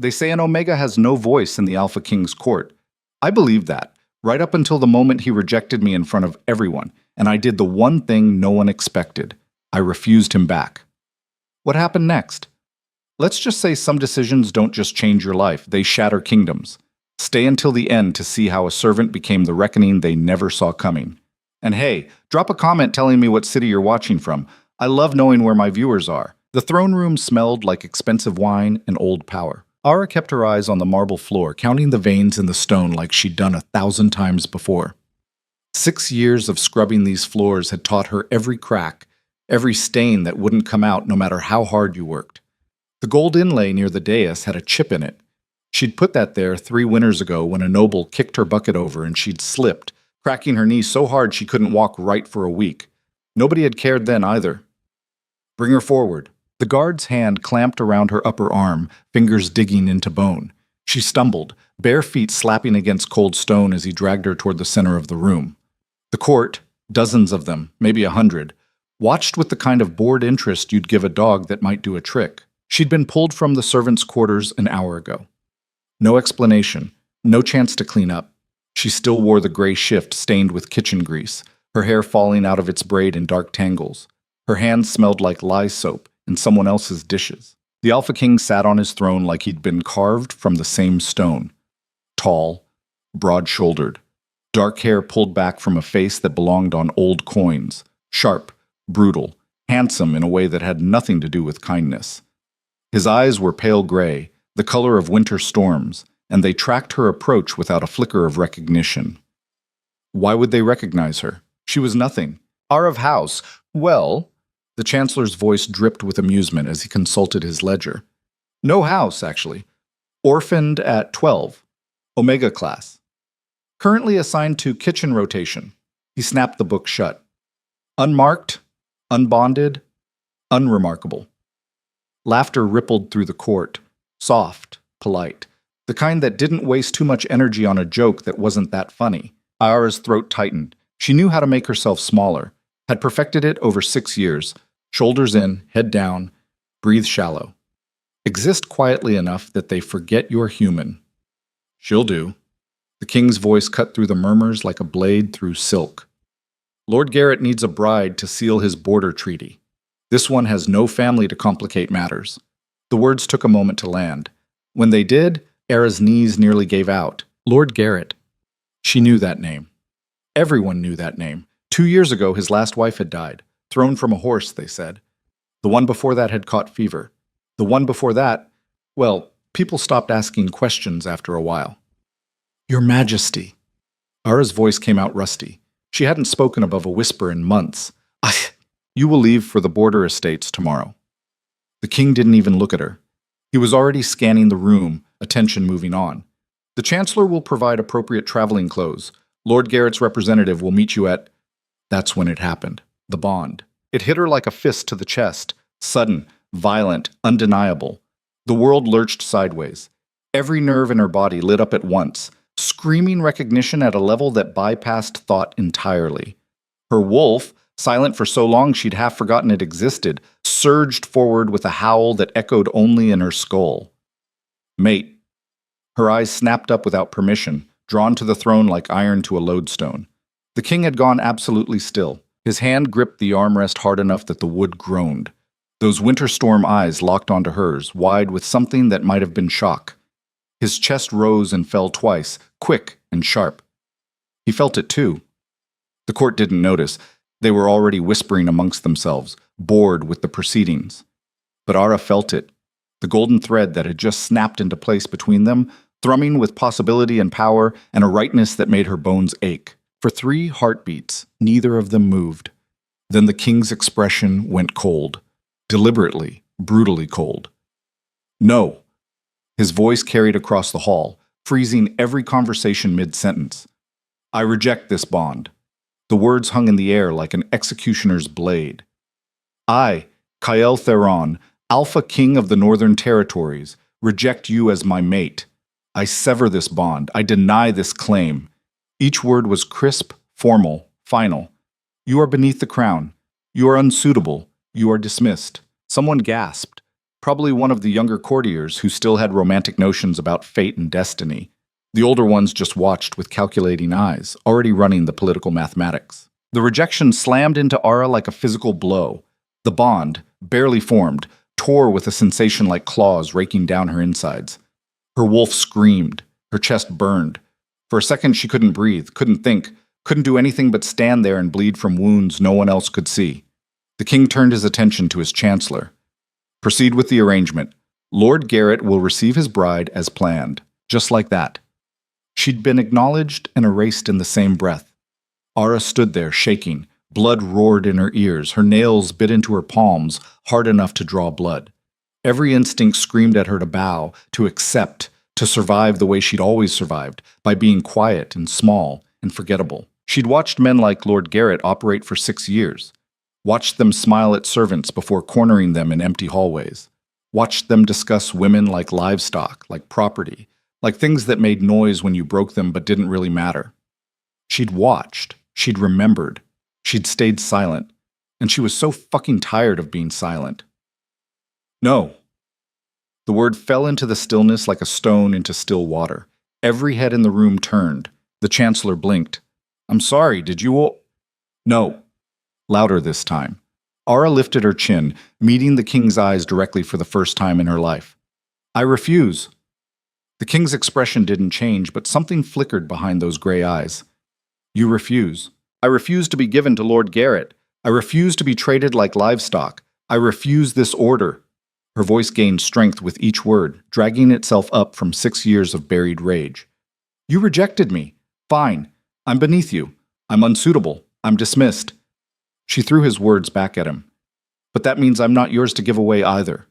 They say an Omega has no voice in the Alpha King's court. I believe that, right up until the moment he rejected me in front of everyone, and I did the one thing no one expected. I refused him back. What happened next? Let's just say some decisions don't just change your life, they shatter kingdoms. Stay until the end to see how a servant became the reckoning they never saw coming. And hey, drop a comment telling me what city you're watching from. I love knowing where my viewers are. The throne room smelled like expensive wine and old power. Ara kept her eyes on the marble floor, counting the veins in the stone like she'd done 1,000 times before. 6 years of scrubbing these floors had taught her every crack, every stain that wouldn't come out no matter how hard you worked. The gold inlay near the dais had a chip in it. She'd put that there 3 winters ago when a noble kicked her bucket over and she'd slipped, cracking her knee so hard she couldn't walk right for a week. Nobody had cared then either. Bring her forward. The guard's hand clamped around her upper arm, fingers digging into bone. She stumbled, bare feet slapping against cold stone as he dragged her toward the center of the room. The court, dozens of them, maybe 100, watched with the kind of bored interest you'd give a dog that might do a trick. She'd been pulled from the servants' quarters an hour ago. No explanation, no chance to clean up. She still wore the gray shift stained with kitchen grease, her hair falling out of its braid in dark tangles. Her hands smelled like lye soap and someone else's dishes. The Alpha King sat on his throne like he'd been carved from the same stone. Tall, broad-shouldered, dark hair pulled back from a face that belonged on old coins, sharp, brutal, handsome in a way that had nothing to do with kindness. His eyes were pale gray, the color of winter storms, and they tracked her approach without a flicker of recognition. Why would they recognize her? She was nothing. Are of house. Well, the Chancellor's voice dripped with amusement as he consulted his ledger. No house, actually. Orphaned at 12. Omega class. Currently assigned to kitchen rotation. He snapped the book shut. Unmarked, unbonded, unremarkable. Laughter rippled through the court, soft, polite, the kind that didn't waste too much energy on a joke that wasn't that funny. Ayara's throat tightened. She knew how to make herself smaller, had perfected it over 6 years. Shoulders in, head down, breathe shallow. Exist quietly enough that they forget you're human. She'll do. The king's voice cut through the murmurs like a blade through silk. Lord Garrett needs a bride to seal his border treaty. This one has no family to complicate matters. The words took a moment to land. When they did, Era's knees nearly gave out. Lord Garrett. She knew that name. Everyone knew that name. 2 years ago, his last wife had died. Thrown from a horse, they said. The one before that had caught fever. The one before that, well, people stopped asking questions after a while. Your Majesty. Ara's voice came out rusty. She hadn't spoken above a whisper in months. You will leave for the border estates tomorrow. The king didn't even look at her. He was already scanning the room, attention moving on. The Chancellor will provide appropriate traveling clothes. Lord Garrett's representative will meet you at... That's when it happened. The bond. It hit her like a fist to the chest. Sudden, violent, undeniable. The world lurched sideways. Every nerve in her body lit up at once, screaming recognition at a level that bypassed thought entirely. Her wolf, silent for so long she'd half forgotten it existed, surged forward with a howl that echoed only in her skull. Mate. Her eyes snapped up without permission, drawn to the throne like iron to a lodestone. The king had gone absolutely still. His hand gripped the armrest hard enough that the wood groaned. Those winter storm eyes locked onto hers, wide with something that might have been shock. His chest rose and fell twice, quick and sharp. He felt it too. The court didn't notice. They were already whispering amongst themselves, bored with the proceedings. But Ara felt it, the golden thread that had just snapped into place between them, thrumming with possibility and power and a rightness that made her bones ache. For 3 heartbeats, neither of them moved. Then the king's expression went cold, deliberately, brutally cold. No. His voice carried across the hall, freezing every conversation mid-sentence. I reject this bond. The words hung in the air like an executioner's blade. I, Kael Theron, Alpha King of the Northern Territories, reject you as my mate. I sever this bond. I deny this claim. Each word was crisp, formal, final. You are beneath the crown. You are unsuitable. You are dismissed. Someone gasped. Probably one of the younger courtiers who still had romantic notions about fate and destiny. The older ones just watched with calculating eyes, already running the political mathematics. The rejection slammed into Ara like a physical blow. The bond, barely formed, tore with a sensation like claws raking down her insides. Her wolf screamed. Her chest burned. For a second she couldn't breathe, couldn't think, couldn't do anything but stand there and bleed from wounds no one else could see. The king turned his attention to his chancellor. Proceed with the arrangement. Lord Garrett will receive his bride as planned. Just like that. She'd been acknowledged and erased in the same breath. Ara stood there, shaking. Blood roared in her ears. Her nails bit into her palms, hard enough to draw blood. Every instinct screamed at her to bow, to accept, to survive the way she'd always survived, by being quiet and small and forgettable. She'd watched men like Lord Garrett operate for 6 years. Watched them smile at servants before cornering them in empty hallways. Watched them discuss women like livestock, like property, like things that made noise when you broke them but didn't really matter. She'd watched. She'd remembered. She'd stayed silent. And she was so fucking tired of being silent. No. The word fell into the stillness like a stone into still water. Every head in the room turned. The chancellor blinked. I'm sorry, did you all? No. Louder this time. Ara lifted her chin, meeting the king's eyes directly for the first time in her life. I refuse. The king's expression didn't change, but something flickered behind those gray eyes. You refuse. I refuse to be given to Lord Garrett. I refuse to be traded like livestock. I refuse this order. Her voice gained strength with each word, dragging itself up from 6 years of buried rage. You rejected me. Fine. I'm beneath you. I'm unsuitable. I'm dismissed. She threw his words back at him. But that means I'm not yours to give away either.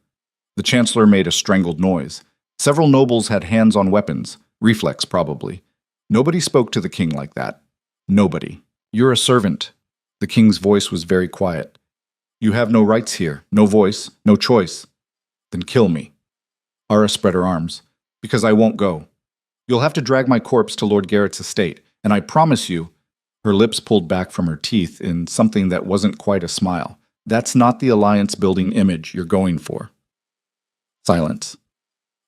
The chancellor made a strangled noise. Several nobles had hands on weapons, reflex probably. Nobody spoke to the king like that. Nobody. You're a servant. The king's voice was very quiet. You have no rights here, no voice, no choice. Then kill me. Ara spread her arms. Because I won't go. You'll have to drag my corpse to Lord Garrett's estate, and I promise you. Her lips pulled back from her teeth in something that wasn't quite a smile. That's not the alliance-building image you're going for. Silence.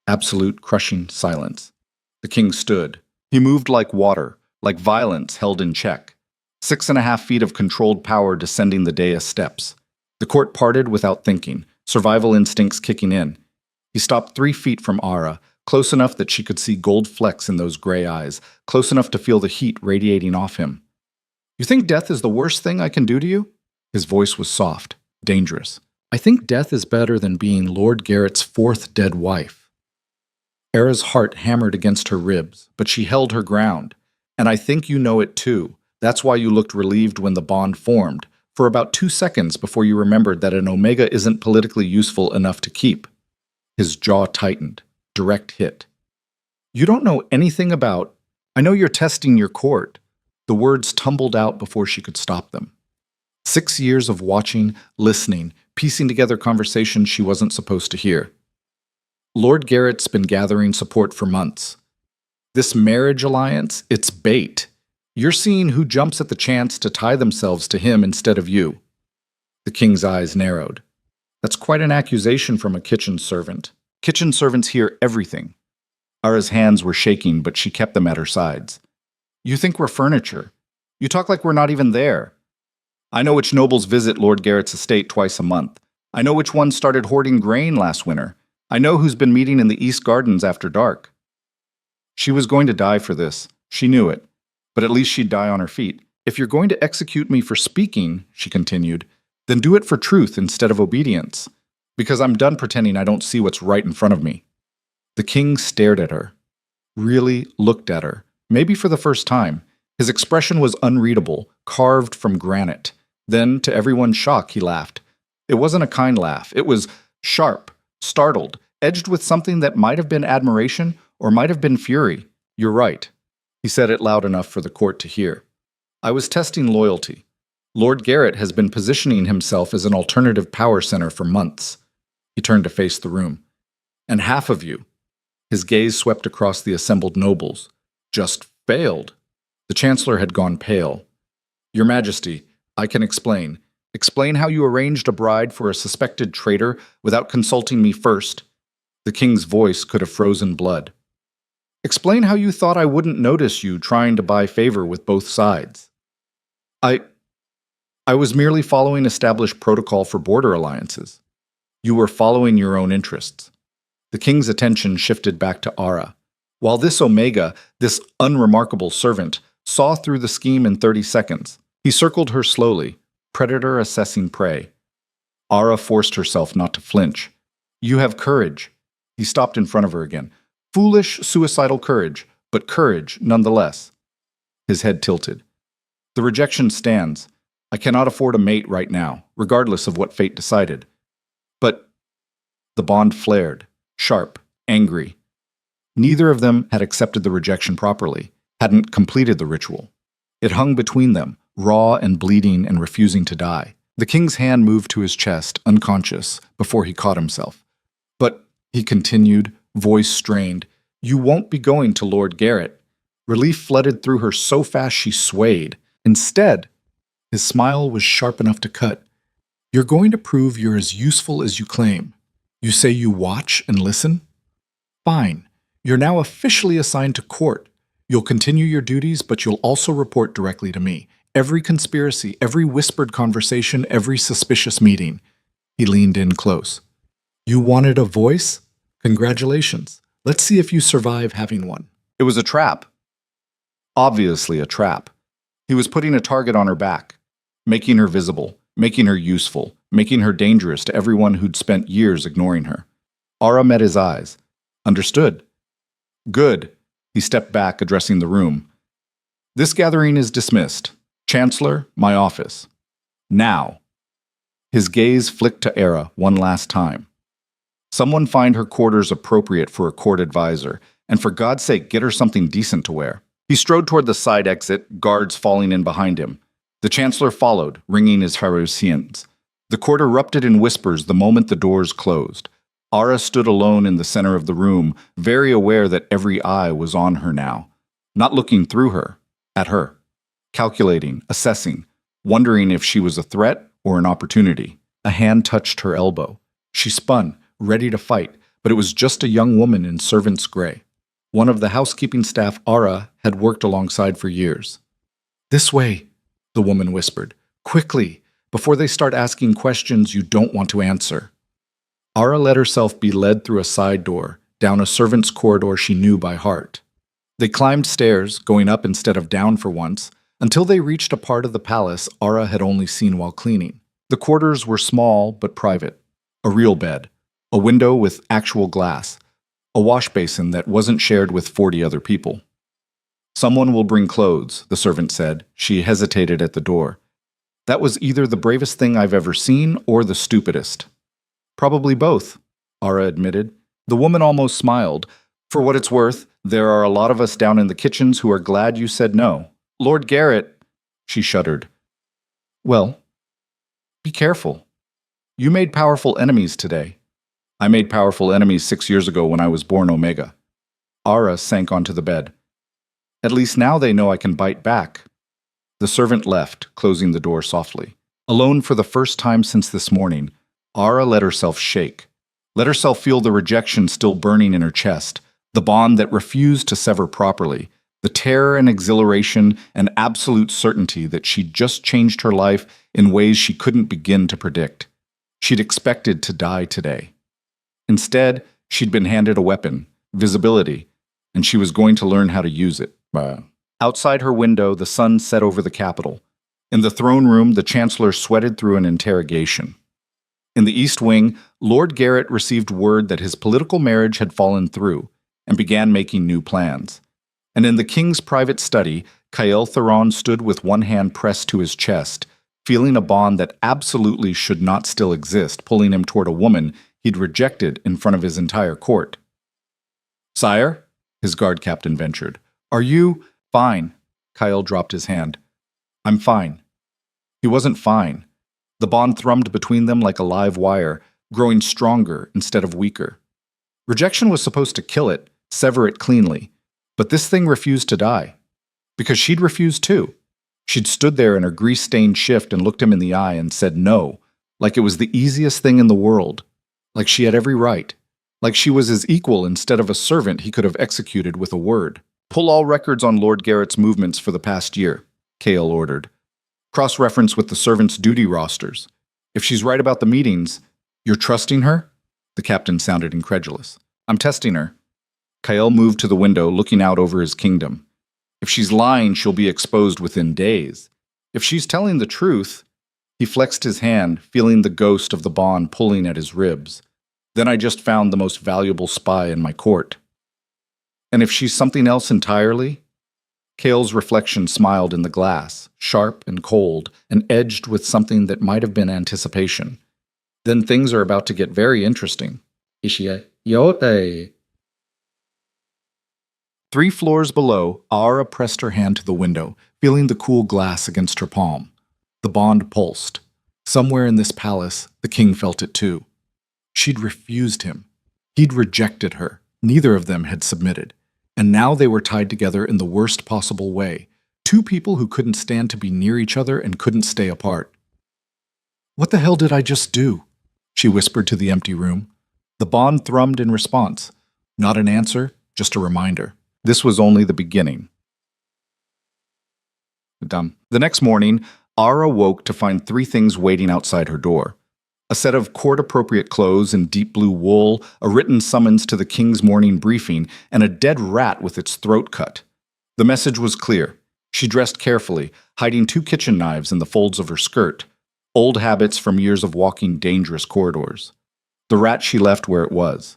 Absolute crushing silence. The king stood. He moved like water, like violence held in check. 6.5 feet of controlled power descending the dais steps. The court parted without thinking, survival instincts kicking in. He stopped 3 feet from Ara, close enough that she could see gold flecks in those gray eyes, close enough to feel the heat radiating off him. You think death is the worst thing I can do to you? His voice was soft, dangerous. I think death is better than being Lord Garrett's 4th dead wife. Ara's heart hammered against her ribs, but she held her ground. And I think you know it too. That's why you looked relieved when the bond formed, for about 2 seconds before you remembered that an Omega isn't politically useful enough to keep. His jaw tightened. Direct hit. You don't know anything about... I know you're testing your court. The words tumbled out before she could stop them. 6 years of watching, listening, piecing together conversations she wasn't supposed to hear. Lord Garrett's been gathering support for months. This marriage alliance, it's bait. You're seeing who jumps at the chance to tie themselves to him instead of you. The king's eyes narrowed. That's quite an accusation from a kitchen servant. Kitchen servants hear everything. Ara's hands were shaking, but she kept them at her sides. You think we're furniture. You talk like we're not even there. I know which nobles visit Lord Garrett's estate twice a month. I know which ones started hoarding grain last winter. I know who's been meeting in the East Gardens after dark. She was going to die for this. She knew it. But at least she'd die on her feet. If you're going to execute me for speaking, she continued, then do it for truth instead of obedience. Because I'm done pretending I don't see what's right in front of me. The king stared at her. Really looked at her. Maybe for the first time. His expression was unreadable, carved from granite. Then, to everyone's shock, he laughed. It wasn't a kind laugh. It was sharp, startled, edged with something that might have been admiration or might have been fury. You're right. He said it loud enough for the court to hear. I was testing loyalty. Lord Garrett has been positioning himself as an alternative power center for months. He turned to face the room. And half of you, his gaze swept across the assembled nobles, just failed. The chancellor had gone pale. Your Majesty, I can explain. Explain how you arranged a bride for a suspected traitor without consulting me first. The king's voice could have frozen blood. Explain how you thought I wouldn't notice you trying to buy favor with both sides. I was merely following established protocol for border alliances. You were following your own interests. The king's attention shifted back to Ara. While this Omega, this unremarkable servant, saw through the scheme in 30 seconds, he circled her slowly, predator assessing prey. Ara forced herself not to flinch. You have courage. He stopped in front of her again. Foolish, suicidal courage, but courage nonetheless. His head tilted. The rejection stands. I cannot afford a mate right now, regardless of what fate decided. But the bond flared, sharp, angry. Neither of them had accepted the rejection properly, hadn't completed the ritual. It hung between them, raw and bleeding and refusing to die. The king's hand moved to his chest, unconscious, before he caught himself. But, he continued, voice strained, you won't be going to Lord Garrett. Relief flooded through her so fast she swayed. Instead, his smile was sharp enough to cut. You're going to prove you're as useful as you claim. You say you watch and listen? Fine. You're now officially assigned to court. You'll continue your duties, but you'll also report directly to me. Every conspiracy, every whispered conversation, every suspicious meeting. He leaned in close. You wanted a voice? Congratulations. Let's see if you survive having one. It was a trap. Obviously a trap. He was putting a target on her back, making her visible, making her useful, making her dangerous to everyone who'd spent years ignoring her. Ara met his eyes. Understood. Good. He stepped back, addressing the room. This gathering is dismissed. Chancellor, my office. Now. His gaze flicked to Ara one last time. Someone find her quarters appropriate for a court advisor, and for God's sake, get her something decent to wear. He strode toward the side exit, guards falling in behind him. The Chancellor followed, ringing his Harusians. The court erupted in whispers the moment the doors closed. Ara stood alone in the center of the room, very aware that every eye was on her now. Not looking through her, at her. Calculating, assessing, wondering if she was a threat or an opportunity. A hand touched her elbow. She spun, ready to fight, but it was just a young woman in servant's gray. One of the housekeeping staff Ara had worked alongside for years. This way, the woman whispered. Quickly, before they start asking questions you don't want to answer. Ara let herself be led through a side door, down a servant's corridor she knew by heart. They climbed stairs, going up instead of down for once, until they reached a part of the palace Ara had only seen while cleaning. The quarters were small but private. A real bed. A window with actual glass. A wash basin that wasn't shared with 40 other people. Someone will bring clothes, the servant said. She hesitated at the door. That was either the bravest thing I've ever seen or the stupidest. Probably both, Ara admitted. The woman almost smiled. For what it's worth, there are a lot of us down in the kitchens who are glad you said no. Lord Garrett, she shuddered. Well, be careful. You made powerful enemies today. I made powerful enemies 6 years ago when I was born Omega. Ara sank onto the bed. At least now they know I can bite back. The servant left, closing the door softly. Alone for the first time since this morning, Ara let herself shake. Let herself feel the rejection still burning in her chest, the bond that refused to sever properly, the terror and exhilaration and absolute certainty that she'd just changed her life in ways she couldn't begin to predict. She'd expected to die today. Instead, she'd been handed a weapon, visibility, and she was going to learn how to use it. Outside her window, the sun set over the Capitol. In the throne room, the Chancellor sweated through an interrogation. In the East Wing, Lord Garrett received word that his political marriage had fallen through and began making new plans. And in the king's private study, Kael Theron stood with one hand pressed to his chest, feeling a bond that absolutely should not still exist, pulling him toward a woman he'd rejected in front of his entire court. Sire, his guard captain ventured. Are you fine? Kael dropped his hand. I'm fine. He wasn't fine. The bond thrummed between them like a live wire, growing stronger instead of weaker. Rejection was supposed to kill it, sever it cleanly, but this thing refused to die. Because she'd refused too. She'd stood there in her grease-stained shift and looked him in the eye and said no, like it was the easiest thing in the world, like she had every right, like she was his equal instead of a servant he could have executed with a word. Pull all records on Lord Garrett's movements for the past year, Cale ordered. Cross-reference with the servants' duty rosters. If she's right about the meetings, you're trusting her? The captain sounded incredulous. I'm testing her. Cale moved to the window, looking out over his kingdom. If she's lying, she'll be exposed within days. If she's telling the truth, he flexed his hand, feeling the ghost of the bond pulling at his ribs. Then I just found the most valuable spy in my court. And if she's something else entirely? Cale's reflection smiled in the glass, sharp and cold, and edged with something that might have been anticipation. Then things are about to get very interesting. Ishia yote. 3 floors below, Ara pressed her hand to the window, feeling the cool glass against her palm. The bond pulsed. Somewhere in this palace, the king felt it too. She'd refused him. He'd rejected her. Neither of them had submitted. And now they were tied together in the worst possible way. 2 people who couldn't stand to be near each other and couldn't stay apart. What the hell did I just do? She whispered to the empty room. The bond thrummed in response. Not an answer, just a reminder. This was only the beginning. The next morning, Ara woke to find 3 things waiting outside her door. A set of court-appropriate clothes in deep blue wool, a written summons to the king's morning briefing, and a dead rat with its throat cut. The message was clear. She dressed carefully, hiding 2 kitchen knives in the folds of her skirt, old habits from years of walking dangerous corridors. The rat she left where it was.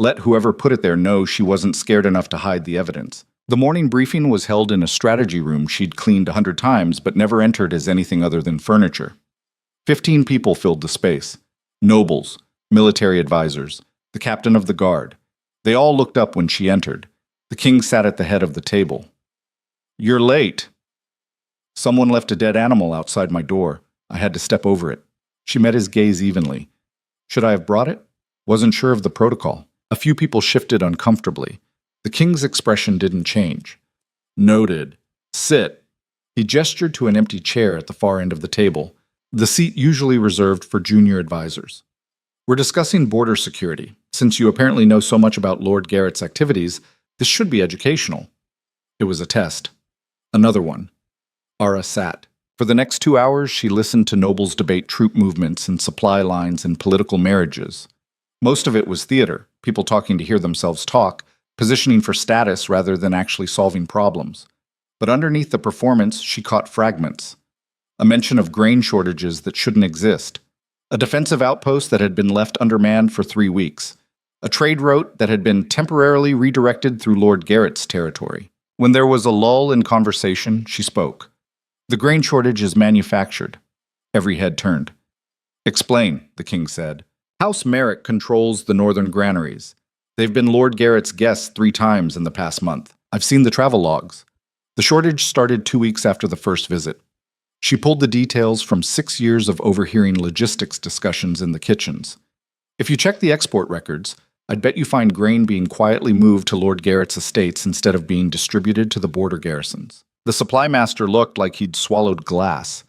Let whoever put it there know she wasn't scared enough to hide the evidence. The morning briefing was held in a strategy room she'd cleaned 100 times but never entered as anything other than furniture. 15 people filled the space. Nobles, military advisors, the captain of the guard. They all looked up when she entered. The king sat at the head of the table. You're late. Someone left a dead animal outside my door. I had to step over it. She met his gaze evenly. Should I have brought it? Wasn't sure of the protocol. A few people shifted uncomfortably. The king's expression didn't change. Noted. Sit. He gestured to an empty chair at the far end of the table, the seat usually reserved for junior advisors. We're discussing border security. Since you apparently know so much about Lord Garrett's activities, this should be educational. It was a test. Another one. Ara sat. For the next 2 hours, she listened to nobles debate troop movements and supply lines and political marriages. Most of it was theater, people talking to hear themselves talk, positioning for status rather than actually solving problems. But underneath the performance, she caught fragments. A mention of grain shortages that shouldn't exist. A defensive outpost that had been left undermanned for 3 weeks. A trade route that had been temporarily redirected through Lord Garrett's territory. When there was a lull in conversation, she spoke. The grain shortage is manufactured. Every head turned. Explain, the king said. House Merrick controls the northern granaries. They've been Lord Garrett's guests 3 times in the past month. I've seen the travel logs. The shortage started 2 weeks after the first visit. She pulled the details from 6 years of overhearing logistics discussions in the kitchens. If you check the export records, I'd bet you find grain being quietly moved to Lord Garrett's estates instead of being distributed to the border garrisons. The supply master looked like he'd swallowed glass.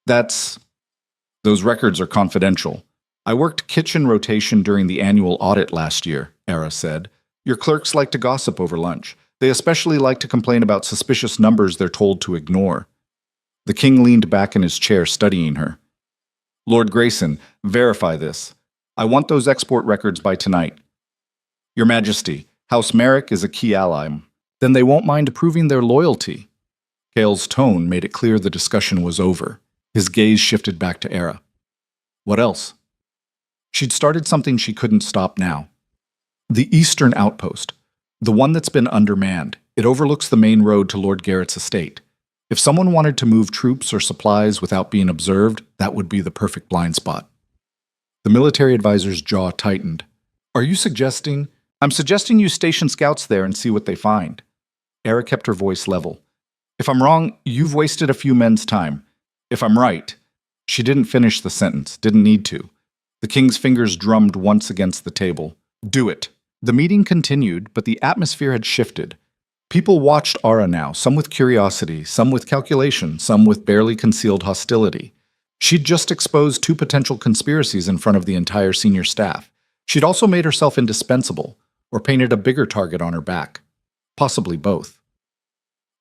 Those records are confidential. I worked kitchen rotation during the annual audit last year, Ara said. Your clerks like to gossip over lunch. They especially like to complain about suspicious numbers they're told to ignore. The king leaned back in his chair, studying her. Lord Grayson, verify this. I want those export records by tonight. Your Majesty, House Merrick is a key ally. Then they won't mind proving their loyalty. Cale's tone made it clear the discussion was over. His gaze shifted back to Ara. What else? She'd started something she couldn't stop now. The eastern outpost. The one that's been undermanned. It overlooks the main road to Lord Garrett's estate. If someone wanted to move troops or supplies without being observed, that would be the perfect blind spot. The military advisor's jaw tightened. Are you suggesting? I'm suggesting you station scouts there and see what they find. Ara kept her voice level. If I'm wrong, you've wasted a few men's time. If I'm right. She didn't finish the sentence, didn't need to. The king's fingers drummed once against the table. Do it. The meeting continued, but the atmosphere had shifted. People watched Ara now, some with curiosity, some with calculation, some with barely concealed hostility. She'd just exposed two potential conspiracies in front of the entire senior staff. She'd also made herself indispensable, or painted a bigger target on her back. Possibly both.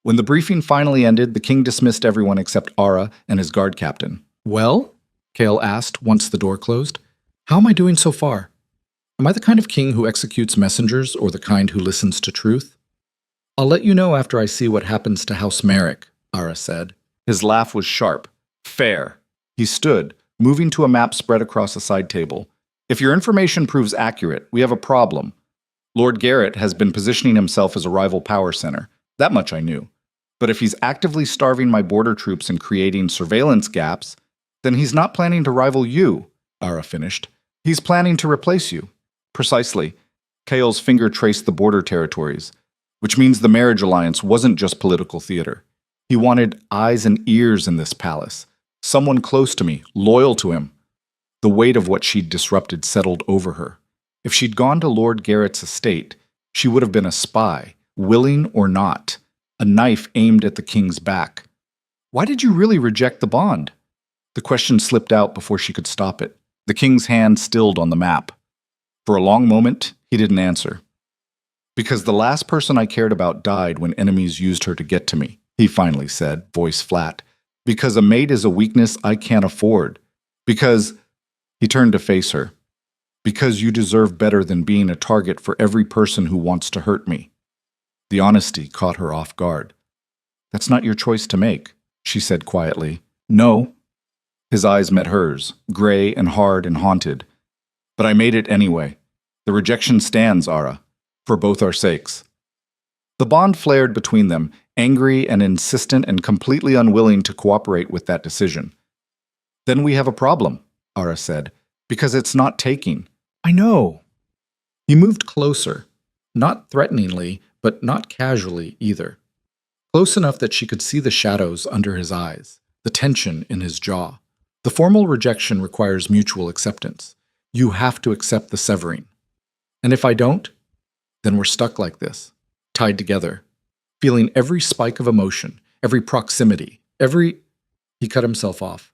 When the briefing finally ended, the king dismissed everyone except Ara and his guard captain. "Well?" Kale asked once the door closed. "How am I doing so far? Am I the kind of king who executes messengers or the kind who listens to truth?" "I'll let you know after I see what happens to House Merrick," Ara said. His laugh was sharp. "Fair." He stood, moving to a map spread across a side table. "If your information proves accurate, we have a problem. Lord Garrett has been positioning himself as a rival power center. That much I knew. But if he's actively starving my border troops and creating surveillance gaps, then he's not planning to rival you," Ara finished. "He's planning to replace you." "Precisely." Kale's finger traced the border territories, which means the marriage alliance wasn't just political theater. He wanted eyes and ears in this palace. Someone close to me, loyal to him. The weight of what she'd disrupted settled over her. If she'd gone to Lord Garrett's estate, she would have been a spy, willing or not, a knife aimed at the king's back. "Why did you really reject the bond?" The question slipped out before she could stop it. The king's hand stilled on the map. For a long moment, he didn't answer. "Because the last person I cared about died when enemies used her to get to me," he finally said, voice flat. "Because a mate is a weakness I can't afford. Because—" He turned to face her. "Because you deserve better than being a target for every person who wants to hurt me." The honesty caught her off guard. "That's not your choice to make," she said quietly. "No." His eyes met hers, gray and hard and haunted. "But I made it anyway. The rejection stands, Ara, for both our sakes." The bond flared between them, angry and insistent and completely unwilling to cooperate with that decision. "Then we have a problem," Ara said, "because it's not taking." "I know." He moved closer, not threateningly, but not casually either. Close enough that she could see the shadows under his eyes, the tension in his jaw. The formal rejection requires mutual acceptance. You have to accept the severing. And if I don't, then we're stuck like this, tied together, feeling every spike of emotion, every proximity, every— He cut himself off.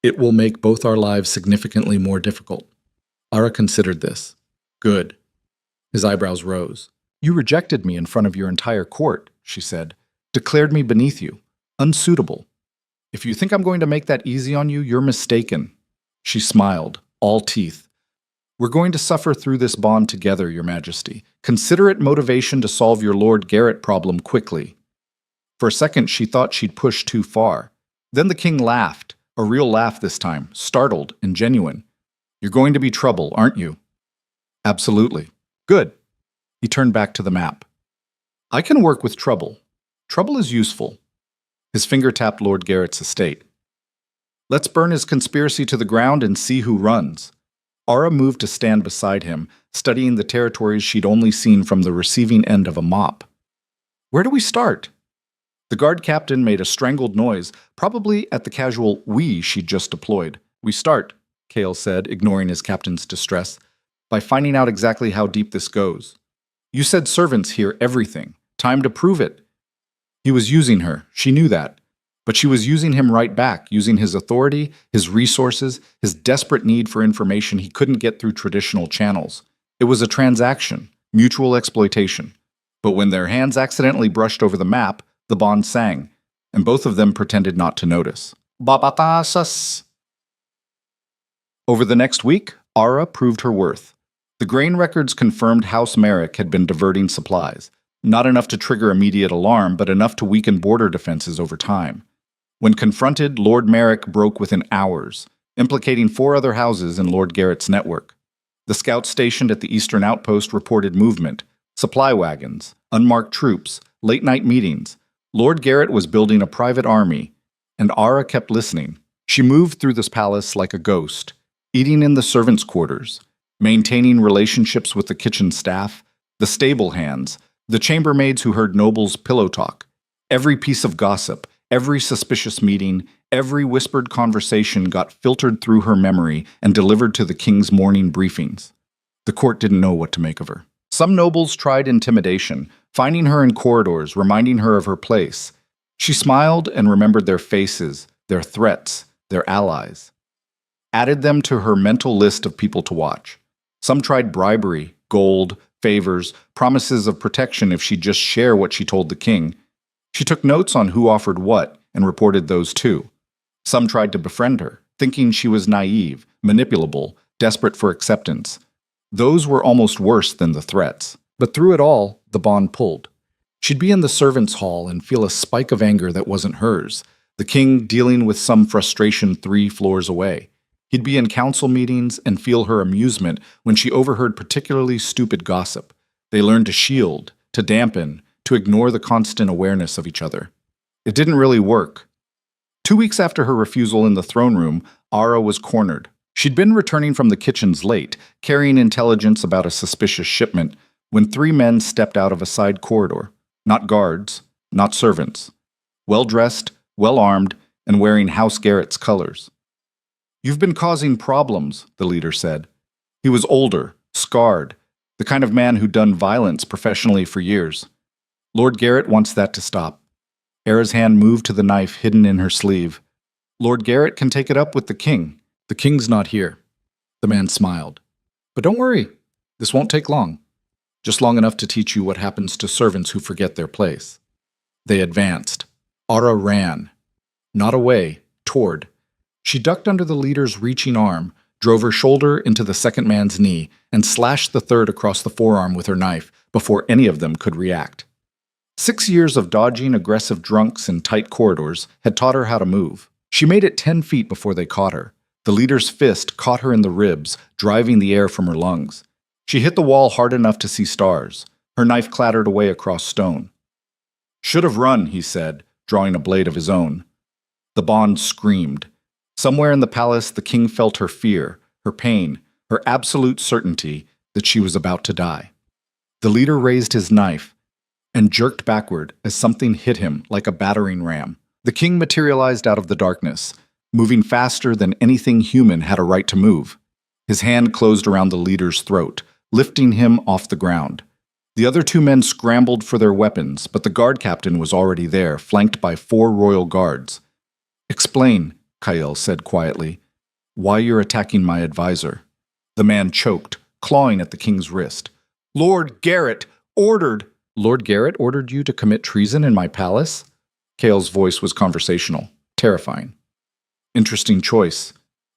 "It will make both our lives significantly more difficult." Ara considered this. "Good." His eyebrows rose. "You rejected me in front of your entire court," she said. "Declared me beneath you, unsuitable. If you think I'm going to make that easy on you, you're mistaken." She smiled, all teeth. "We're going to suffer through this bond together, Your Majesty. Consider it motivation to solve your Lord Garrett problem quickly." For a second, she thought she'd pushed too far. Then the king laughed, a real laugh this time, startled and genuine. "You're going to be trouble, aren't you?" "Absolutely." "Good." He turned back to the map. "I can work with trouble. Trouble is useful." His finger tapped Lord Garrett's estate. "Let's burn his conspiracy to the ground and see who runs." Ara moved to stand beside him, studying the territories she'd only seen from the receiving end of a mop. "Where do we start?" The guard captain made a strangled noise, probably at the casual "we" she'd just deployed. "We start," Kale said, ignoring his captain's distress, "by finding out exactly how deep this goes. You said servants hear everything. Time to prove it." He was using her, she knew that. But she was using him right back, using his authority, his resources, his desperate need for information he couldn't get through traditional channels. It was a transaction, mutual exploitation. But when their hands accidentally brushed over the map, the bond sang, and both of them pretended not to notice. Babatasas. Over the next week, Ara proved her worth. The grain records confirmed House Merrick had been diverting supplies. Not enough to trigger immediate alarm, but enough to weaken border defenses over time. When confronted, Lord Merrick broke within hours, implicating 4 other houses in Lord Garrett's network. The scouts stationed at the eastern outpost reported movement, supply wagons, unmarked troops, late-night meetings. Lord Garrett was building a private army, and Ara kept listening. She moved through this palace like a ghost, eating in the servants' quarters, maintaining relationships with the kitchen staff, the stable hands, the chambermaids who heard nobles pillow talk. Every piece of gossip, every suspicious meeting, every whispered conversation got filtered through her memory and delivered to the king's morning briefings. The court didn't know what to make of her. Some nobles tried intimidation, finding her in corridors, reminding her of her place. She smiled and remembered their faces, their threats, their allies. Added them to her mental list of people to watch. Some tried bribery, gold, favors, promises of protection if she'd just share what she told the king. She took notes on who offered what and reported those too. Some tried to befriend her, thinking she was naive, manipulable, desperate for acceptance. Those were almost worse than the threats. But through it all, the bond pulled. She'd be in the servants' hall and feel a spike of anger that wasn't hers, the king dealing with some frustration 3 floors away. He'd be in council meetings and feel her amusement when she overheard particularly stupid gossip. They learned to shield, to dampen, to ignore the constant awareness of each other. It didn't really work. 2 weeks after her refusal in the throne room, Ara was cornered. She'd been returning from the kitchens late, carrying intelligence about a suspicious shipment, when 3 men stepped out of a side corridor. Not guards, not servants. Well-dressed, well-armed, and wearing House Garrett's colors. "You've been causing problems," the leader said. He was older, scarred, the kind of man who'd done violence professionally for years. "Lord Garrett wants that to stop." Ara's hand moved to the knife hidden in her sleeve. "Lord Garrett can take it up with the king. The king's not here." The man smiled. "But don't worry, this won't take long. Just long enough to teach you what happens to servants who forget their place." They advanced. Ara ran. Not away, toward. She ducked under the leader's reaching arm, drove her shoulder into the second man's knee, and slashed the third across the forearm with her knife before any of them could react. 6 years of dodging aggressive drunks in tight corridors had taught her how to move. She made it 10 feet before they caught her. The leader's fist caught her in the ribs, driving the air from her lungs. She hit the wall hard enough to see stars. Her knife clattered away across stone. "Should have run," he said, drawing a blade of his own. The bond screamed. Somewhere in the palace, the king felt her fear, her pain, her absolute certainty that she was about to die. The leader raised his knife and jerked backward as something hit him like a battering ram. The king materialized out of the darkness, moving faster than anything human had a right to move. His hand closed around the leader's throat, lifting him off the ground. The other 2 men scrambled for their weapons, but the guard captain was already there, flanked by 4 royal guards. "Explain," Kael said quietly, "why you're attacking my advisor." The man choked, clawing at the king's wrist. "Lord Garrett ordered—" "Lord Garrett ordered you to commit treason in my palace?" Kael's voice was conversational, terrifying. "Interesting choice."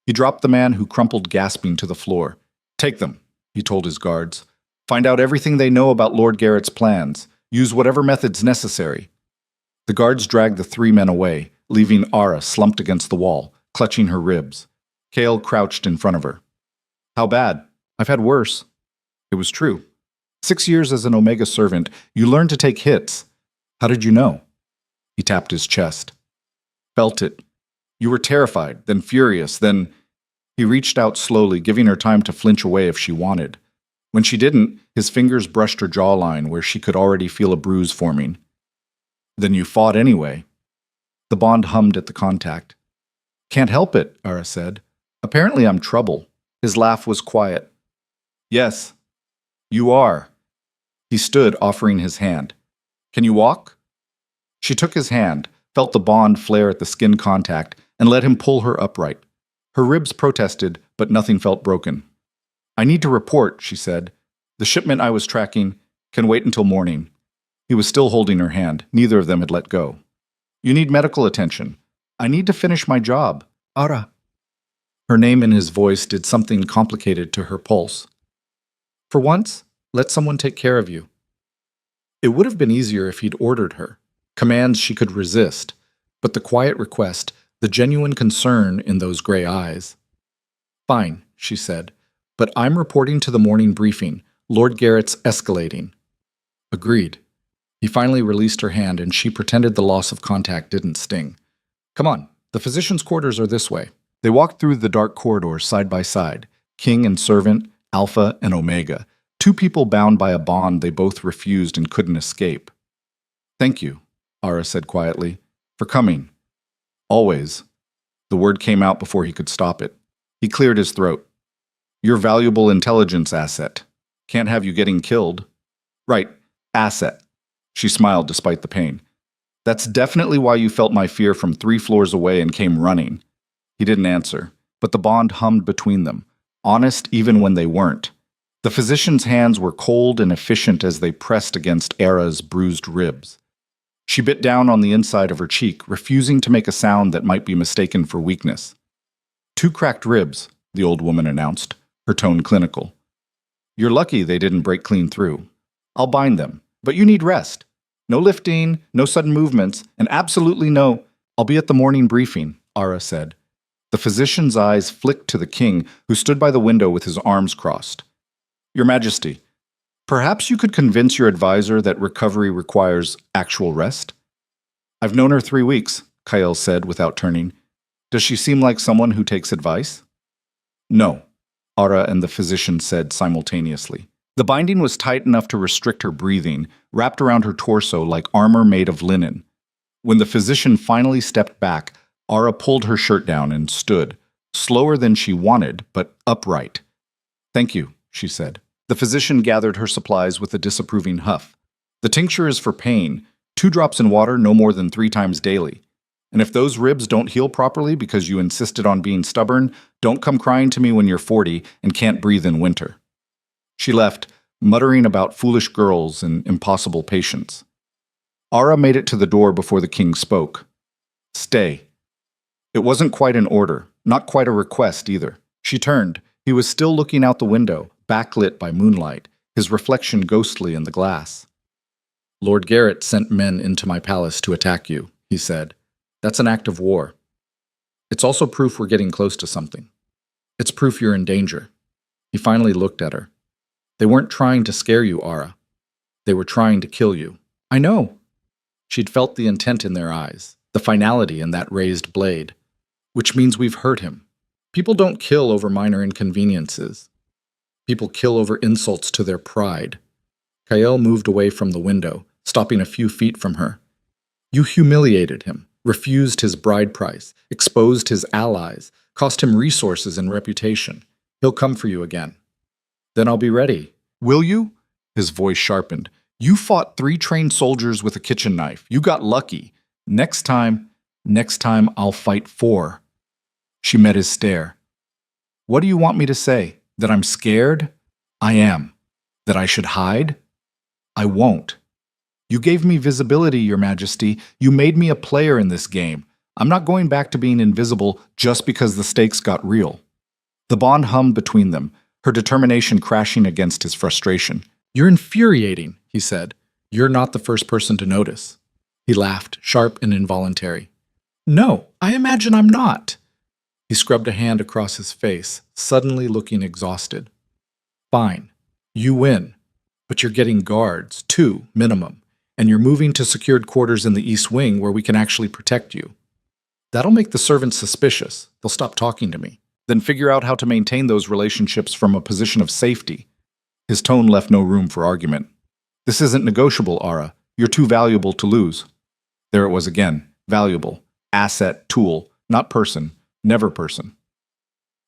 He dropped the man who crumpled gasping to the floor. "Take them," he told his guards. "Find out everything they know about Lord Garrett's plans. Use whatever methods necessary." The guards dragged the 3 men away, leaving Ara slumped against the wall, clutching her ribs. Kael crouched in front of her. "How bad?" "I've had worse." It was true. 6 years as an Omega servant, you learn to take hits. "How did you know?" He tapped his chest. "Felt it. You were terrified, then furious, then—" He reached out slowly, giving her time to flinch away if she wanted. When she didn't, his fingers brushed her jawline where she could already feel a bruise forming. "Then you fought anyway." The bond hummed at the contact. "Can't help it," Ara said. "Apparently I'm trouble." His laugh was quiet. "Yes, you are." He stood, offering his hand. "Can you walk?" She took his hand, felt the bond flare at the skin contact, and let him pull her upright. Her ribs protested, but nothing felt broken. "I need to report," she said. "The shipment I was tracking can wait until morning." He was still holding her hand. Neither of them had let go. "You need medical attention. I need to finish my job." "Ara." Her name in his voice did something complicated to her pulse. "For once, let someone take care of you." It would have been easier if he'd ordered her. Commands she could resist. But the quiet request, the genuine concern in those gray eyes. "Fine," she said. "But I'm reporting to the morning briefing. Lord Garrett's escalating." Agreed. He finally released her hand, and she pretended the loss of contact didn't sting. "Come on, the physician's quarters are this way." They walked through the dark corridors side by side, king and servant, Alpha and Omega, 2 people bound by a bond they both refused and couldn't escape. "Thank you," Ara said quietly, "for coming. Always." The word came out before he could stop it. He cleared his throat. "Your valuable intelligence asset." Can't have you getting killed. Right, asset. She smiled despite the pain. That's definitely why you felt my fear from 3 floors away and came running. He didn't answer, but the bond hummed between them, honest even when they weren't. The physician's hands were cold and efficient as they pressed against Era's bruised ribs. She bit down on the inside of her cheek, refusing to make a sound that might be mistaken for weakness. 2 cracked ribs, the old woman announced, her tone clinical. You're lucky they didn't break clean through. I'll bind them, but you need rest. No lifting, no sudden movements, and absolutely no— I'll be at the morning briefing, Ara said. The physician's eyes flicked to the king, who stood by the window with his arms crossed. Your Majesty, perhaps you could convince your advisor that recovery requires actual rest? I've known her 3 weeks, Kyle said without turning. Does she seem like someone who takes advice? No, Ara and the physician said simultaneously. The binding was tight enough to restrict her breathing, wrapped around her torso like armor made of linen. When the physician finally stepped back, Ara pulled her shirt down and stood, slower than she wanted, but upright. Thank you, she said. The physician gathered her supplies with a disapproving huff. The tincture is for pain, 2 drops in water no more than 3 times daily. And if those ribs don't heal properly because you insisted on being stubborn, don't come crying to me when you're 40 and can't breathe in winter. She left, muttering about foolish girls and impossible patience. Ara made it to the door before the king spoke. Stay. It wasn't quite an order, not quite a request either. She turned. He was still looking out the window, backlit by moonlight, his reflection ghostly in the glass. Lord Garrett sent men into my palace to attack you, he said. That's an act of war. It's also proof we're getting close to something. It's proof you're in danger. He finally looked at her. They weren't trying to scare you, Ara. They were trying to kill you. I know. She'd felt the intent in their eyes, the finality in that raised blade. Which means we've hurt him. People don't kill over minor inconveniences. People kill over insults to their pride. Kael moved away from the window, stopping a few feet from her. You humiliated him, refused his bride price, exposed his allies, cost him resources and reputation. He'll come for you again. Then I'll be ready. Will you? His voice sharpened. You fought 3 trained soldiers with a kitchen knife. You got lucky. Next time I'll fight 4. She met his stare. What do you want me to say? That I'm scared? I am. That I should hide? I won't. You gave me visibility, Your Majesty. You made me a player in this game. I'm not going back to being invisible just because the stakes got real. The bond hummed between them, her determination crashing against his frustration. You're infuriating, he said. You're not the first person to notice. He laughed, sharp and involuntary. No, I imagine I'm not. He scrubbed a hand across his face, suddenly looking exhausted. Fine. You win. But you're getting guards, 2, minimum, and you're moving to secured quarters in the East Wing where we can actually protect you. That'll make the servants suspicious. They'll stop talking to me. Then figure out how to maintain those relationships from a position of safety. His tone left no room for argument. This isn't negotiable, Ara. You're too valuable to lose. There it was again. Valuable. Asset, tool, not person. Never person.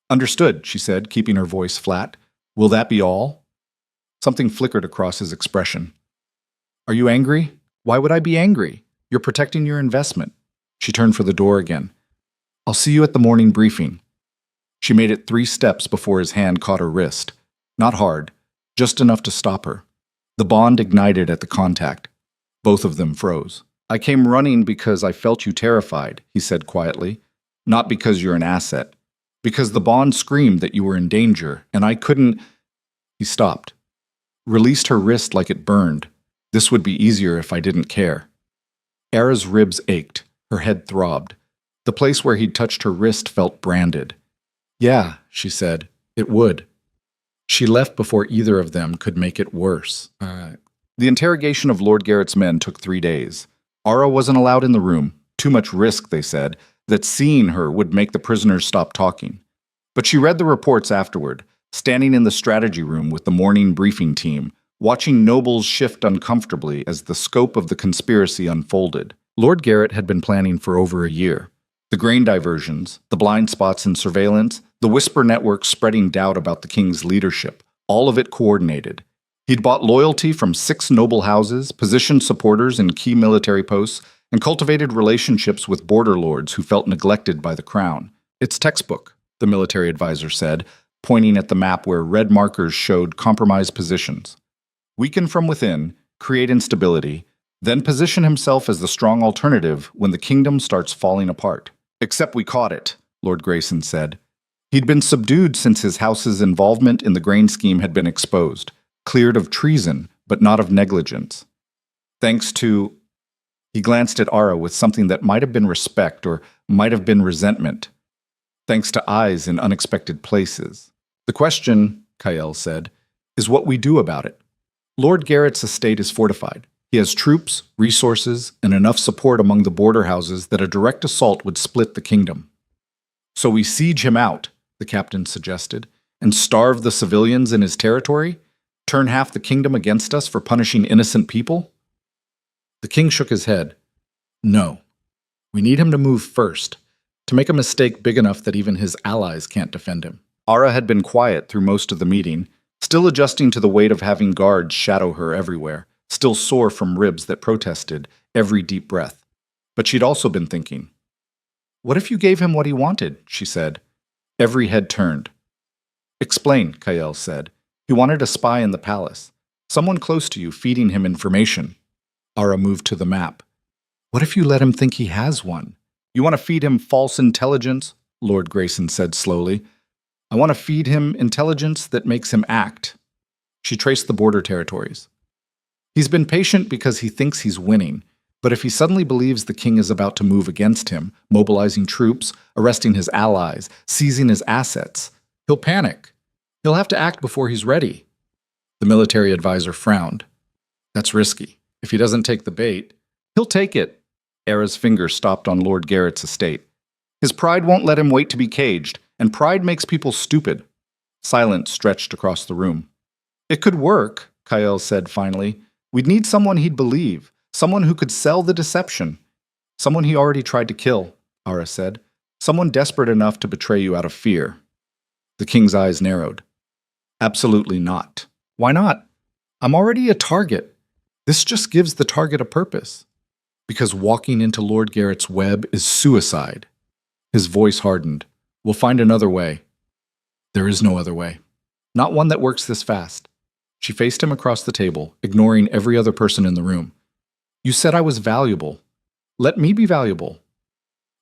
Understood, she said, keeping her voice flat. Will that be all? Something flickered across his expression. Are you angry? Why would I be angry? You're protecting your investment. She turned for the door again. I'll see you at the morning briefing. She made it 3 steps before his hand caught her wrist. Not hard, just enough to stop her. The bond ignited at the contact. Both of them froze. I came running because I felt you terrified, he said quietly. Not because you're an asset. Because the bond screamed that you were in danger, and I couldn't— He stopped. Released her wrist like it burned. This would be easier if I didn't care. Era's ribs ached. Her head throbbed. The place where he'd touched her wrist felt branded. Yeah, she said, it would. She left before either of them could make it worse. The interrogation of Lord Garrett's men took 3 days. Ara wasn't allowed in the room. Too much risk, they said, that seeing her would make the prisoners stop talking. But she read the reports afterward, standing in the strategy room with the morning briefing team, watching nobles shift uncomfortably as the scope of the conspiracy unfolded. Lord Garrett had been planning for over a year. The grain diversions, the blind spots in surveillance, the whisper network spreading doubt about the king's leadership, all of it coordinated. He'd bought loyalty from 6 noble houses, positioned supporters in key military posts, and cultivated relationships with border lords who felt neglected by the crown. It's textbook, the military advisor said, pointing at the map where red markers showed compromised positions. Weaken from within, create instability, then position himself as the strong alternative when the kingdom starts falling apart. Except we caught it, Lord Grayson said. He'd been subdued since his house's involvement in the grain scheme had been exposed, cleared of treason, but not of negligence. Thanks to... He glanced at Ara with something that might have been respect or might have been resentment. Thanks to eyes in unexpected places. The question, Kyle said, is what we do about it. Lord Garrett's estate is fortified. He has troops, resources, and enough support among the border houses that a direct assault would split the kingdom. So we siege him out, the captain suggested, and starve the civilians in his territory? Turn half the kingdom against us for punishing innocent people? The king shook his head. No. We need him to move first, to make a mistake big enough that even his allies can't defend him. Ara had been quiet through most of the meeting, still adjusting to the weight of having guards shadow her everywhere, still sore from ribs that protested every deep breath. But she'd also been thinking. What if you gave him what he wanted? She said. Every head turned. Explain, Kyle said. He wanted a spy in the palace, someone close to you feeding him information. Ara moved to the map. What if you let him think he has one? You want to feed him false intelligence? Lord Grayson said slowly. I want to feed him intelligence that makes him act. She traced the border territories. He's been patient because he thinks he's winning, but if he suddenly believes the king is about to move against him, mobilizing troops, arresting his allies, seizing his assets, he'll panic. He'll have to act before he's ready. The military advisor frowned. That's risky. If he doesn't take the bait, he'll take it. Ara's finger stopped on Lord Garrett's estate. His pride won't let him wait to be caged, and pride makes people stupid. Silence stretched across the room. It could work, Kyle said finally. We'd need someone he'd believe, someone who could sell the deception. Someone he already tried to kill, Ara said. Someone desperate enough to betray you out of fear. The king's eyes narrowed. Absolutely not. Why not? I'm already a target. This just gives the target a purpose. Because walking into Lord Garrett's web is suicide. His voice hardened. We'll find another way. There is no other way. Not one that works this fast. She faced him across the table, ignoring every other person in the room. You said I was valuable. Let me be valuable.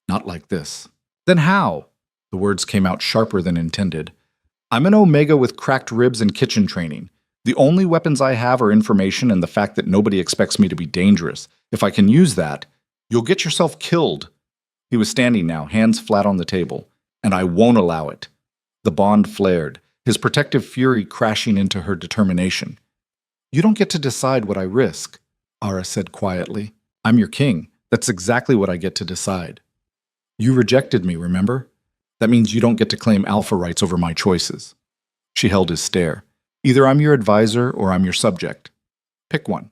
Not like this. Then how? The words came out sharper than intended. I'm an Omega with cracked ribs and kitchen training. The only weapons I have are information and the fact that nobody expects me to be dangerous. If I can use that, you'll get yourself killed. He was standing now, hands flat on the table. And I won't allow it. The bond flared, his protective fury crashing into her determination. You don't get to decide what I risk, Ara said quietly. I'm your king. That's exactly what I get to decide. You rejected me, remember? That means you don't get to claim alpha rights over my choices. She held his stare. Either I'm your advisor or I'm your subject. Pick one.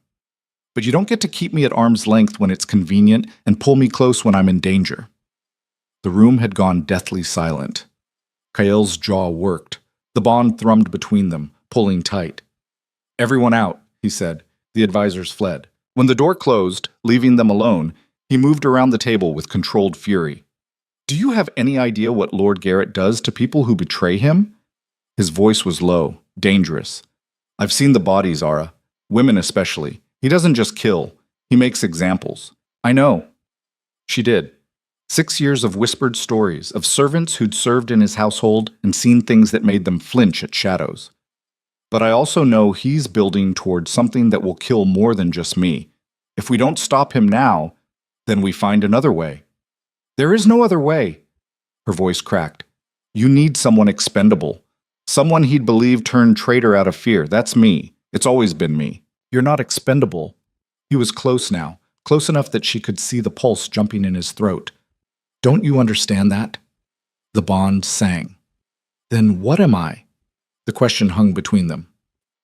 But you don't get to keep me at arm's length when it's convenient and pull me close when I'm in danger. The room had gone deathly silent. Kyle's jaw worked. The bond thrummed between them, pulling tight. Everyone out, he said. The advisors fled. When the door closed, leaving them alone, he moved around the table with controlled fury. Do you have any idea what Lord Garrett does to people who betray him? His voice was low, dangerous. I've seen the bodies, Ara. Women especially. He doesn't just kill. He makes examples. I know. She did. 6 years of whispered stories of servants who'd served in his household and seen things that made them flinch at shadows. But I also know he's building toward something that will kill more than just me. If we don't stop him now, then we find another way. There is no other way. Her voice cracked. You need someone expendable. Someone he'd believe turned traitor out of fear. That's me. It's always been me. You're not expendable. He was close now, close enough that she could see the pulse jumping in his throat. Don't you understand that? The bond sang. Then what am I? The question hung between them.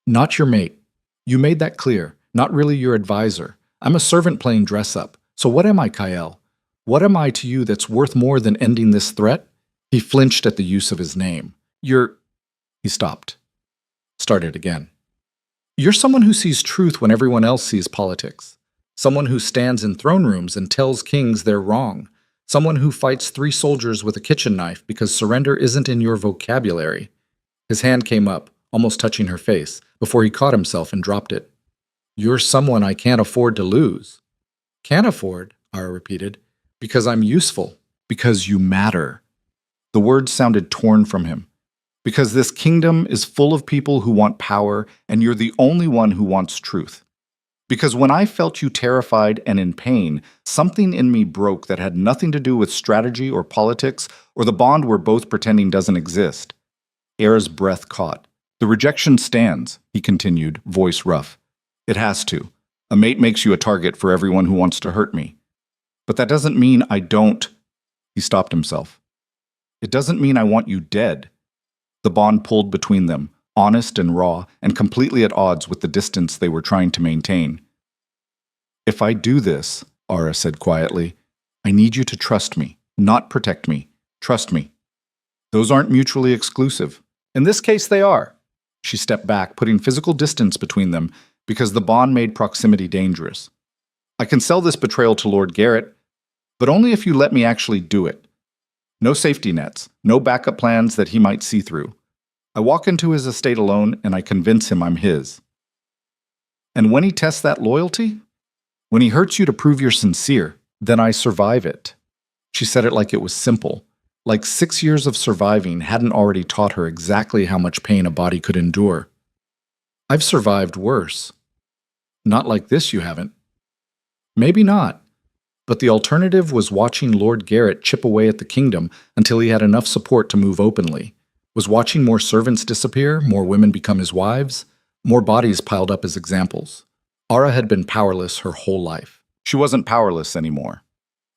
Not your mate. You made that clear. Not really your advisor. I'm a servant playing dress-up. So what am I, Kyle? What am I to you that's worth more than ending this threat? He flinched at the use of his name. He stopped. Started again. You're someone who sees truth when everyone else sees politics. Someone who stands in throne rooms and tells kings they're wrong. Someone who fights 3 soldiers with a kitchen knife because surrender isn't in your vocabulary. His hand came up, almost touching her face, before he caught himself and dropped it. You're someone I can't afford to lose. Can't afford, Ara repeated. Because I'm useful. Because you matter. The words sounded torn from him. Because this kingdom is full of people who want power, and you're the only one who wants truth. Because when I felt you terrified and in pain, something in me broke that had nothing to do with strategy or politics or the bond we're both pretending doesn't exist. Ara's breath caught. The rejection stands, he continued, voice rough. It has to. A mate makes you a target for everyone who wants to hurt me. But that doesn't mean I don't. He stopped himself. It doesn't mean I want you dead. The bond pulled between them, honest and raw, and completely at odds with the distance they were trying to maintain. If I do this, Ara said quietly, I need you to trust me, not protect me. Trust me. Those aren't mutually exclusive. In this case, they are. She stepped back, putting physical distance between them, because the bond made proximity dangerous. I can sell this betrayal to Lord Garrett, but only if you let me actually do it. No safety nets, no backup plans that he might see through. I walk into his estate alone and I convince him I'm his. And when he tests that loyalty, when he hurts you to prove you're sincere, then I survive it. She said it like it was simple, like 6 years of surviving hadn't already taught her exactly how much pain a body could endure. I've survived worse. Not like this, you haven't. Maybe not. But the alternative was watching Lord Garrett chip away at the kingdom until he had enough support to move openly. Was watching more servants disappear, more women become his wives, more bodies piled up as examples. Ara had been powerless her whole life. She wasn't powerless anymore.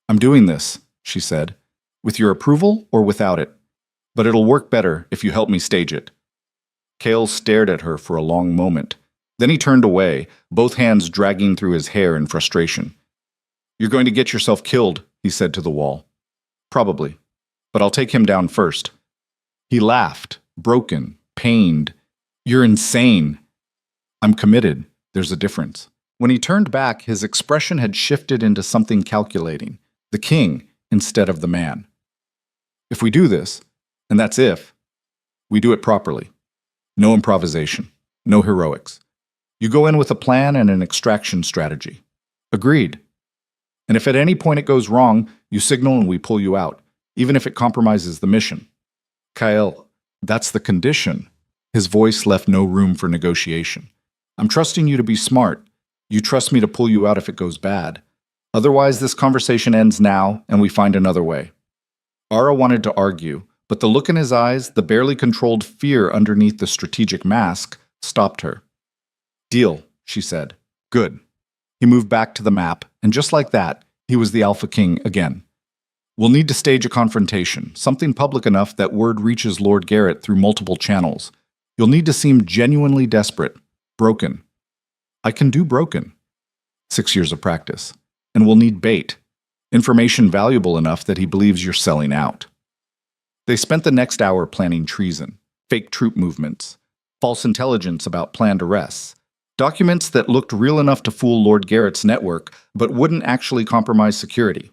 I'm doing this, she said, with your approval or without it. But it'll work better if you help me stage it. Cale stared at her for a long moment. Then he turned away, both hands dragging through his hair in frustration. You're going to get yourself killed, he said to the wall. Probably. But I'll take him down first. He laughed, broken, pained. You're insane. I'm committed. There's a difference. When he turned back, his expression had shifted into something calculating. The king instead of the man. If we do this, and that's if, we do it properly. No improvisation. No heroics. You go in with a plan and an extraction strategy. Agreed. And if at any point it goes wrong, you signal and we pull you out, even if it compromises the mission. Kyle, that's the condition. His voice left no room for negotiation. I'm trusting you to be smart. You trust me to pull you out if it goes bad. Otherwise, this conversation ends now and we find another way. Ara wanted to argue, but the look in his eyes, the barely controlled fear underneath the strategic mask, stopped her. Deal, she said. Good. He moved back to the map, and just like that, he was the Alpha King again. We'll need to stage a confrontation, something public enough that word reaches Lord Garrett through multiple channels. You'll need to seem genuinely desperate, broken. I can do broken. 6 years of practice. And we'll need bait, information valuable enough that he believes you're selling out. They spent the next hour planning treason, fake troop movements, false intelligence about planned arrests, documents that looked real enough to fool Lord Garrett's network, but wouldn't actually compromise security.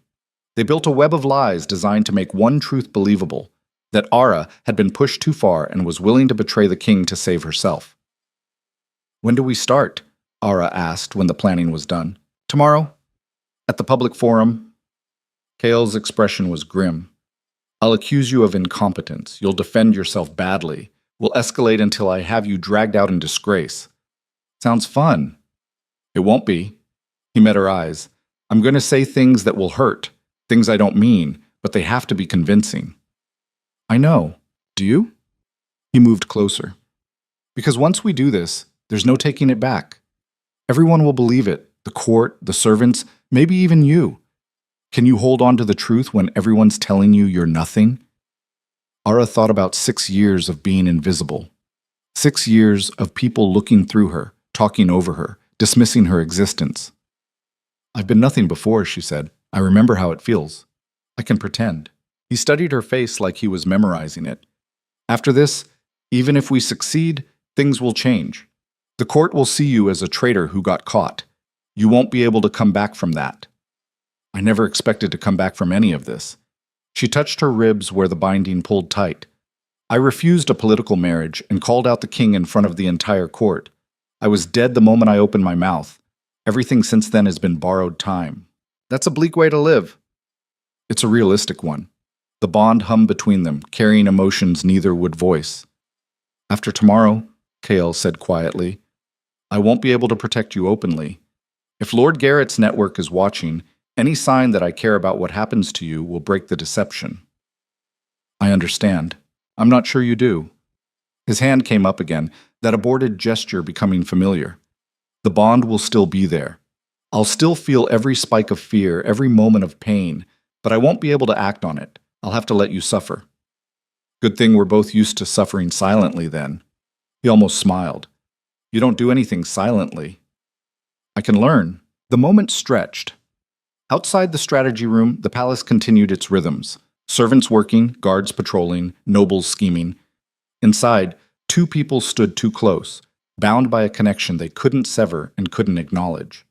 They built a web of lies designed to make one truth believable, that Ara had been pushed too far and was willing to betray the king to save herself. When do we start? Ara asked when the planning was done. Tomorrow? At the public forum? Cale's expression was grim. I'll accuse you of incompetence. You'll defend yourself badly. We'll escalate until I have you dragged out in disgrace. Sounds fun. It won't be. He met her eyes. I'm going to say things that will hurt, things I don't mean, but they have to be convincing. I know. Do you? He moved closer. Because once we do this, there's no taking it back. Everyone will believe it, the court, the servants, maybe even you. Can you hold on to the truth when everyone's telling you you're nothing? Ara thought about 6 years of being invisible. 6 years of people looking through her, talking over her, dismissing her existence. I've been nothing before, she said. I remember how it feels. I can pretend. He studied her face like he was memorizing it. After this, even if we succeed, things will change. The court will see you as a traitor who got caught. You won't be able to come back from that. I never expected to come back from any of this. She touched her ribs where the binding pulled tight. I refused a political marriage and called out the king in front of the entire court. I was dead the moment I opened my mouth. Everything since then has been borrowed time. That's a bleak way to live. It's a realistic one. The bond hummed between them, carrying emotions neither would voice. After tomorrow, Kael said quietly, I won't be able to protect you openly. If Lord Garrett's network is watching, any sign that I care about what happens to you will break the deception. I understand. I'm not sure you do. His hand came up again, that aborted gesture becoming familiar. The bond will still be there. I'll still feel every spike of fear, every moment of pain, but I won't be able to act on it. I'll have to let you suffer. Good thing we're both used to suffering silently then. He almost smiled. You don't do anything silently. I can learn. The moment stretched. Outside the strategy room, the palace continued its rhythms. Servants working, guards patrolling, nobles scheming. Inside, two people stood too close, bound by a connection they couldn't sever and couldn't acknowledge.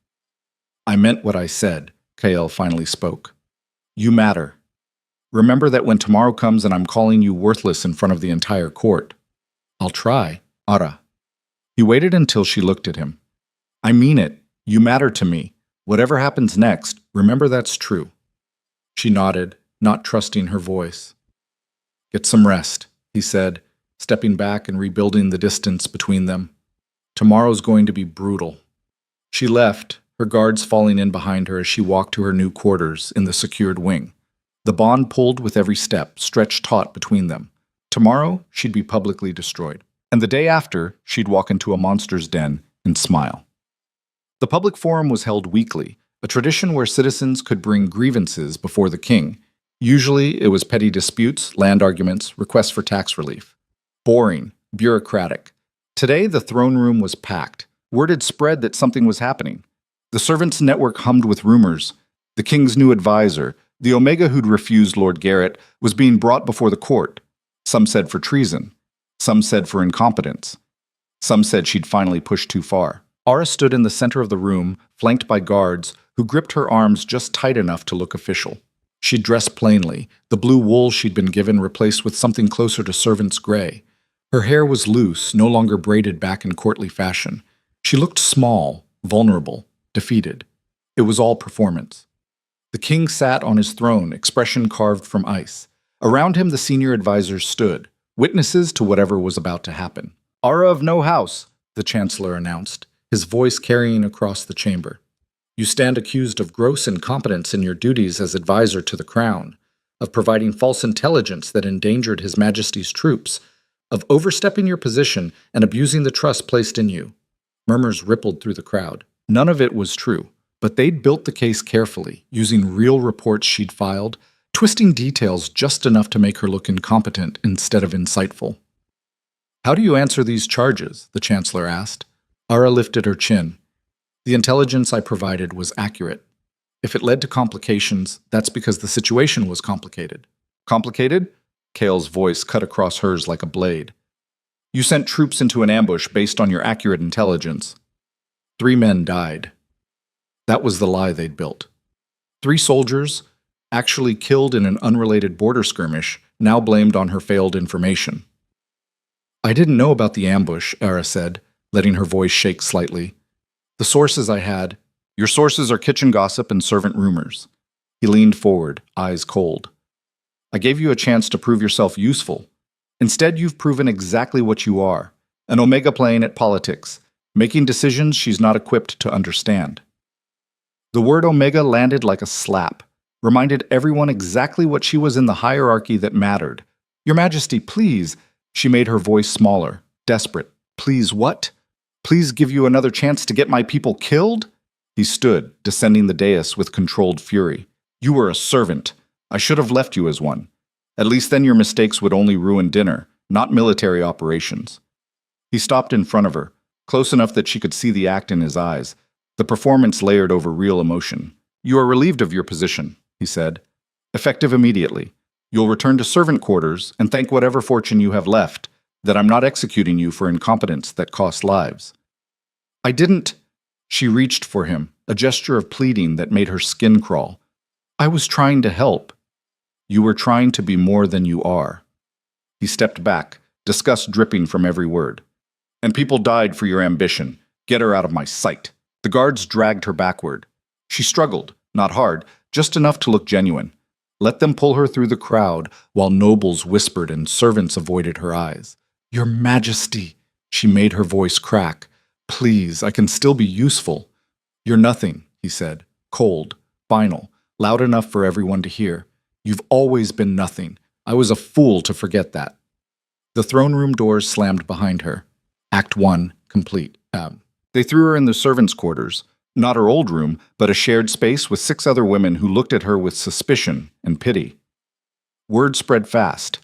I meant what I said, Kael finally spoke. You matter. Remember that when tomorrow comes and I'm calling you worthless in front of the entire court. I'll try, Ara. He waited until she looked at him. I mean it. You matter to me. Whatever happens next, remember that's true. She nodded, not trusting her voice. Get some rest, he said, stepping back and rebuilding the distance between them. Tomorrow's going to be brutal. She left, her guards falling in behind her as she walked to her new quarters in the secured wing. The bond pulled with every step, stretched taut between them. Tomorrow, she'd be publicly destroyed. And the day after, she'd walk into a monster's den and smile. The public forum was held weekly, a tradition where citizens could bring grievances before the king. Usually, it was petty disputes, land arguments, requests for tax relief. Boring, bureaucratic. Today, the throne room was packed. Word had spread that something was happening. The servants' network hummed with rumors. The king's new advisor, the Omega who'd refused Lord Garrett, was being brought before the court. Some said for treason. Some said for incompetence. Some said she'd finally pushed too far. Ara stood in the center of the room, flanked by guards, who gripped her arms just tight enough to look official. She'd dressed plainly, the blue wool she'd been given replaced with something closer to servant's gray. Her hair was loose, no longer braided back in courtly fashion. She looked small, vulnerable, defeated. It was all performance. The king sat on his throne, expression carved from ice. Around him the senior advisors stood, witnesses to whatever was about to happen. Ara of no house, the chancellor announced, his voice carrying across the chamber. You stand accused of gross incompetence in your duties as advisor to the crown, of providing false intelligence that endangered His Majesty's troops, of overstepping your position and abusing the trust placed in you. Murmurs rippled through the crowd. None of it was true, but they'd built the case carefully, using real reports she'd filed, twisting details just enough to make her look incompetent instead of insightful. How do you answer these charges? The chancellor asked. Ara lifted her chin. The intelligence I provided was accurate. If it led to complications, that's because the situation was complicated. Complicated? Kael's voice cut across hers like a blade. You sent troops into an ambush based on your accurate intelligence. 3 men died. That was the lie they'd built. 3 soldiers, actually killed in an unrelated border skirmish, now blamed on her failed information. I didn't know about the ambush, Ara said, letting her voice shake slightly. The sources I had, your sources are kitchen gossip and servant rumors. He leaned forward, eyes cold. I gave you a chance to prove yourself useful. Instead, you've proven exactly what you are, an Omega playing at politics, making decisions she's not equipped to understand. The word Omega landed like a slap, reminded everyone exactly what she was in the hierarchy that mattered. Your Majesty, please. She made her voice smaller, desperate. Please what? Please give you another chance to get my people killed? He stood, descending the dais with controlled fury. You were a servant. I should have left you as one. At least then your mistakes would only ruin dinner, not military operations. He stopped in front of her, close enough that she could see the act in his eyes, the performance layered over real emotion. You are relieved of your position, he said. Effective immediately. You'll return to servant quarters and thank whatever fortune you have left that I'm not executing you for incompetence that costs lives. I didn't. She reached for him, a gesture of pleading that made her skin crawl. I was trying to help. You were trying to be more than you are. He stepped back, disgust dripping from every word. And people died for your ambition. Get her out of my sight. The guards dragged her backward. She struggled, not hard, just enough to look genuine. Let them pull her through the crowd, while nobles whispered and servants avoided her eyes. Your Majesty, she made her voice crack. Please, I can still be useful. You're nothing, he said, cold, final, loud enough for everyone to hear. You've always been nothing. I was a fool to forget that. The throne room doors slammed behind her. Act 1, complete. They threw her in the servants' quarters, not her old room, but a shared space with 6 other women who looked at her with suspicion and pity. Word spread fast.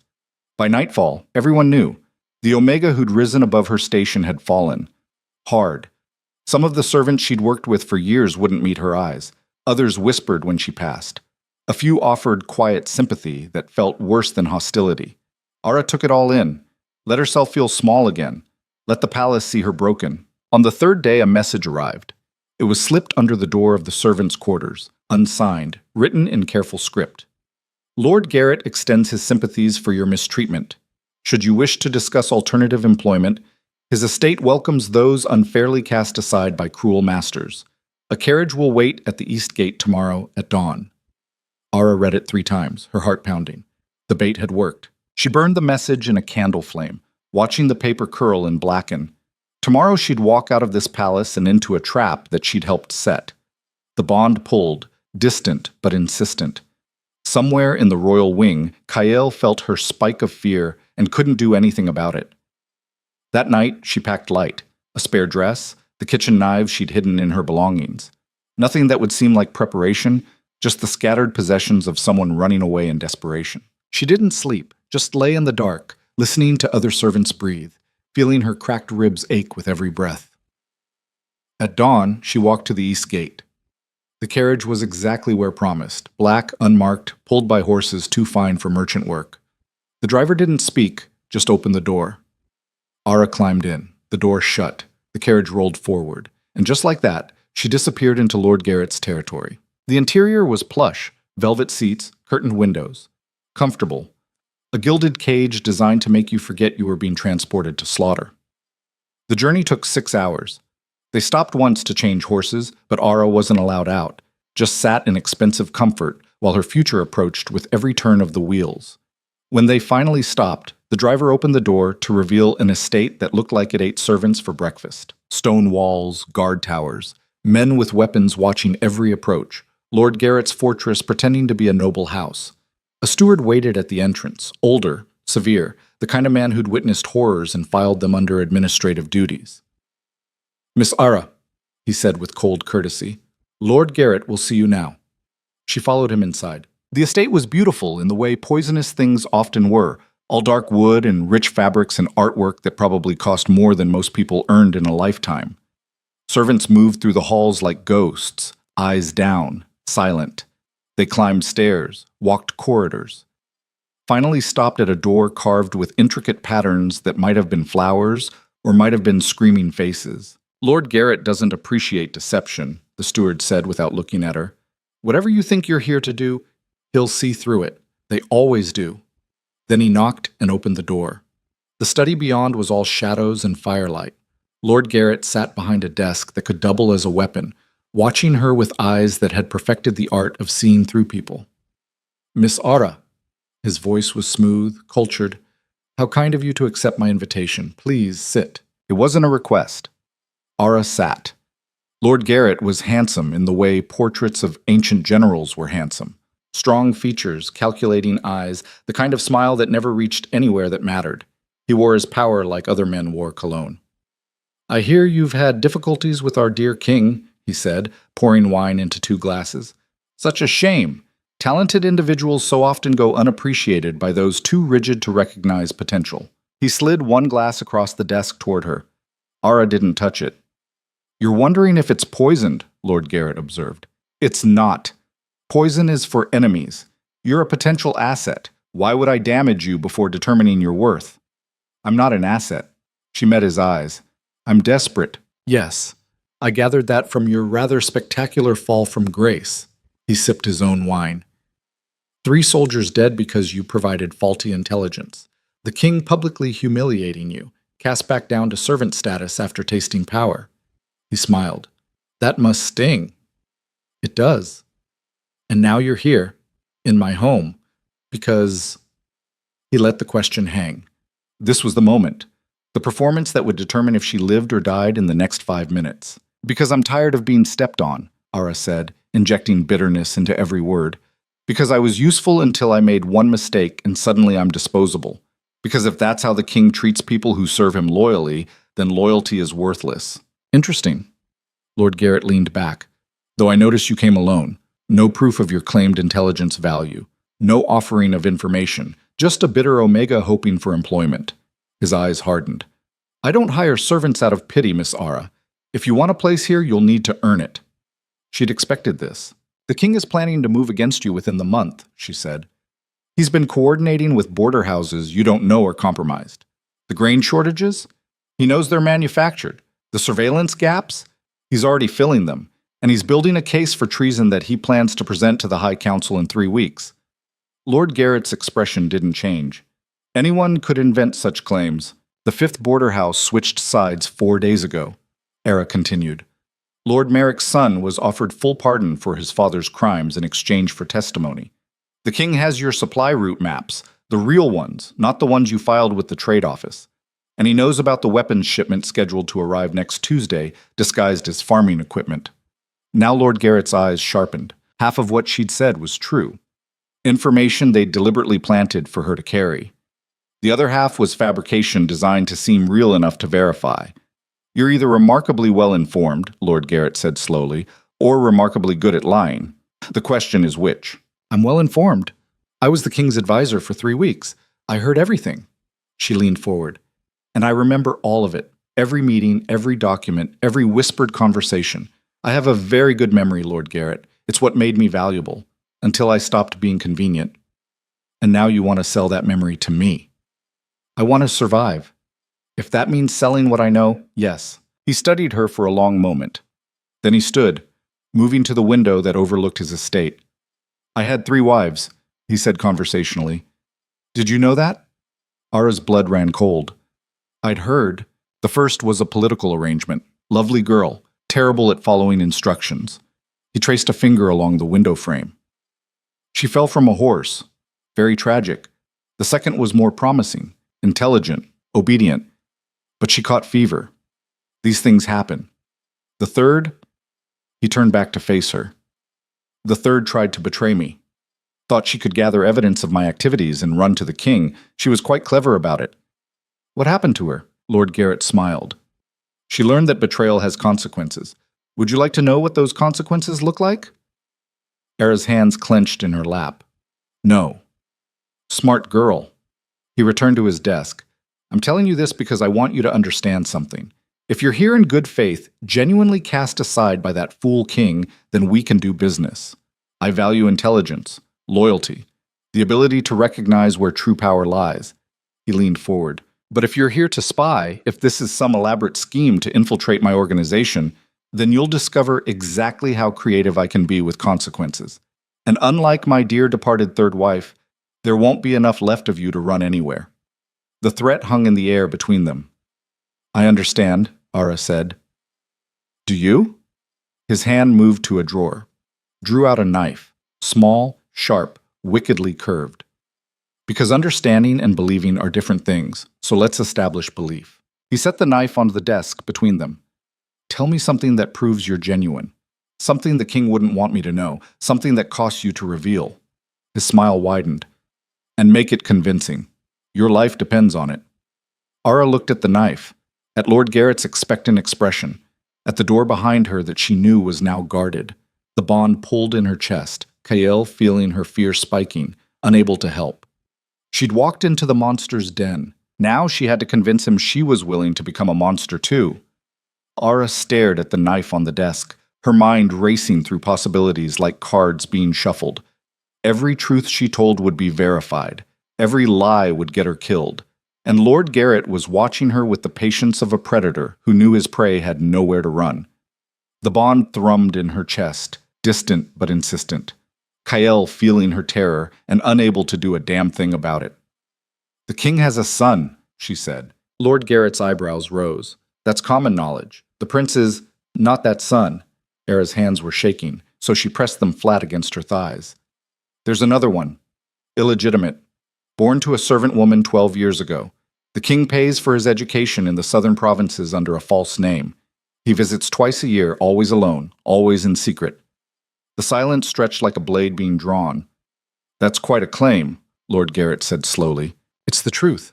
By nightfall, everyone knew. The Omega who'd risen above her station had fallen. Hard. Some of the servants she'd worked with for years wouldn't meet her eyes. Others whispered when she passed. A few offered quiet sympathy that felt worse than hostility. Ara took it all in. Let herself feel small again. Let the palace see her broken. On the 3rd day, a message arrived. It was slipped under the door of the servants' quarters, unsigned, written in careful script. Lord Garrett extends his sympathies for your mistreatment. Should you wish to discuss alternative employment, his estate welcomes those unfairly cast aside by cruel masters. A carriage will wait at the east gate tomorrow at dawn. Ara read it 3 times, her heart pounding. The bait had worked. She burned the message in a candle flame, watching the paper curl and blacken. Tomorrow she'd walk out of this palace and into a trap that she'd helped set. The bond pulled, distant but insistent. Somewhere in the royal wing, Kael felt her spike of fear and couldn't do anything about it. That night, she packed light, a spare dress, the kitchen knives she'd hidden in her belongings. Nothing that would seem like preparation, just the scattered possessions of someone running away in desperation. She didn't sleep, just lay in the dark, listening to other servants breathe, feeling her cracked ribs ache with every breath. At dawn, she walked to the east gate. The carriage was exactly where promised, black, unmarked, pulled by horses too fine for merchant work. The driver didn't speak, just opened the door. Ara climbed in. The door shut. The carriage rolled forward. And just like that, she disappeared into Lord Garrett's territory. The interior was plush, velvet seats, curtained windows. Comfortable. A gilded cage designed to make you forget you were being transported to slaughter. The journey took 6 hours. They stopped once to change horses, but Ara wasn't allowed out, just sat in expensive comfort while her future approached with every turn of the wheels. When they finally stopped, the driver opened the door to reveal an estate that looked like it ate servants for breakfast. Stone walls, guard towers, men with weapons watching every approach, Lord Garrett's fortress pretending to be a noble house. A steward waited at the entrance, older, severe, the kind of man who'd witnessed horrors and filed them under administrative duties. Miss Ara, he said with cold courtesy, Lord Garrett will see you now. She followed him inside. The estate was beautiful in the way poisonous things often were, all dark wood and rich fabrics and artwork that probably cost more than most people earned in a lifetime. Servants moved through the halls like ghosts, eyes down, silent. They climbed stairs, walked corridors. Finally stopped at a door carved with intricate patterns that might have been flowers or might have been screaming faces. Lord Garrett doesn't appreciate deception, the steward said without looking at her. Whatever you think you're here to do, he'll see through it. They always do. Then he knocked and opened the door. The study beyond was all shadows and firelight. Lord Garrett sat behind a desk that could double as a weapon, watching her with eyes that had perfected the art of seeing through people. Miss Ara. His voice was smooth, cultured. How kind of you to accept my invitation. Please sit. It wasn't a request. Ara sat. Lord Garrett was handsome in the way portraits of ancient generals were handsome. Strong features, calculating eyes, the kind of smile that never reached anywhere that mattered. He wore his power like other men wore cologne. I hear you've had difficulties with our dear king, he said, pouring wine into 2 glasses. Such a shame. Talented individuals so often go unappreciated by those too rigid to recognize potential. He slid 1 glass across the desk toward her. Ara didn't touch it. You're wondering if it's poisoned, Lord Garrett observed. It's not. Poison is for enemies. You're a potential asset. Why would I damage you before determining your worth? I'm not an asset. She met his eyes. I'm desperate. Yes, I gathered that from your rather spectacular fall from grace. He sipped his own wine. 3 soldiers dead because you provided faulty intelligence. The king publicly humiliating you, cast back down to servant status after tasting power. He smiled. That must sting. It does. And now you're here, in my home, because... He let the question hang. This was the moment. The performance that would determine if she lived or died in the next 5 minutes. Because I'm tired of being stepped on, Ara said, injecting bitterness into every word. Because I was useful until I made one mistake and suddenly I'm disposable. Because if that's how the king treats people who serve him loyally, then loyalty is worthless. Interesting. Lord Garrett leaned back. Though I notice you came alone. No proof of your claimed intelligence value. No offering of information. Just a bitter Omega hoping for employment. His eyes hardened. I don't hire servants out of pity, Miss Ara. If you want a place here, you'll need to earn it. She'd expected this. The king is planning to move against you within the month, she said. He's been coordinating with border houses you don't know are compromised. The grain shortages? He knows they're manufactured. The surveillance gaps? He's already filling them. And he's building a case for treason that he plans to present to the High Council in 3 weeks. Lord Garrett's expression didn't change. Anyone could invent such claims. The 5th border house switched sides 4 days ago. Era continued. Lord Merrick's son was offered full pardon for his father's crimes in exchange for testimony. The king has your supply route maps, the real ones, not the ones you filed with the trade office. And he knows about the weapons shipment scheduled to arrive next Tuesday, disguised as farming equipment. Now Lord Garrett's eyes sharpened. Half of what she'd said was true. Information they'd deliberately planted for her to carry. The other half was fabrication designed to seem real enough to verify. You're either remarkably well informed, Lord Garrett said slowly, or remarkably good at lying. The question is which. I'm well informed. I was the king's advisor for 3 weeks. I heard everything. She leaned forward. And I remember all of it. Every meeting, every document, every whispered conversation. I have a very good memory, Lord Garrett. It's what made me valuable. Until I stopped being convenient. And now you want to sell that memory to me. I want to survive. If that means selling what I know, yes. He studied her for a long moment. Then he stood, moving to the window that overlooked his estate. I had 3 wives, he said conversationally. Did you know that? Ara's blood ran cold. I'd heard. The first was a political arrangement. Lovely girl, terrible at following instructions. He traced a finger along the window frame. She fell from a horse. Very tragic. The second was more promising, intelligent, obedient. But she caught fever. These things happen. The third, he turned back to face her. The third tried to betray me. Thought she could gather evidence of my activities and run to the king. She was quite clever about it. What happened to her? Lord Garrett smiled. She learned that betrayal has consequences. Would you like to know what those consequences look like? Era's hands clenched in her lap. No. Smart girl. He returned to his desk. I'm telling you this because I want you to understand something. If you're here in good faith, genuinely cast aside by that fool king, then we can do business. I value intelligence, loyalty, the ability to recognize where true power lies. He leaned forward. But if you're here to spy, if this is some elaborate scheme to infiltrate my organization, then you'll discover exactly how creative I can be with consequences. And unlike my dear departed third wife, there won't be enough left of you to run anywhere. The threat hung in the air between them. I understand, Ara said. Do you? His hand moved to a drawer, drew out a knife, small, sharp, wickedly curved. Because understanding and believing are different things, so let's establish belief. He set the knife onto the desk between them. Tell me something that proves you're genuine. Something the king wouldn't want me to know. Something that costs you to reveal. His smile widened. And make it convincing. Your life depends on it. Ara looked at the knife, at Lord Garrett's expectant expression, at the door behind her that she knew was now guarded. The bond pulled in her chest, Kael feeling her fear spiking, unable to help. She'd walked into the monster's den. Now she had to convince him she was willing to become a monster too. Ara stared at the knife on the desk, her mind racing through possibilities like cards being shuffled. Every truth she told would be verified. Every lie would get her killed. And Lord Garrett was watching her with the patience of a predator who knew his prey had nowhere to run. The bond thrummed in her chest, distant but insistent. Kael feeling her terror and unable to do a damn thing about it. "The king has a son," she said. Lord Garrett's eyebrows rose. "That's common knowledge. The prince is not that son." Era's hands were shaking, so she pressed them flat against her thighs. "There's another one. Illegitimate. Born to a servant woman 12 years ago. The king pays for his education in the southern provinces under a false name. He visits twice a year, always alone, always in secret." The silence stretched like a blade being drawn. "That's quite a claim," Lord Garrett said slowly. "It's the truth.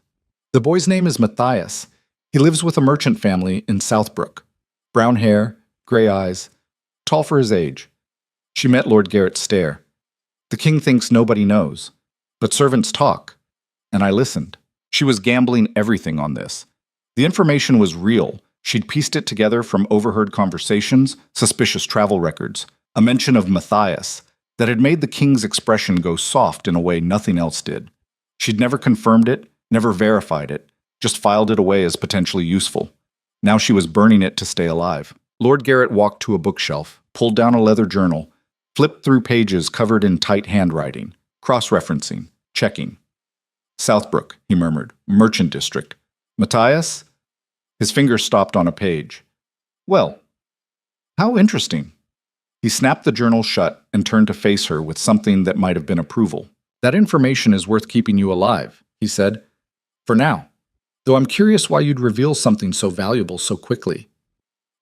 The boy's name is Matthias. He lives with a merchant family in Southbrook. Brown hair, gray eyes, tall for his age." She met Lord Garrett's stare. "The king thinks nobody knows. But servants talk. And I listened." She was gambling everything on this. The information was real. She'd pieced it together from overheard conversations, suspicious travel records, a mention of Matthias, that had made the king's expression go soft in a way nothing else did. She'd never confirmed it, never verified it, just filed it away as potentially useful. Now she was burning it to stay alive. Lord Garrett walked to a bookshelf, pulled down a leather journal, flipped through pages covered in tight handwriting, cross-referencing, checking. "Southbrook," he murmured. "Merchant district. Matthias?" His finger stopped on a page. "Well, how interesting." He snapped the journal shut and turned to face her with something that might have been approval. "That information is worth keeping you alive," he said. "For now. Though I'm curious why you'd reveal something so valuable so quickly.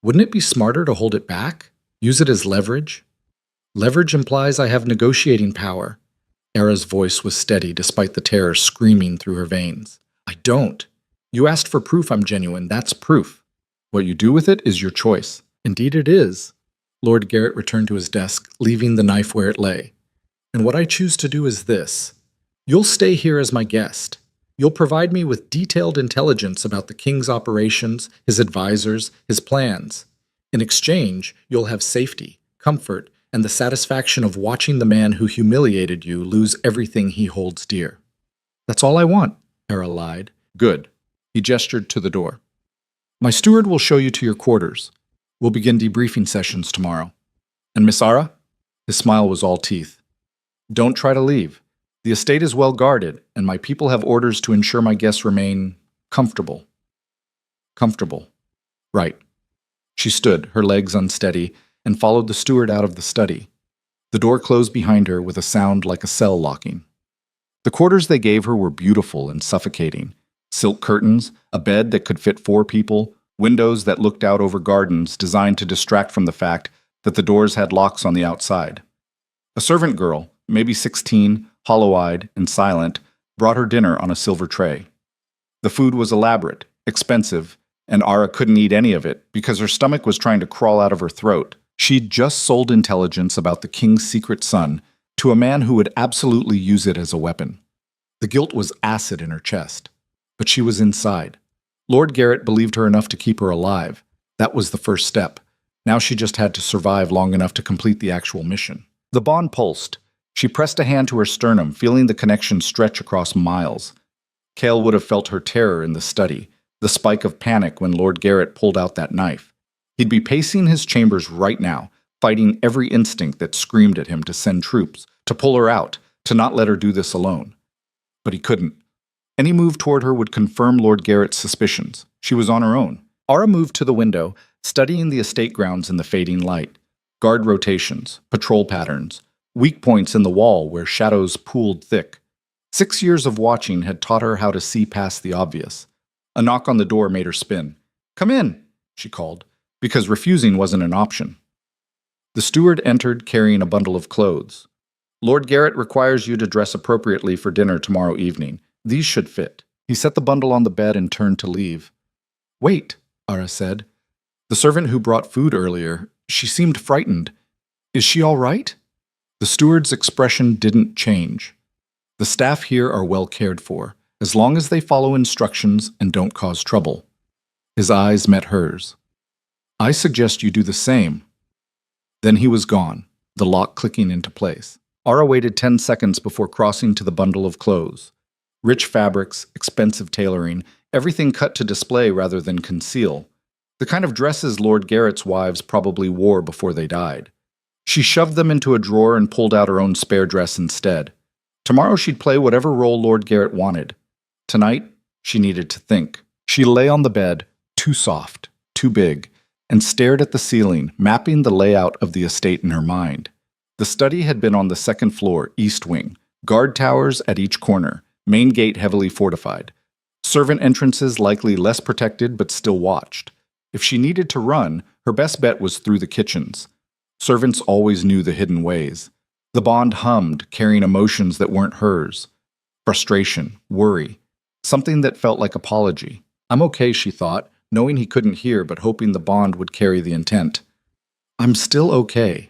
Wouldn't it be smarter to hold it back? Use it as leverage?" "Leverage implies I have negotiating power." Era's voice was steady despite the terror screaming through her veins. "I don't. You asked for proof I'm genuine. That's proof. What you do with it is your choice." "Indeed it is." Lord Garrett returned to his desk, leaving the knife where it lay. "And what I choose to do is this. You'll stay here as my guest. You'll provide me with detailed intelligence about the king's operations, his advisors, his plans. In exchange, you'll have safety, comfort, and the satisfaction of watching the man who humiliated you lose everything he holds dear." "That's all I want," Era lied. "Good." He gestured to the door. "My steward will show you to your quarters. We'll begin debriefing sessions tomorrow. And Miss Ara?" His smile was all teeth. "Don't try to leave. The estate is well guarded, and my people have orders to ensure my guests remain comfortable." "Comfortable. Right." She stood, her legs unsteady, and followed the steward out of the study. The door closed behind her with a sound like a cell locking. The quarters they gave her were beautiful and suffocating. Silk curtains, a bed that could fit 4 people, windows that looked out over gardens designed to distract from the fact that the doors had locks on the outside. A servant girl, maybe 16, hollow-eyed and silent, brought her dinner on a silver tray. The food was elaborate, expensive, and Ara couldn't eat any of it because her stomach was trying to crawl out of her throat. She'd just sold intelligence about the king's secret son to a man who would absolutely use it as a weapon. The guilt was acid in her chest, but she was inside. Lord Garrett believed her enough to keep her alive. That was the first step. Now she just had to survive long enough to complete the actual mission. The bond pulsed. She pressed a hand to her sternum, feeling the connection stretch across miles. Cale would have felt her terror in the study, the spike of panic when Lord Garrett pulled out that knife. He'd be pacing his chambers right now, fighting every instinct that screamed at him to send troops, to pull her out, to not let her do this alone. But he couldn't. Any move toward her would confirm Lord Garrett's suspicions. She was on her own. Ara moved to the window, studying the estate grounds in the fading light. Guard rotations, patrol patterns, weak points in the wall where shadows pooled thick. 6 years of watching had taught her how to see past the obvious. A knock on the door made her spin. "Come in," she called, because refusing wasn't an option. The steward entered carrying a bundle of clothes. "Lord Garrett requires you to dress appropriately for dinner tomorrow evening. These should fit." He set the bundle on the bed and turned to leave. "Wait," Ara said. "The servant who brought food earlier, she seemed frightened. Is she all right?" The steward's expression didn't change. "The staff here are well cared for, as long as they follow instructions and don't cause trouble." His eyes met hers. "I suggest you do the same." Then he was gone, the lock clicking into place. Ara waited 10 seconds before crossing to the bundle of clothes. Rich fabrics, expensive tailoring, everything cut to display rather than conceal. The kind of dresses Lord Garrett's wives probably wore before they died. She shoved them into a drawer and pulled out her own spare dress instead. Tomorrow she'd play whatever role Lord Garrett wanted. Tonight, she needed to think. She lay on the bed, too soft, too big, and stared at the ceiling, mapping the layout of the estate in her mind. The study had been on the second floor, east wing, guard towers at each corner, main gate heavily fortified. Servant entrances likely less protected but still watched. If she needed to run, her best bet was through the kitchens. Servants always knew the hidden ways. The bond hummed, carrying emotions that weren't hers. Frustration, worry, something that felt like apology. I'm okay, she thought, knowing he couldn't hear but hoping the bond would carry the intent. I'm still okay.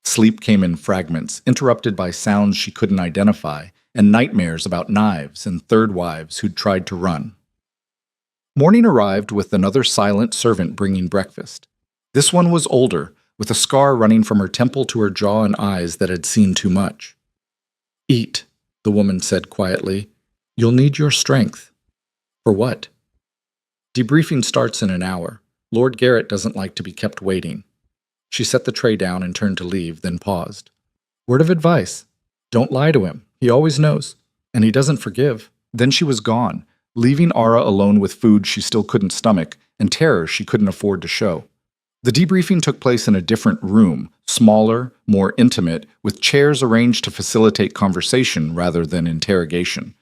Sleep came in fragments, interrupted by sounds she couldn't identify, and nightmares about knives and third wives who'd tried to run. Morning arrived with another silent servant bringing breakfast. This one was older, with a scar running from her temple to her jaw and eyes that had seen too much. Eat, the woman said quietly. You'll need your strength. For what? Debriefing starts in an hour. Lord Garrett doesn't like to be kept waiting. She set the tray down and turned to leave, then paused. Word of advice. Don't lie to him. He always knows. And he doesn't forgive. Then she was gone, leaving Ara alone with food she still couldn't stomach and terror she couldn't afford to show. The debriefing took place in a different room, smaller, more intimate, with chairs arranged to facilitate conversation rather than interrogation.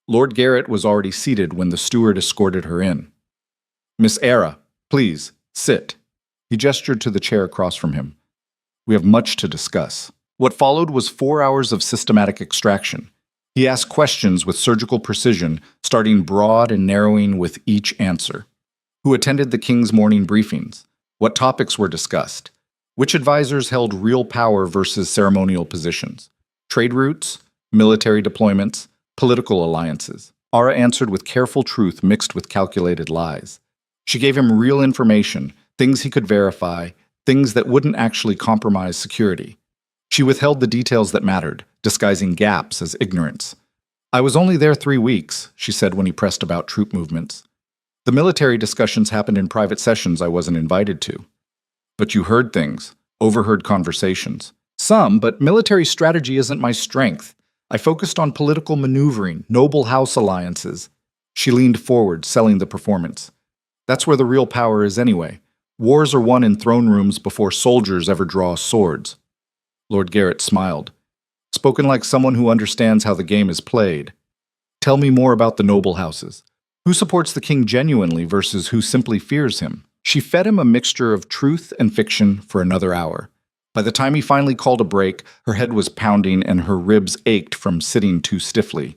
Lord Garrett was already seated when the steward escorted her in. Miss Ara, please, sit. He gestured to the chair across from him. We have much to discuss. What followed was 4 hours of systematic extraction. He asked questions with surgical precision, starting broad and narrowing with each answer. Who attended the king's morning briefings? What topics were discussed? Which advisors held real power versus ceremonial positions? Trade routes, military deployments, political alliances. Ara answered with careful truth mixed with calculated lies. She gave him real information, things he could verify, things that wouldn't actually compromise security. She withheld the details that mattered, disguising gaps as ignorance. I was only there 3 weeks, she said when he pressed about troop movements. The military discussions happened in private sessions I wasn't invited to. But you heard things, overheard conversations. Some, but military strategy isn't my strength. I focused on political maneuvering, noble house alliances. She leaned forward, selling the performance. That's where the real power is anyway. Wars are won in throne rooms before soldiers ever draw swords. Lord Garrett smiled. Spoken like someone who understands how the game is played. Tell me more about the noble houses. Who supports the king genuinely versus who simply fears him? She fed him a mixture of truth and fiction for another hour. By the time he finally called a break, her head was pounding and her ribs ached from sitting too stiffly.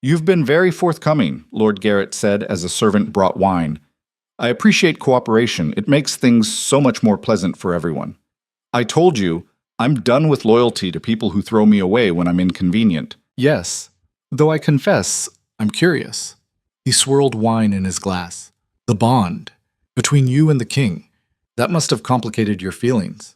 You've been very forthcoming, Lord Garrett said as a servant brought wine. I appreciate cooperation. It makes things so much more pleasant for everyone. I told you, I'm done with loyalty to people who throw me away when I'm inconvenient. Yes, though I confess, I'm curious. He swirled wine in his glass. The bond between you and the king, that must have complicated your feelings.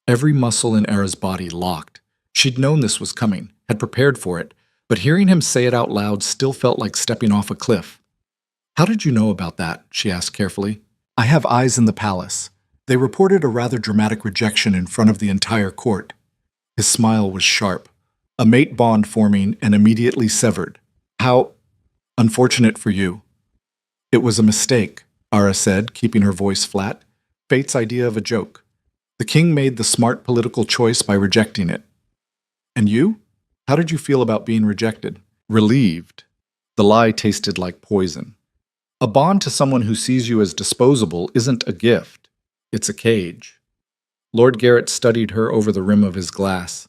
Every muscle in Era's body locked. She'd known this was coming, had prepared for it, but hearing him say it out loud still felt like stepping off a cliff. How did you know about that? She asked carefully. I have eyes in the palace. They reported a rather dramatic rejection in front of the entire court. His smile was sharp. A mate bond forming and immediately severed. How unfortunate for you. It was a mistake, Ara said, keeping her voice flat. Fate's idea of a joke. The king made the smart political choice by rejecting it. And you? How did you feel about being rejected? Relieved. The lie tasted like poison. A bond to someone who sees you as disposable isn't a gift. It's a cage. Lord Garrett studied her over the rim of his glass.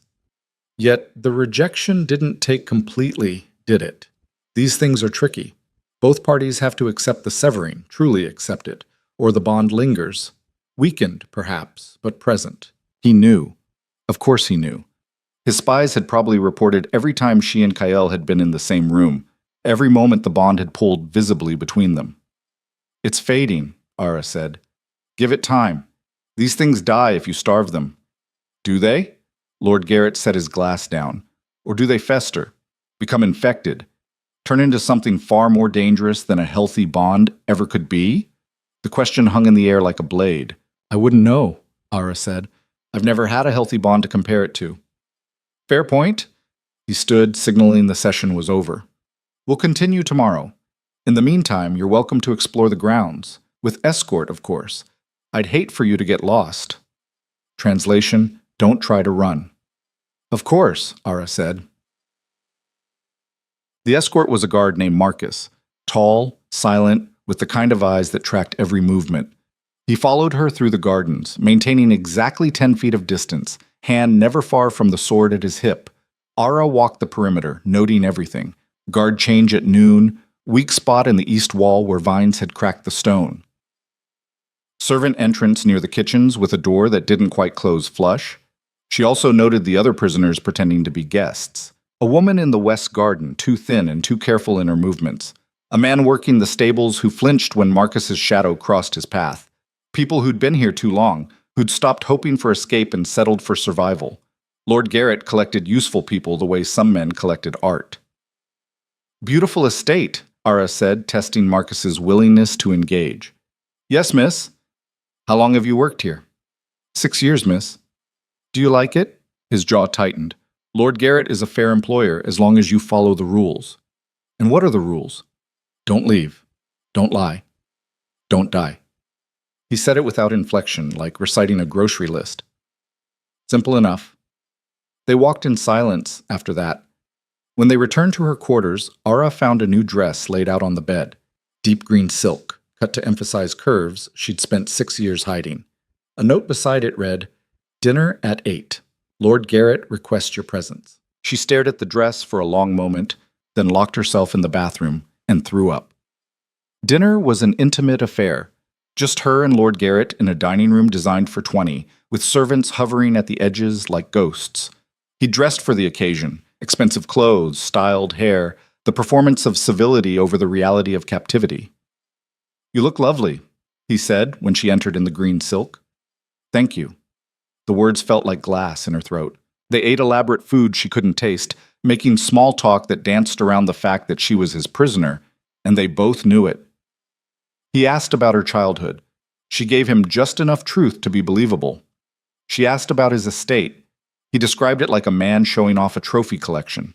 Yet the rejection didn't take completely, did it? These things are tricky. Both parties have to accept the severing, truly accept it, or the bond lingers. Weakened, perhaps, but present. He knew. Of course he knew. His spies had probably reported every time she and Kael had been in the same room, every moment the bond had pulled visibly between them. It's fading, Ara said. Give it time. These things die if you starve them. Do they? Lord Garrett set his glass down. Or do they fester, become infected, turn into something far more dangerous than a healthy bond ever could be? The question hung in the air like a blade. I wouldn't know, Ara said. I've never had a healthy bond to compare it to. Fair point. He stood, signaling the session was over. We'll continue tomorrow. In the meantime, you're welcome to explore the grounds. With escort, of course. I'd hate for you to get lost. Translation, don't try to run. Of course, Ara said. The escort was a guard named Marcus, tall, silent, with the kind of eyes that tracked every movement. He followed her through the gardens, maintaining exactly 10 feet of distance, hand never far from the sword at his hip. Ara walked the perimeter, noting everything. Guard change at noon, weak spot in the east wall where vines had cracked the stone. Servant entrance near the kitchens with a door that didn't quite close flush. She also noted the other prisoners pretending to be guests. A woman in the west garden, too thin and too careful in her movements. A man working the stables who flinched when Marcus's shadow crossed his path. People who'd been here too long, who'd stopped hoping for escape and settled for survival. Lord Garrett collected useful people the way some men collected art. Beautiful estate, Ara said, testing Marcus's willingness to engage. Yes, miss. How long have you worked here? 6 years, miss. Do you like it? His jaw tightened. Lord Garrett is a fair employer as long as you follow the rules. And what are the rules? Don't leave. Don't lie. Don't die. He said it without inflection, like reciting a grocery list. Simple enough. They walked in silence after that. When they returned to her quarters, Ara found a new dress laid out on the bed. Deep green silk, cut to emphasize curves she'd spent 6 years hiding. A note beside it read, "Dinner at 8. Lord Garrett requests your presence." She stared at the dress for a long moment, then locked herself in the bathroom and threw up. Dinner was an intimate affair. Just her and Lord Garrett in a dining room designed for 20, with servants hovering at the edges like ghosts. He dressed for the occasion, expensive clothes, styled hair, the performance of civility over the reality of captivity. "You look lovely," he said when she entered in the green silk. "Thank you." The words felt like glass in her throat. They ate elaborate food she couldn't taste, making small talk that danced around the fact that she was his prisoner, and they both knew it. He asked about her childhood. She gave him just enough truth to be believable. She asked about his estate. He described it like a man showing off a trophy collection.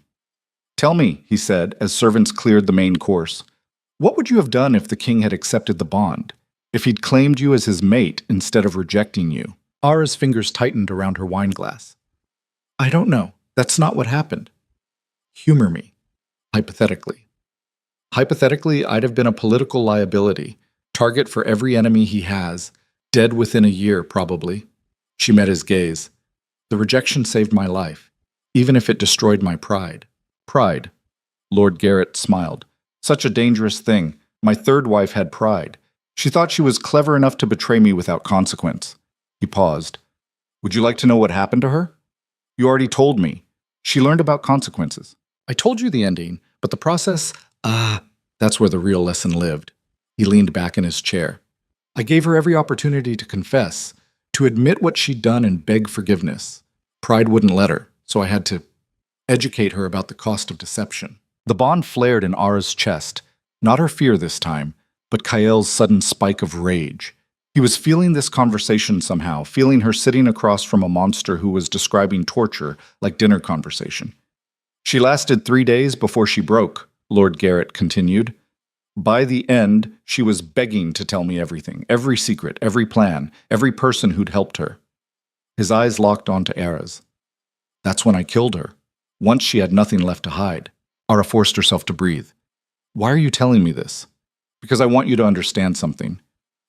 "Tell me," he said, as servants cleared the main course, "what would you have done if the king had accepted the bond? If he'd claimed you as his mate instead of rejecting you?" Ara's fingers tightened around her wineglass. "I don't know. That's not what happened." "Humor me. Hypothetically." "Hypothetically, I'd have been a political liability, target for every enemy he has, dead within a year, probably." She met his gaze. "The rejection saved my life, even if it destroyed my pride." "Pride?" Lord Garrett smiled. "Such a dangerous thing. My third wife had pride. She thought she was clever enough to betray me without consequence." He paused. "Would you like to know what happened to her?" "You already told me. She learned about consequences." "I told you the ending, but the process, that's where the real lesson lived." He leaned back in his chair. "I gave her every opportunity to confess, to admit what she'd done and beg forgiveness. Pride wouldn't let her, so I had to educate her about the cost of deception." The bond flared in Ara's chest, not her fear this time, but Kael's sudden spike of rage. He was feeling this conversation somehow, feeling her sitting across from a monster who was describing torture like dinner conversation. "She lasted 3 days before she broke," Lord Garrett continued. "By the end, she was begging to tell me everything, every secret, every plan, every person who'd helped her." His eyes locked onto Ara's. "That's when I killed her. Once she had nothing left to hide." Ara forced herself to breathe. "Why are you telling me this?" "Because I want you to understand something."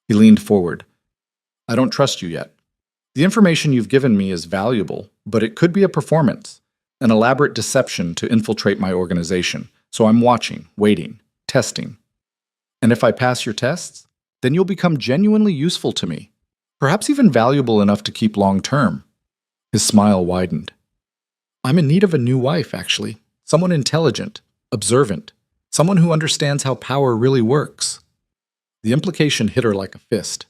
He leaned forward. "I don't trust you yet. The information you've given me is valuable, but it could be a performance, an elaborate deception to infiltrate my organization. So I'm watching, waiting, testing. And if I pass your tests, then you'll become genuinely useful to me, perhaps even valuable enough to keep long term." His smile widened. "I'm in need of a new wife, actually. Someone intelligent, observant, someone who understands how power really works." The implication hit her like a fist.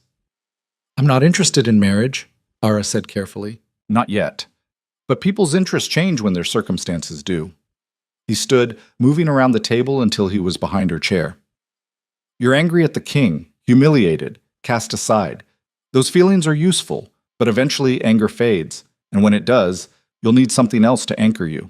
"I'm not interested in marriage," Ara said carefully. "Not yet. But people's interests change when their circumstances do." He stood, moving around the table until he was behind her chair. "You're angry at the king, humiliated. cast aside. Those feelings are useful, but eventually anger fades, and when it does, you'll need something else to anchor you.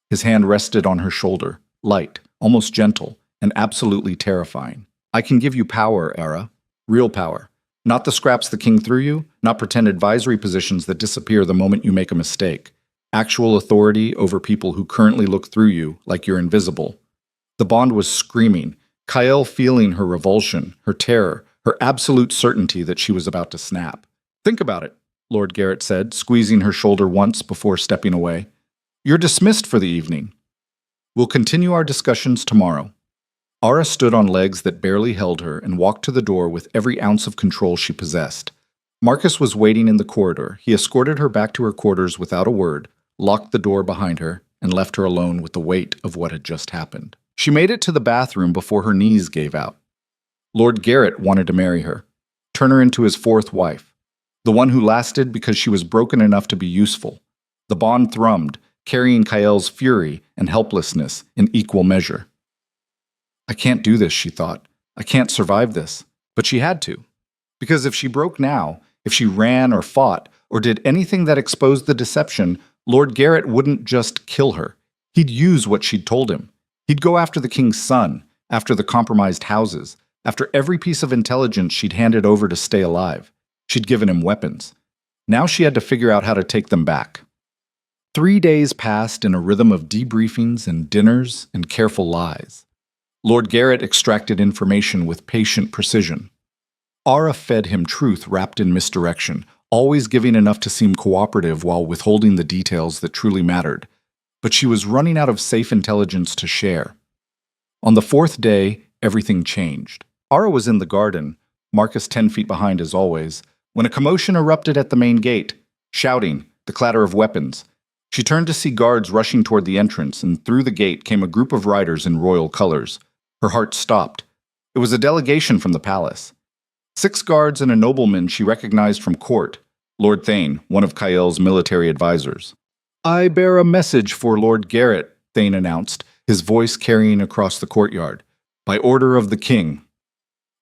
His hand rested on her shoulder, light, almost gentle, and absolutely terrifying. I can give you power, Era. Real power. Not the scraps the king threw you, not pretend advisory positions that disappear the moment you make a mistake. Actual authority over people who currently look through you like you're invisible. The Bond was screaming, Kyle feeling her revulsion, her terror, her absolute certainty that she was about to snap. Think about it, Lord Garrett said, squeezing her shoulder once before stepping away. You're dismissed for the evening. We'll continue our discussions tomorrow. Ara stood on legs that barely held her and walked to the door with every ounce of control she possessed. Marcus was waiting in the corridor. He escorted her back to her quarters without a word, locked the door behind her, and left her alone with the weight of what had just happened. She made it to the bathroom before her knees gave out. Lord Garrett wanted to marry her, turn her into his fourth wife, the one who lasted because she was broken enough to be useful. The Bond thrummed, carrying Kyle's fury and helplessness in equal measure. I can't do this, she thought. I can't survive this. But she had to. Because if she broke now, if she ran or fought, or did anything that exposed the deception, Lord Garrett wouldn't just kill her. He'd use what she'd told him. He'd go after the king's son, after the compromised houses, after every piece of intelligence she'd handed over to stay alive. She'd given him weapons. Now she had to figure out how to take them back. 3 days passed in a rhythm of debriefings and dinners and careful lies. Lord Garrett extracted information with patient precision. Ara fed him truth wrapped in misdirection, always giving enough to seem cooperative while withholding the details that truly mattered. But she was running out of safe intelligence to share. On the 4th day, everything changed. Ara was in the garden, Marcus 10 feet behind as always, when a commotion erupted at the main gate, shouting, the clatter of weapons. She turned to see guards rushing toward the entrance, and through the gate came a group of riders in royal colors. Her heart stopped. It was a delegation from the palace. 6 guards and a nobleman she recognized from court, Lord Thane, one of Kyle's military advisors. I bear a message for Lord Garrett, Thane announced, his voice carrying across the courtyard. By order of the king.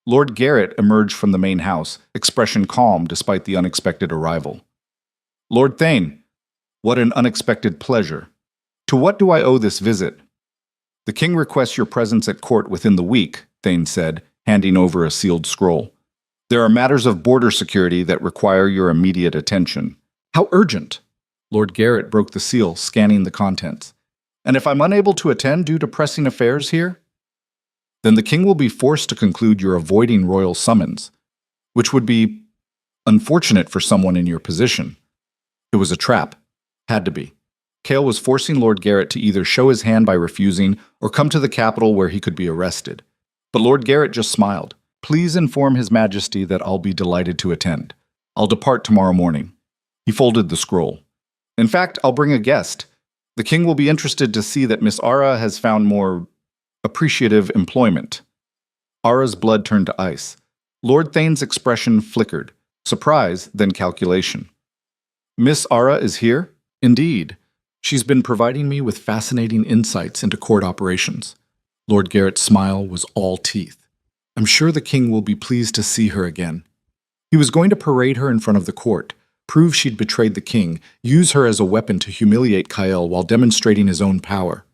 Lord Garrett emerged from the main house, expression calm despite the unexpected arrival. Lord Thane, what an unexpected pleasure. To what do I owe this visit? The king requests your presence at court within the week, Thane said, handing over a sealed scroll. There are matters of border security that require your immediate attention. How urgent? Lord Garrett broke the seal, scanning the contents. And if I'm unable to attend due to pressing affairs here? Then the king will be forced to conclude you're avoiding royal summons, which would be unfortunate for someone in your position. It was a trap. Had to be. Kale was forcing Lord Garrett to either show his hand by refusing or come to the capital where he could be arrested. But Lord Garrett just smiled. Please inform His Majesty that I'll be delighted to attend. I'll depart tomorrow morning. He folded the scroll. In fact, I'll bring a guest. The king will be interested to see that Miss Ara has found more appreciative employment. Ara's blood turned to ice. Lord Thane's expression flickered. Surprise, then calculation. Miss Ara is here? Indeed. She's been providing me with fascinating insights into court operations. Lord Garrett's smile was all teeth. I'm sure the king will be pleased to see her again. He was going to parade her in front of the court, prove she'd betrayed the king, use her as a weapon to humiliate Kyle while demonstrating his own power.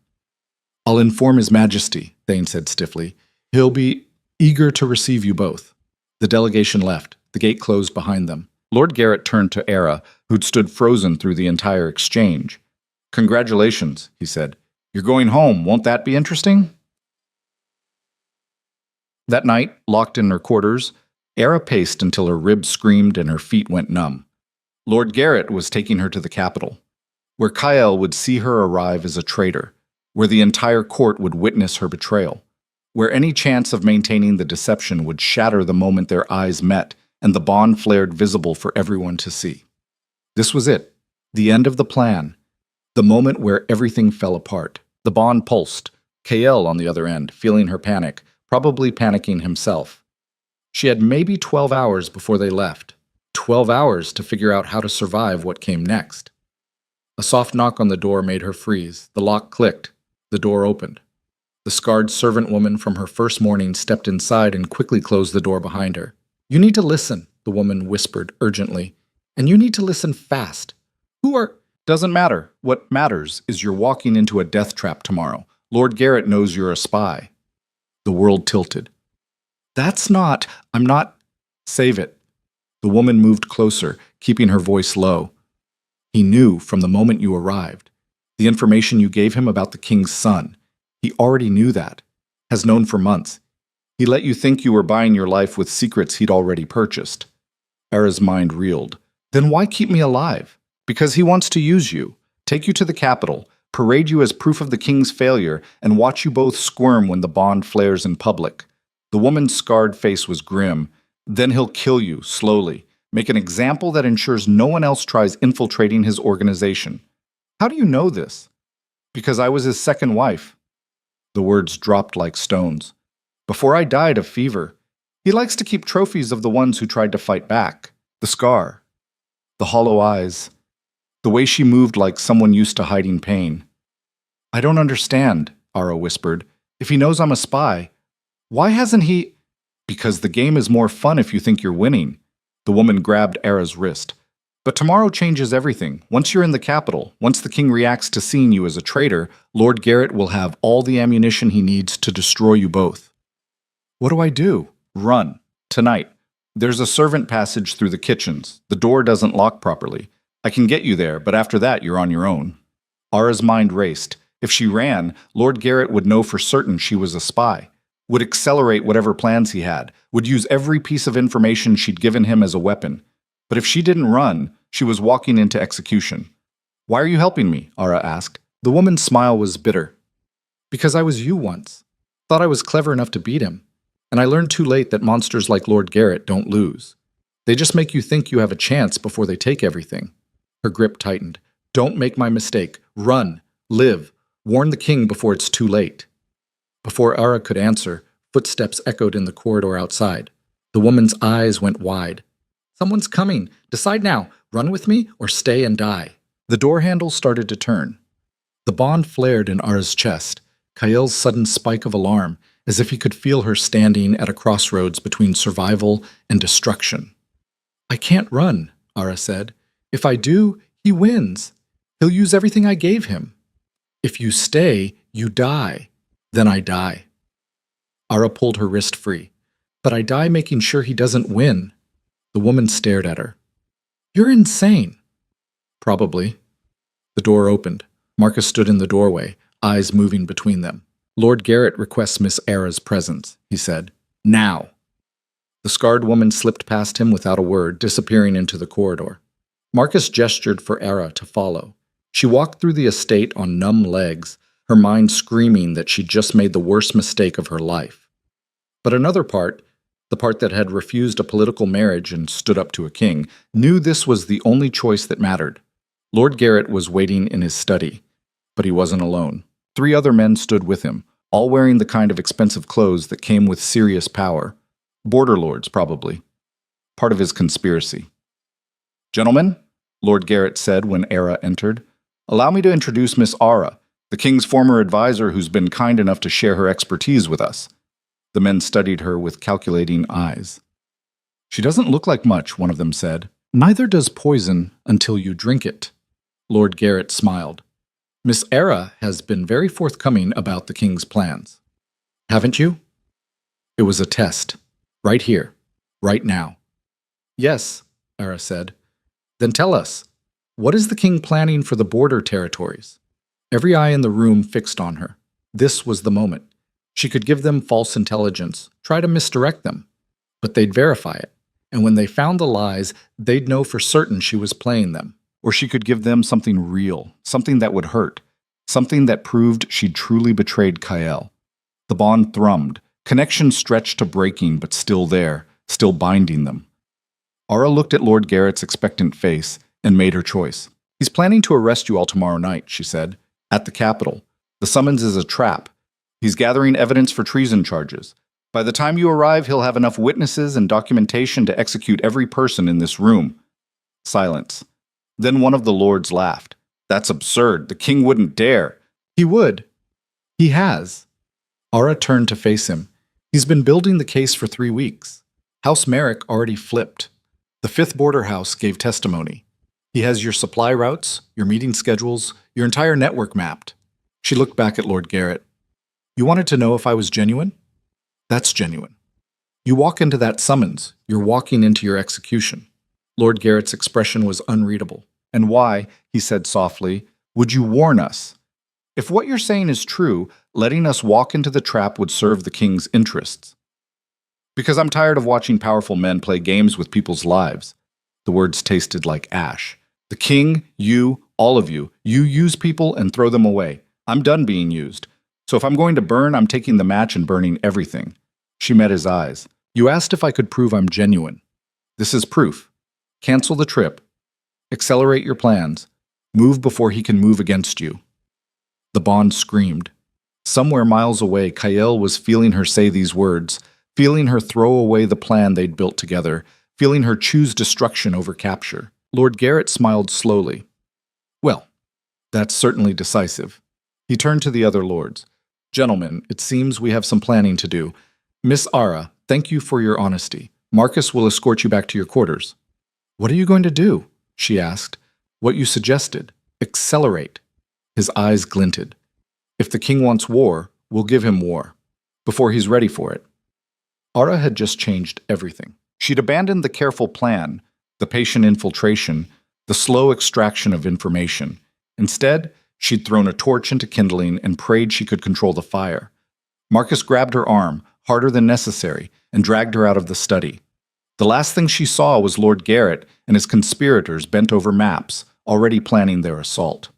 I'll inform His Majesty, Thane said stiffly. He'll be eager to receive you both. The delegation left. The gate closed behind them. Lord Garrett turned to Era, who'd stood frozen through the entire exchange. Congratulations, he said. You're going home. Won't that be interesting? That night, locked in her quarters, Era paced until her ribs screamed and her feet went numb. Lord Garrett was taking her to the capital, where Kyle would see her arrive as a traitor, where the entire court would witness her betrayal, where any chance of maintaining the deception would shatter the moment their eyes met and the bond flared visible for everyone to see. This was it, the end of the plan, the moment where everything fell apart. The bond pulsed, KL on the other end, feeling her panic, probably panicking himself. She had maybe 12 hours before they left. 12 hours to figure out how to survive what came next. A soft knock on the door made her freeze. The lock clicked. The door opened. The scarred servant woman from her first morning stepped inside and quickly closed the door behind her. You need to listen, the woman whispered urgently. And you need to listen fast. Who are... Doesn't matter. What matters is you're walking into a death trap tomorrow. Lord Garrett knows you're a spy. The world tilted. I'm not... Save it. The woman moved closer, keeping her voice low. He knew from the moment you arrived. The information you gave him about the king's son. He already knew that. Has known for months. He let you think you were buying your life with secrets he'd already purchased. Era's mind reeled. Then why keep me alive? Because he wants to use you, take you to the capital, parade you as proof of the king's failure, and watch you both squirm when the bond flares in public. The woman's scarred face was grim. Then he'll kill you, slowly, make an example that ensures no one else tries infiltrating his organization. How do you know this? Because I was his second wife. The words dropped like stones. Before I died of fever. He likes to keep trophies of the ones who tried to fight back. The scar. The hollow eyes. The way she moved like someone used to hiding pain. I don't understand, Ara whispered. If he knows I'm a spy, why hasn't he... Because the game is more fun if you think you're winning. The woman grabbed Era's wrist. But tomorrow changes everything. Once you're in the capital, once the king reacts to seeing you as a traitor, Lord Garrett will have all the ammunition he needs to destroy you both. What do I do? Run. Tonight. There's a servant passage through the kitchens. The door doesn't lock properly. I can get you there, but after that, you're on your own. Ara's mind raced. If she ran, Lord Garrett would know for certain she was a spy, would accelerate whatever plans he had, would use every piece of information she'd given him as a weapon. But if she didn't run, she was walking into execution. Why are you helping me? Ara asked. The woman's smile was bitter. Because I was you once. Thought I was clever enough to beat him. And I learned too late that monsters like Lord Garrett don't lose. They just make you think you have a chance before they take everything. Her grip tightened. Don't make my mistake. Run. Live. Warn the king before it's too late. Before Ara could answer, footsteps echoed in the corridor outside. The woman's eyes went wide. Someone's coming. Decide now. Run with me or stay and die. The door handle started to turn. The bond flared in Ara's chest. Kael's sudden spike of alarm, as if he could feel her standing at a crossroads between survival and destruction. I can't run, Ara said. If I do, he wins. He'll use everything I gave him. If you stay, you die. Then I die. Ara pulled her wrist free. But I die making sure he doesn't win. The woman stared at her. You're insane. Probably. The door opened. Marcus stood in the doorway, eyes moving between them. Lord Garrett requests Miss Era's presence, he said. Now. The scarred woman slipped past him without a word, disappearing into the corridor. Marcus gestured for Era to follow. She walked through the estate on numb legs, her mind screaming that she'd just made the worst mistake of her life. But another part, the part that had refused a political marriage and stood up to a king, knew this was the only choice that mattered. Lord Garrett was waiting in his study, but he wasn't alone. 3 other men stood with him, all wearing the kind of expensive clothes that came with serious power. Border lords, probably. Part of his conspiracy. Gentlemen, Lord Garrett said when Era entered, allow me to introduce Miss Ara, the king's former advisor who's been kind enough to share her expertise with us. The men studied her with calculating eyes. She doesn't look like much, one of them said. Neither does poison until you drink it. Lord Garrett smiled. Miss Era has been very forthcoming about the king's plans. Haven't you? It was a test. Right here. Right now. Yes, Era said. Then tell us, what is the king planning for the border territories? Every eye in the room fixed on her. This was the moment. She could give them false intelligence, try to misdirect them. But they'd verify it. And when they found the lies, they'd know for certain she was playing them. Or she could give them something real, something that would hurt, something that proved she'd truly betrayed Kael. The bond thrummed, connection stretched to breaking but still there, still binding them. Ara looked at Lord Garrett's expectant face and made her choice. He's planning to arrest you all tomorrow night, she said, at the Capitol. The summons is a trap. He's gathering evidence for treason charges. By the time you arrive, he'll have enough witnesses and documentation to execute every person in this room. Silence. Then one of the lords laughed. That's absurd. The king wouldn't dare. He would. He has. Ara turned to face him. He's been building the case for 3 weeks. House Merrick already flipped. The 5th Border House gave testimony. He has your supply routes, your meeting schedules, your entire network mapped. She looked back at Lord Garrett. You wanted to know if I was genuine? That's genuine. You walk into that summons, you're walking into your execution. Lord Garrett's expression was unreadable. And why, he said softly, would you warn us? If what you're saying is true, letting us walk into the trap would serve the king's interests. Because I'm tired of watching powerful men play games with people's lives. The words tasted like ash. The king, you, all of you use people and throw them away. I'm done being used. So if I'm going to burn, I'm taking the match and burning everything. She met his eyes. You asked if I could prove I'm genuine. This is proof. Cancel the trip. Accelerate your plans. Move before he can move against you. The Bond screamed. Somewhere miles away, Kyle was feeling her say these words, feeling her throw away the plan they'd built together, feeling her choose destruction over capture. Lord Garrett smiled slowly. Well, that's certainly decisive. He turned to the other lords. Gentlemen, it seems we have some planning to do. Miss Ara, thank you for your honesty. Marcus will escort you back to your quarters. What are you going to do? She asked. What you suggested. Accelerate. His eyes glinted. If the king wants war, we'll give him war. Before he's ready for it. Ara had just changed everything. She'd abandoned the careful plan, the patient infiltration, the slow extraction of information. Instead, she'd thrown a torch into kindling and prayed she could control the fire. Marcus grabbed her arm, harder than necessary, and dragged her out of the study. The last thing she saw was Lord Garrett and his conspirators bent over maps, already planning their assault.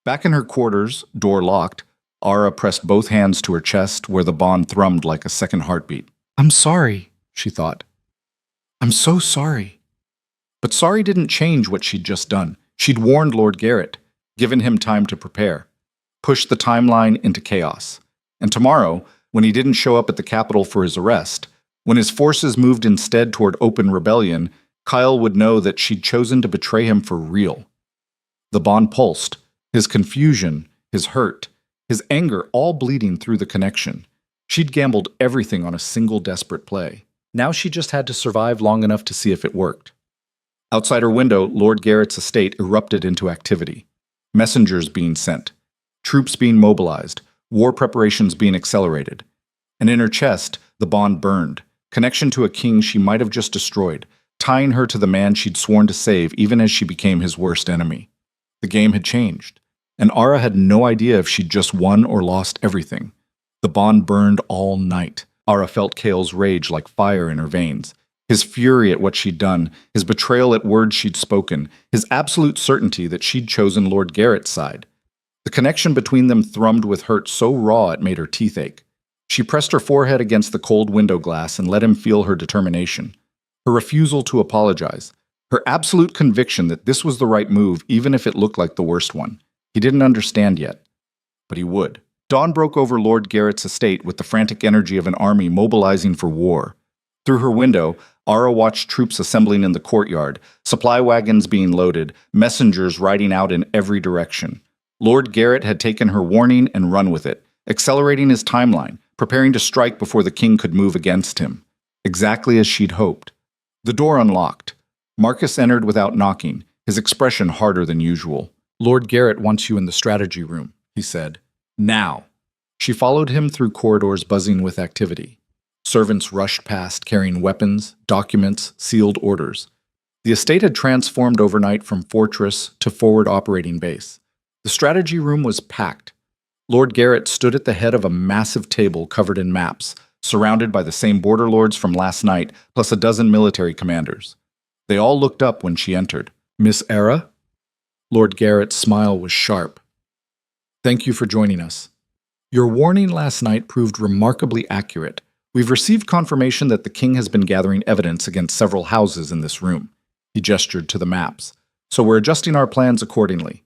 Back in her quarters, door locked, Ara pressed both hands to her chest where the bond thrummed like a second heartbeat. I'm sorry, she thought. I'm so sorry. But sorry didn't change what she'd just done. She'd warned Lord Garrett, given him time to prepare, pushed the timeline into chaos. And tomorrow, when he didn't show up at the capital for his arrest, when his forces moved instead toward open rebellion, Kyle would know that she'd chosen to betray him for real. The bond pulsed, his confusion, his hurt, his anger all bleeding through the connection. She'd gambled everything on a single desperate play. Now she just had to survive long enough to see if it worked. Outside her window, Lord Garrett's estate erupted into activity. Messengers being sent, troops being mobilized, war preparations being accelerated. And in her chest, the bond burned, connection to a king she might have just destroyed, tying her to the man she'd sworn to save even as she became his worst enemy. The game had changed, and Ara had no idea if she'd just won or lost everything. The bond burned all night. Ara felt Kale's rage like fire in her veins. His fury at what she'd done, his betrayal at words she'd spoken, his absolute certainty that she'd chosen Lord Garrett's side. The connection between them thrummed with hurt so raw it made her teeth ache. She pressed her forehead against the cold window glass and let him feel her determination, her refusal to apologize, her absolute conviction that this was the right move even if it looked like the worst one. He didn't understand yet, but he would. Dawn broke over Lord Garrett's estate with the frantic energy of an army mobilizing for war. Through her window, Ara watched troops assembling in the courtyard, supply wagons being loaded, messengers riding out in every direction. Lord Garrett had taken her warning and run with it, accelerating his timeline, preparing to strike before the king could move against him. Exactly as she'd hoped. The door unlocked. Marcus entered without knocking, his expression harder than usual. Lord Garrett wants you in the strategy room, he said. Now. She followed him through corridors buzzing with activity. Servants rushed past carrying weapons, documents, sealed orders. The estate had transformed overnight from fortress to forward operating base. The strategy room was packed. Lord Garrett stood at the head of a massive table covered in maps, surrounded by the same border lords from last night, plus a dozen military commanders. They all looked up when she entered. Miss Ara? Lord Garrett's smile was sharp. Thank you for joining us. Your warning last night proved remarkably accurate. We've received confirmation that the king has been gathering evidence against several houses in this room. He gestured to the maps. So we're adjusting our plans accordingly.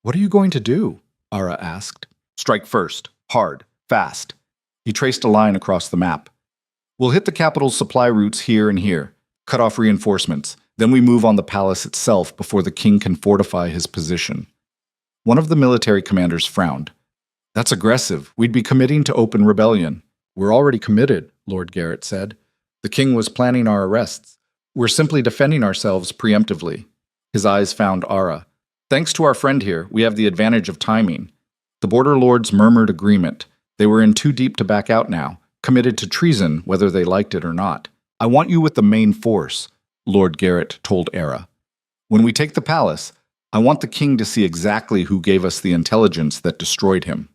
What are you going to do? Ara asked. Strike first. Hard. Fast. He traced a line across the map. We'll hit the capital's supply routes here and here. Cut off reinforcements. Then we move on the palace itself before the king can fortify his position. One of the military commanders frowned. That's aggressive. We'd be committing to open rebellion. We're already committed, Lord Garrett said. The king was planning our arrests. We're simply defending ourselves preemptively. His eyes found Ara. Thanks to our friend here, we have the advantage of timing. The border lords murmured agreement. They were in too deep to back out now, committed to treason whether they liked it or not. I want you with the main force, Lord Garrett told Ara. When we take the palace, I want the king to see exactly who gave us the intelligence that destroyed him.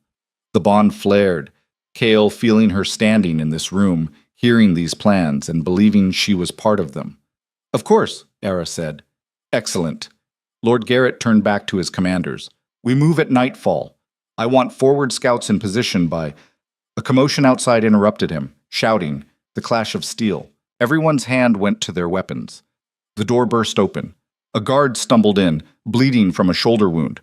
The bond flared, Kale feeling her standing in this room, hearing these plans and believing she was part of them. Of course, Ara said. Excellent. Lord Garrett turned back to his commanders. We move at nightfall. I want forward scouts in position by... A commotion outside interrupted him, shouting, the clash of steel. Everyone's hand went to their weapons. The door burst open. A guard stumbled in, bleeding from a shoulder wound.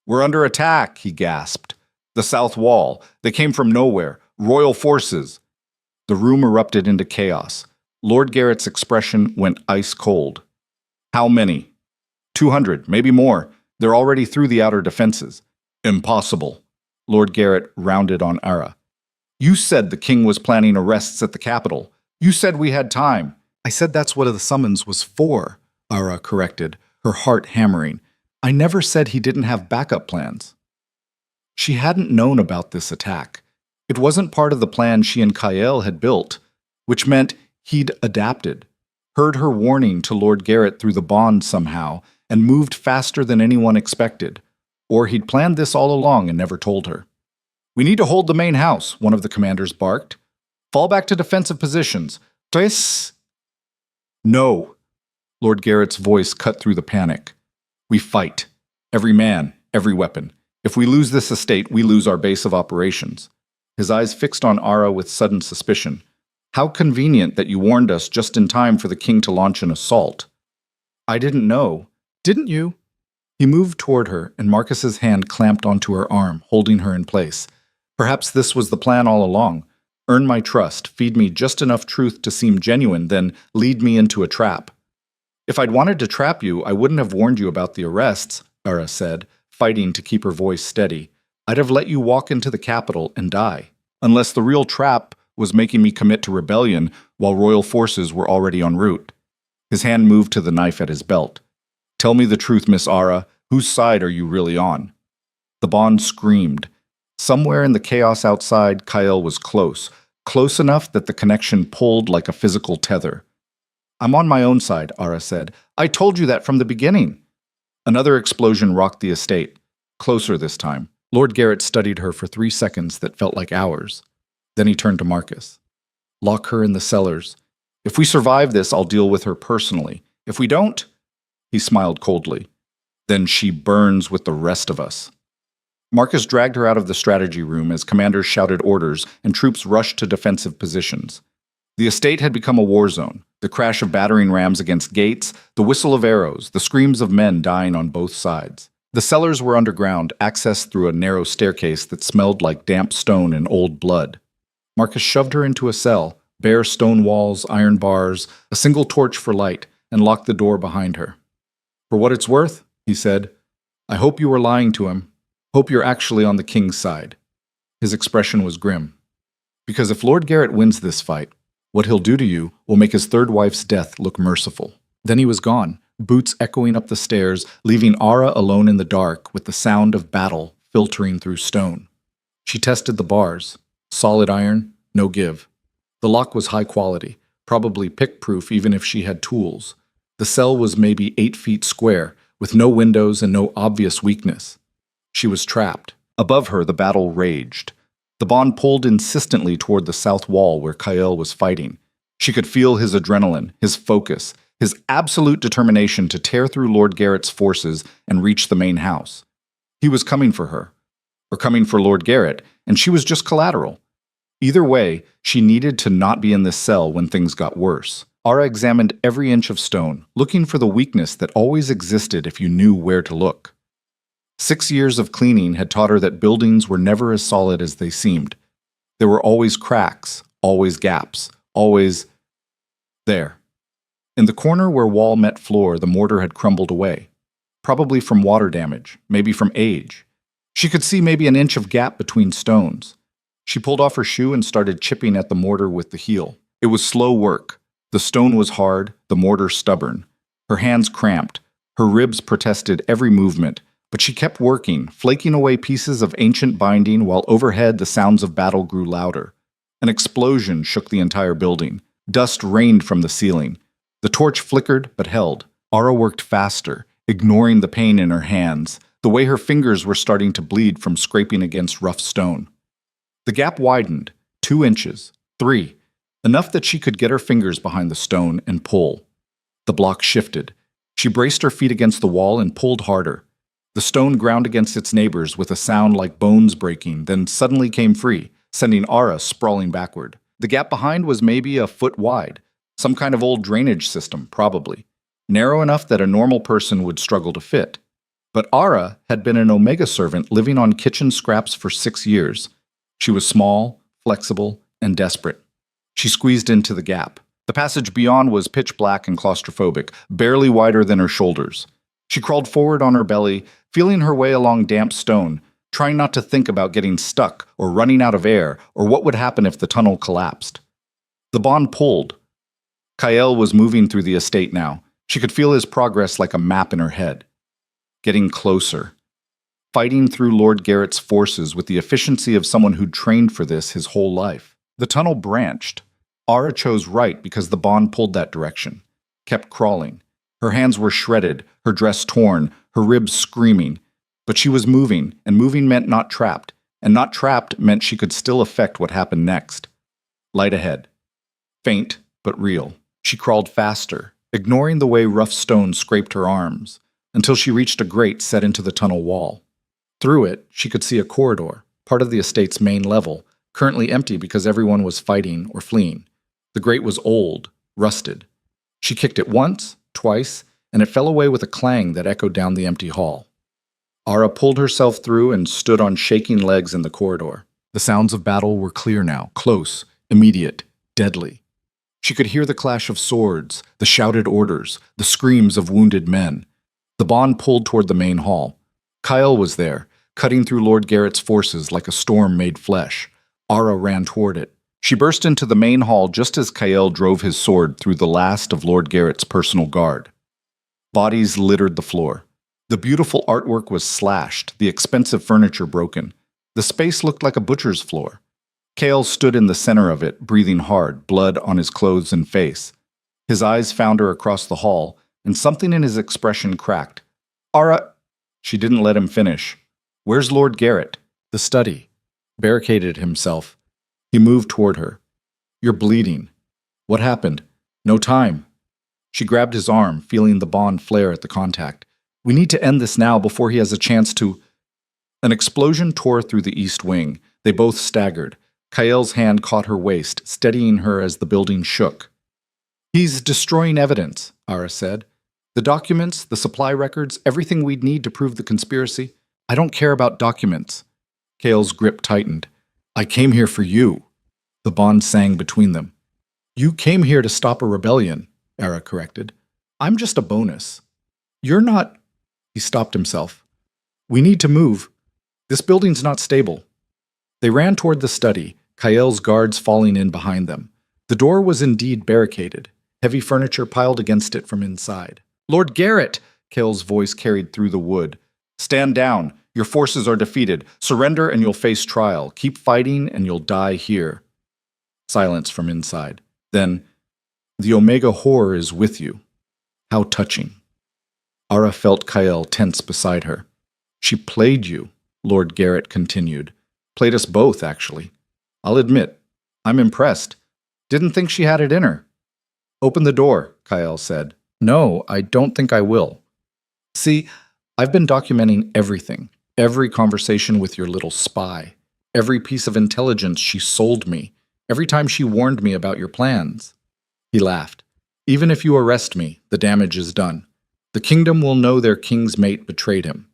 We're under attack, he gasped. The south wall. They came from nowhere. Royal forces. The room erupted into chaos. Lord Garrett's expression went ice cold. How many? 200, maybe more. They're already through the outer defenses. Impossible. Lord Garrett rounded on Ara. You said the king was planning arrests at the capital. You said we had time. I said that's what the summons was for, Ara corrected, her heart hammering. I never said he didn't have backup plans. She hadn't known about this attack. It wasn't part of the plan she and Kyle had built, which meant he'd adapted, heard her warning to Lord Garrett through the bond somehow, and moved faster than anyone expected. Or he'd planned this all along and never told her. We need to hold the main house, one of the commanders barked. Fall back to defensive positions. Tres? No. Lord Garrett's voice cut through the panic. We fight. Every man, every weapon. If we lose this estate, we lose our base of operations. His eyes fixed on Ara with sudden suspicion. How convenient that you warned us just in time for the king to launch an assault. I didn't know. Didn't you? He moved toward her, and Marcus's hand clamped onto her arm, holding her in place. Perhaps this was the plan all along. Earn my trust, feed me just enough truth to seem genuine, then lead me into a trap. If I'd wanted to trap you, I wouldn't have warned you about the arrests, Ara said, fighting to keep her voice steady. I'd have let you walk into the capital and die, unless the real trap was making me commit to rebellion while royal forces were already en route. His hand moved to the knife at his belt. Tell me the truth, Miss Ara. Whose side are you really on? The bond screamed. Somewhere in the chaos outside, Kyle was close enough that the connection pulled like a physical tether. I'm on my own side, Ara said. I told you that from the beginning. Another explosion rocked the estate. Closer this time. Lord Garrett studied her for 3 seconds that felt like hours. Then he turned to Marcus. Lock her in the cellars. If we survive this, I'll deal with her personally. If we don't, he smiled coldly, then she burns with the rest of us. Marcus dragged her out of the strategy room as commanders shouted orders and troops rushed to defensive positions. The estate had become a war zone. The crash of battering rams against gates, the whistle of arrows, the screams of men dying on both sides. The cellars were underground, accessed through a narrow staircase that smelled like damp stone and old blood. Marcus shoved her into a cell, bare stone walls, iron bars, a single torch for light, and locked the door behind her. For what it's worth, he said, I hope you were lying to him. Hope you're actually on the king's side. His expression was grim. Because if Lord Garrett wins this fight, what he'll do to you will make his third wife's death look merciful. Then he was gone, boots echoing up the stairs, leaving Ara alone in the dark with the sound of battle filtering through stone. She tested the bars. Solid iron, no give. The lock was high quality, probably pick-proof even if she had tools. The cell was maybe 8 feet square, with no windows and no obvious weakness. She was trapped. Above her, the battle raged. The bond pulled insistently toward the south wall where Kyle was fighting. She could feel his adrenaline, his focus, his absolute determination to tear through Lord Garrett's forces and reach the main house. He was coming for her, or coming for Lord Garrett, and she was just collateral. Either way, she needed to not be in this cell when things got worse. Ara examined every inch of stone, looking for the weakness that always existed if you knew where to look. 6 years of cleaning had taught her that buildings were never as solid as they seemed. There were always cracks, always gaps, always there. In the corner where wall met floor, the mortar had crumbled away, probably from water damage, maybe from age. She could see maybe an inch of gap between stones. She pulled off her shoe and started chipping at the mortar with the heel. It was slow work, The stone was hard, the mortar stubborn. Her hands cramped, her ribs protested every movement, but she kept working, flaking away pieces of ancient binding while overhead the sounds of battle grew louder. An explosion shook the entire building. Dust rained from the ceiling. The torch flickered but held. Ara worked faster, ignoring the pain in her hands, the way her fingers were starting to bleed from scraping against rough stone. The gap widened, 2 inches, 3, enough that she could get her fingers behind the stone and pull. The block shifted. She braced her feet against the wall and pulled harder. The stone ground against its neighbors with a sound like bones breaking, then suddenly came free, sending Ara sprawling backward. The gap behind was maybe a foot wide, some kind of old drainage system, probably, narrow enough that a normal person would struggle to fit. But Ara had been an Omega servant living on kitchen scraps for 6 years. She was small, flexible, and desperate. She squeezed into the gap. The passage beyond was pitch black and claustrophobic, barely wider than her shoulders. She crawled forward on her belly, feeling her way along damp stone, trying not to think about getting stuck or running out of air or what would happen if the tunnel collapsed. The bond pulled. Kael was moving through the estate now. She could feel his progress like a map in her head. Getting closer. Fighting through Lord Garrett's forces with the efficiency of someone who'd trained for this his whole life. The tunnel branched. Ara chose right because the bond pulled that direction. Kept crawling. Her hands were shredded, her dress torn, her ribs screaming. But she was moving, and moving meant not trapped, and not trapped meant she could still affect what happened next. Light ahead. Faint, but real. She crawled faster, ignoring the way rough stone scraped her arms, until she reached a grate set into the tunnel wall. Through it, she could see a corridor, part of the estate's main level, currently empty because everyone was fighting or fleeing. The grate was old, rusted. She kicked it once, twice, and it fell away with a clang that echoed down the empty hall. Ara pulled herself through and stood on shaking legs in the corridor. The sounds of battle were clear now, close, immediate, deadly. She could hear the clash of swords, the shouted orders, the screams of wounded men. The bond pulled toward the main hall. Kyle was there, cutting through Lord Garrett's forces like a storm made flesh. Ara ran toward it. She burst into the main hall just as Kael drove his sword through the last of Lord Garrett's personal guard. Bodies littered the floor. The beautiful artwork was slashed, the expensive furniture broken. The space looked like a butcher's floor. Kael stood in the center of it, breathing hard, blood on his clothes and face. His eyes found her across the hall, and something in his expression cracked. Ara... She didn't let him finish. Where's Lord Garrett? The study. Barricaded himself. He moved toward her. You're bleeding. What happened? No time. She grabbed his arm, feeling the bond flare at the contact. We need to end this now before he has a chance to... An explosion tore through the east wing. They both staggered. Kael's hand caught her waist, steadying her as the building shook. He's destroying evidence, Ara said. The documents, the supply records, everything we'd need to prove the conspiracy. I don't care about documents. Kael's grip tightened. I came here for you. The bond sang between them. You came here to stop a rebellion, Ara corrected. I'm just a bonus. You're not... He stopped himself. We need to move. This building's not stable. They ran toward the study, Kael's guards falling in behind them. The door was indeed barricaded, heavy furniture piled against it from inside. Lord Garrett! Kael's voice carried through the wood. Stand down. Your forces are defeated. Surrender and you'll face trial. Keep fighting and you'll die here. Silence from inside. Then, the Omega Horror is with you. How touching. Ara felt Kael tense beside her. She played you, Lord Garrett continued. Played us both, actually. I'll admit, I'm impressed. Didn't think she had it in her. Open the door, Kael said. No, I don't think I will. See, I've been documenting everything. Every conversation with your little spy. Every piece of intelligence she sold me. Every time she warned me about your plans. He laughed. Even if you arrest me, the damage is done. The kingdom will know their king's mate betrayed him.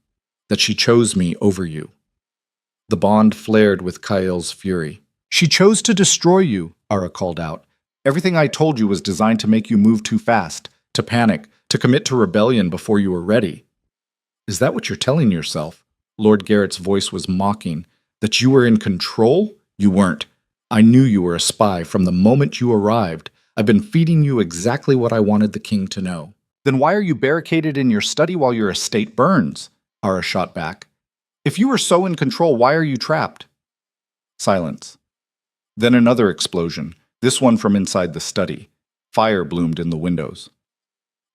That she chose me over you. The bond flared with Kael's fury. She chose to destroy you, Ara called out. Everything I told you was designed to make you move too fast, to panic, to commit to rebellion before you were ready. Is that what you're telling yourself? Lord Garrett's voice was mocking. That you were in control? You weren't. I knew you were a spy from the moment you arrived. I've been feeding you exactly what I wanted the king to know. Then why are you barricaded in your study while your estate burns? Ara shot back. If you were so in control, why are you trapped? Silence. Then another explosion, this one from inside the study. Fire bloomed in the windows.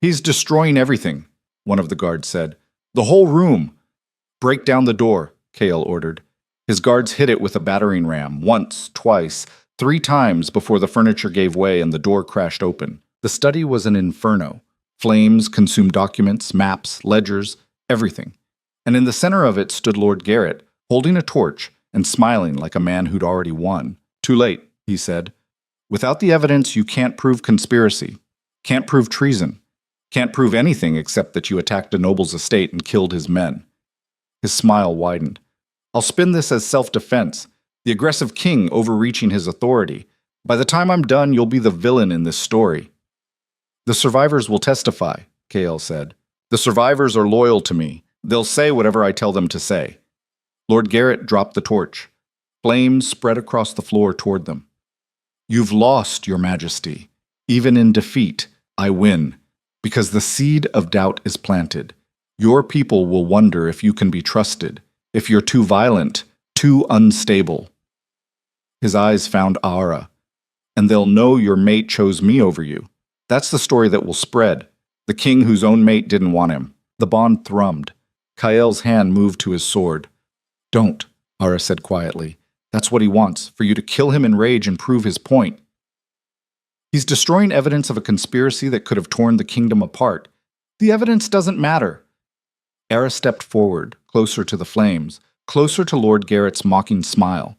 He's destroying everything, one of the guards said. The whole room. Break down the door, Kale ordered. His guards hit it with a battering ram, once, twice, 3 times before the furniture gave way and the door crashed open. The study was an inferno. Flames consumed documents, maps, ledgers, everything. And in the center of it stood Lord Garrett, holding a torch and smiling like a man who'd already won. Too late, he said. Without the evidence, you can't prove conspiracy, can't prove treason, can't prove anything except that you attacked a noble's estate and killed his men. His smile widened. I'll spin this as self-defense, the aggressive king overreaching his authority. By the time I'm done, you'll be the villain in this story. The survivors will testify, Kale said. The survivors are loyal to me. They'll say whatever I tell them to say. Lord Garrett dropped the torch. Flames spread across the floor toward them. You've lost, Your Majesty. Even in defeat, I win, because the seed of doubt is planted. Your people will wonder if you can be trusted, if you're too violent, too unstable. His eyes found Ara, and they'll know your mate chose me over you. That's the story that will spread. The king whose own mate didn't want him. The bond thrummed. Kael's hand moved to his sword. Don't, Ara said quietly. That's what he wants, for you to kill him in rage and prove his point. He's destroying evidence of a conspiracy that could have torn the kingdom apart. The evidence doesn't matter. Ara stepped forward, closer to the flames, closer to Lord Garrett's mocking smile.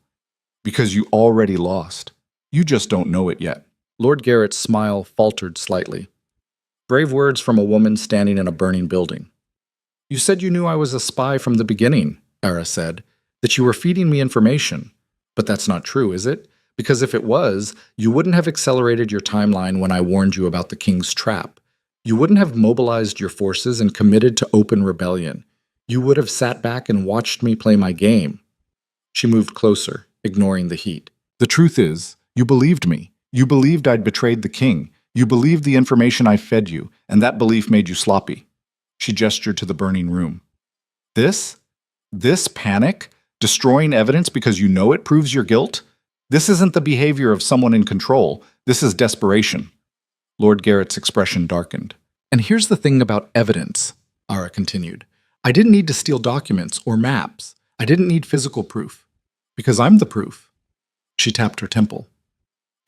Because you already lost. You just don't know it yet. Lord Garrett's smile faltered slightly. Brave words from a woman standing in a burning building. You said you knew I was a spy from the beginning, Ara said, that you were feeding me information. But that's not true, is it? Because if it was, you wouldn't have accelerated your timeline when I warned you about the king's trap. You wouldn't have mobilized your forces and committed to open rebellion. You would have sat back and watched me play my game. She moved closer, ignoring the heat. The truth is, you believed me. You believed I'd betrayed the king. You believed the information I fed you, and that belief made you sloppy. She gestured to the burning room. This panic? Destroying evidence because you know it proves your guilt? This isn't the behavior of someone in control. This is desperation. Lord Garrett's expression darkened. And here's the thing about evidence, Ara continued. I didn't need to steal documents or maps. I didn't need physical proof. Because I'm the proof. She tapped her temple.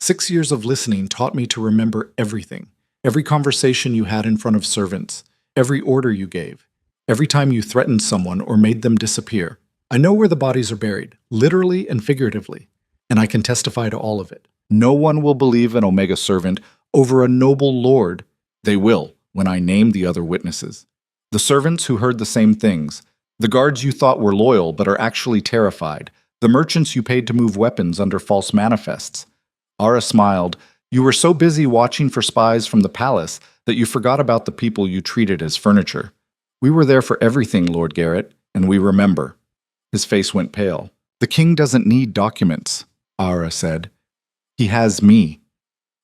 6 years of listening taught me to remember everything. Every conversation you had in front of servants. Every order you gave. Every time you threatened someone or made them disappear. I know where the bodies are buried, literally and figuratively, and I can testify to all of it. No one will believe an Omega servant over a noble lord. They will, when I name the other witnesses. The servants who heard the same things, the guards you thought were loyal but are actually terrified, the merchants you paid to move weapons under false manifests. Ara smiled. You were so busy watching for spies from the palace that you forgot about the people you treated as furniture. We were there for everything, Lord Garrett, and we remember. His face went pale. The king doesn't need documents, Ara said. He has me.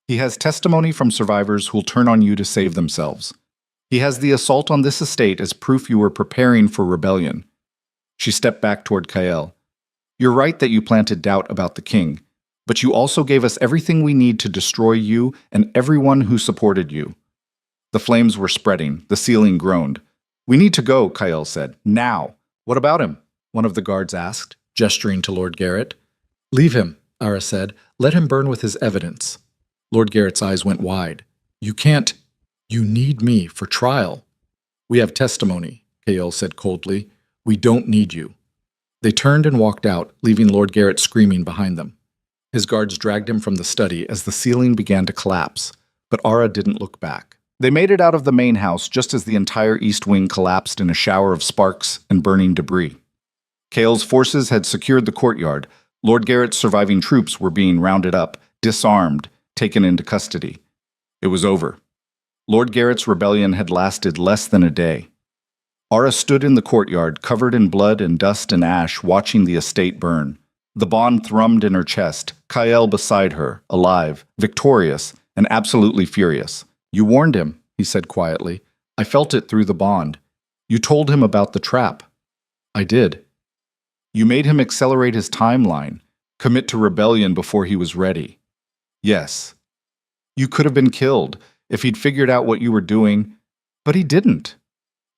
He has testimony from survivors who'll turn on you to save themselves. He has the assault on this estate as proof you were preparing for rebellion. She stepped back toward Kael. You're right that you planted doubt about the king, but you also gave us everything we need to destroy you and everyone who supported you. The flames were spreading. The ceiling groaned. We need to go, Kael said. Now. What about him? One of the guards asked, gesturing to Lord Garrett. Leave him, Ara said. Let him burn with his evidence. Lord Garrett's eyes went wide. You can't. You need me for trial. We have testimony, Kael said coldly. We don't need you. They turned and walked out, leaving Lord Garrett screaming behind them. His guards dragged him from the study as the ceiling began to collapse, but Ara didn't look back. They made it out of the main house just as the entire east wing collapsed in a shower of sparks and burning debris. Kael's forces had secured the courtyard. Lord Garrett's surviving troops were being rounded up, disarmed, taken into custody. It was over. Lord Garrett's rebellion had lasted less than a day. Ara stood in the courtyard, covered in blood and dust and ash, watching the estate burn. The bond thrummed in her chest, Kael beside her, alive, victorious, and absolutely furious. You warned him, he said quietly. I felt it through the bond. You told him about the trap. I did. You made him accelerate his timeline, commit to rebellion before he was ready. Yes. You could have been killed if he'd figured out what you were doing, but he didn't.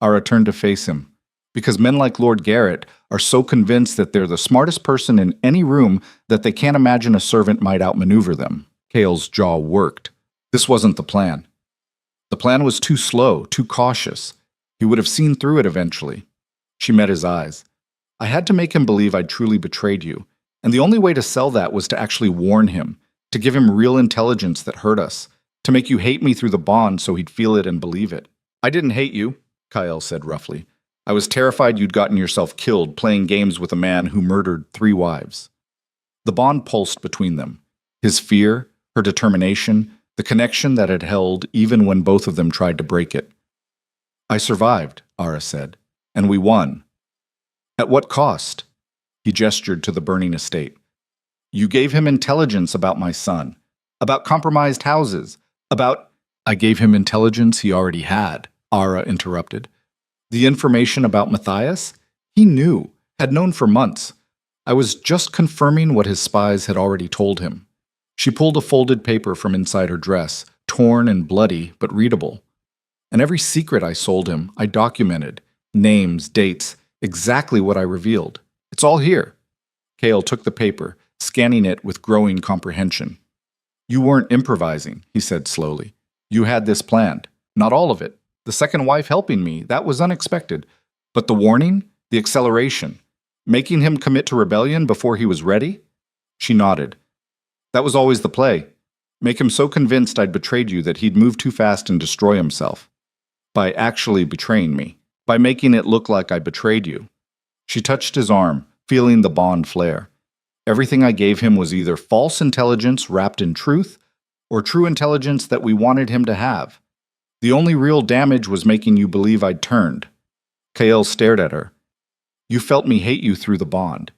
Ara turned to face him, because men like Lord Garrett are so convinced that they're the smartest person in any room that they can't imagine a servant might outmaneuver them. Kale's jaw worked. This wasn't the plan. The plan was too slow, too cautious. He would have seen through it eventually. She met his eyes. I had to make him believe I'd truly betrayed you, and the only way to sell that was to actually warn him, to give him real intelligence that hurt us, to make you hate me through the bond so he'd feel it and believe it. I didn't hate you, Kyle said roughly. I was terrified you'd gotten yourself killed playing games with a man who murdered 3 wives. The bond pulsed between them. His fear, her determination, the connection that had held even when both of them tried to break it. I survived, Ara said, and we won. At what cost? He gestured to the burning estate. You gave him intelligence about my son, about compromised houses, about... I gave him intelligence he already had, Ara interrupted. The information about Matthias? He knew, had known for months. I was just confirming what his spies had already told him. She pulled a folded paper from inside her dress, torn and bloody, but readable. And every secret I sold him, I documented. Names, dates, exactly what I revealed. It's all here. Cale took the paper, scanning it with growing comprehension. You weren't improvising, he said slowly. You had this planned. Not all of it. The second wife helping me, that was unexpected. But the warning, the acceleration, making him commit to rebellion before he was ready? She nodded. That was always the play. Make him so convinced I'd betrayed you that he'd move too fast and destroy himself. By actually betraying me. By making it look like I betrayed you. She touched his arm, feeling the bond flare. Everything I gave him was either false intelligence wrapped in truth, or true intelligence that we wanted him to have. The only real damage was making you believe I'd turned. Kael stared at her. You felt me hate you through the bond.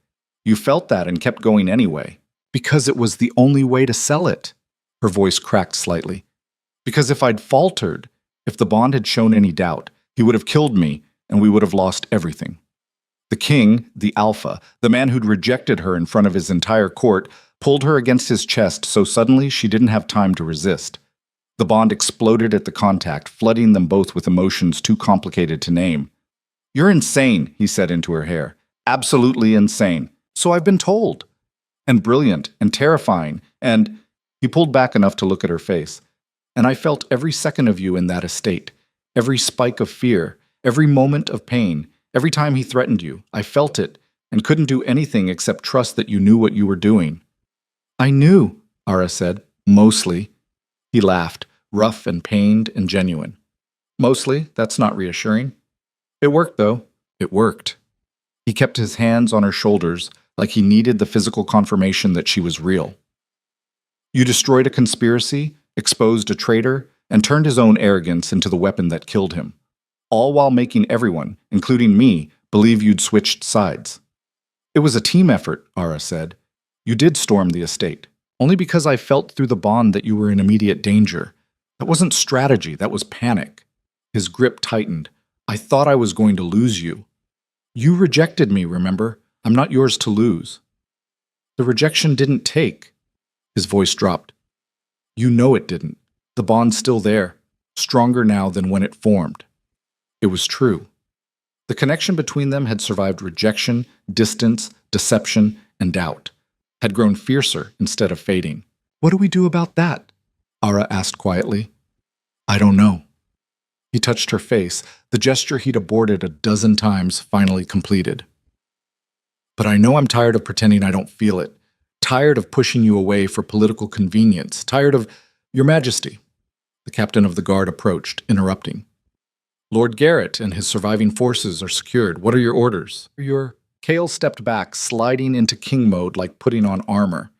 You felt that and kept going anyway. Because it was the only way to sell it. Her voice cracked slightly. Because if I'd faltered, if the bond had shown any doubt, he would have killed me and we would have lost everything. The king, the alpha, the man who'd rejected her in front of his entire court, pulled her against his chest so suddenly she didn't have time to resist. The bond exploded at the contact, flooding them both with emotions too complicated to name. You're insane, he said into her hair. Absolutely insane. So I've been told. And brilliant, and terrifying, and... He pulled back enough to look at her face. And I felt every second of you in that estate. Every spike of fear, every moment of pain, every time he threatened you. I felt it, and couldn't do anything except trust that you knew what you were doing. I knew, Ara said, mostly. He laughed, rough and pained and genuine. Mostly, that's not reassuring. It worked, though. It worked. He kept his hands on her shoulders, like he needed the physical confirmation that she was real. You destroyed a conspiracy, exposed a traitor, and turned his own arrogance into the weapon that killed him. All while making everyone, including me, believe you'd switched sides. It was a team effort, Ara said. You did storm the estate. Only because I felt through the bond that you were in immediate danger. That wasn't strategy, that was panic. His grip tightened. I thought I was going to lose you. You rejected me, remember? I'm not yours to lose. The rejection didn't take. His voice dropped. You know it didn't. The bond's still there, stronger now than when it formed. It was true. The connection between them had survived rejection, distance, deception, and doubt. Had grown fiercer instead of fading. What do we do about that? Ara asked quietly. I don't know. He touched her face, the gesture he'd aborted a dozen times finally completed. But I know I'm tired of pretending I don't feel it. Tired of pushing you away for political convenience. Tired of... Your Majesty. The captain of the guard approached, interrupting. Lord Garrett and his surviving forces are secured. What are your orders? Cale stepped back, sliding into king mode like putting on armor.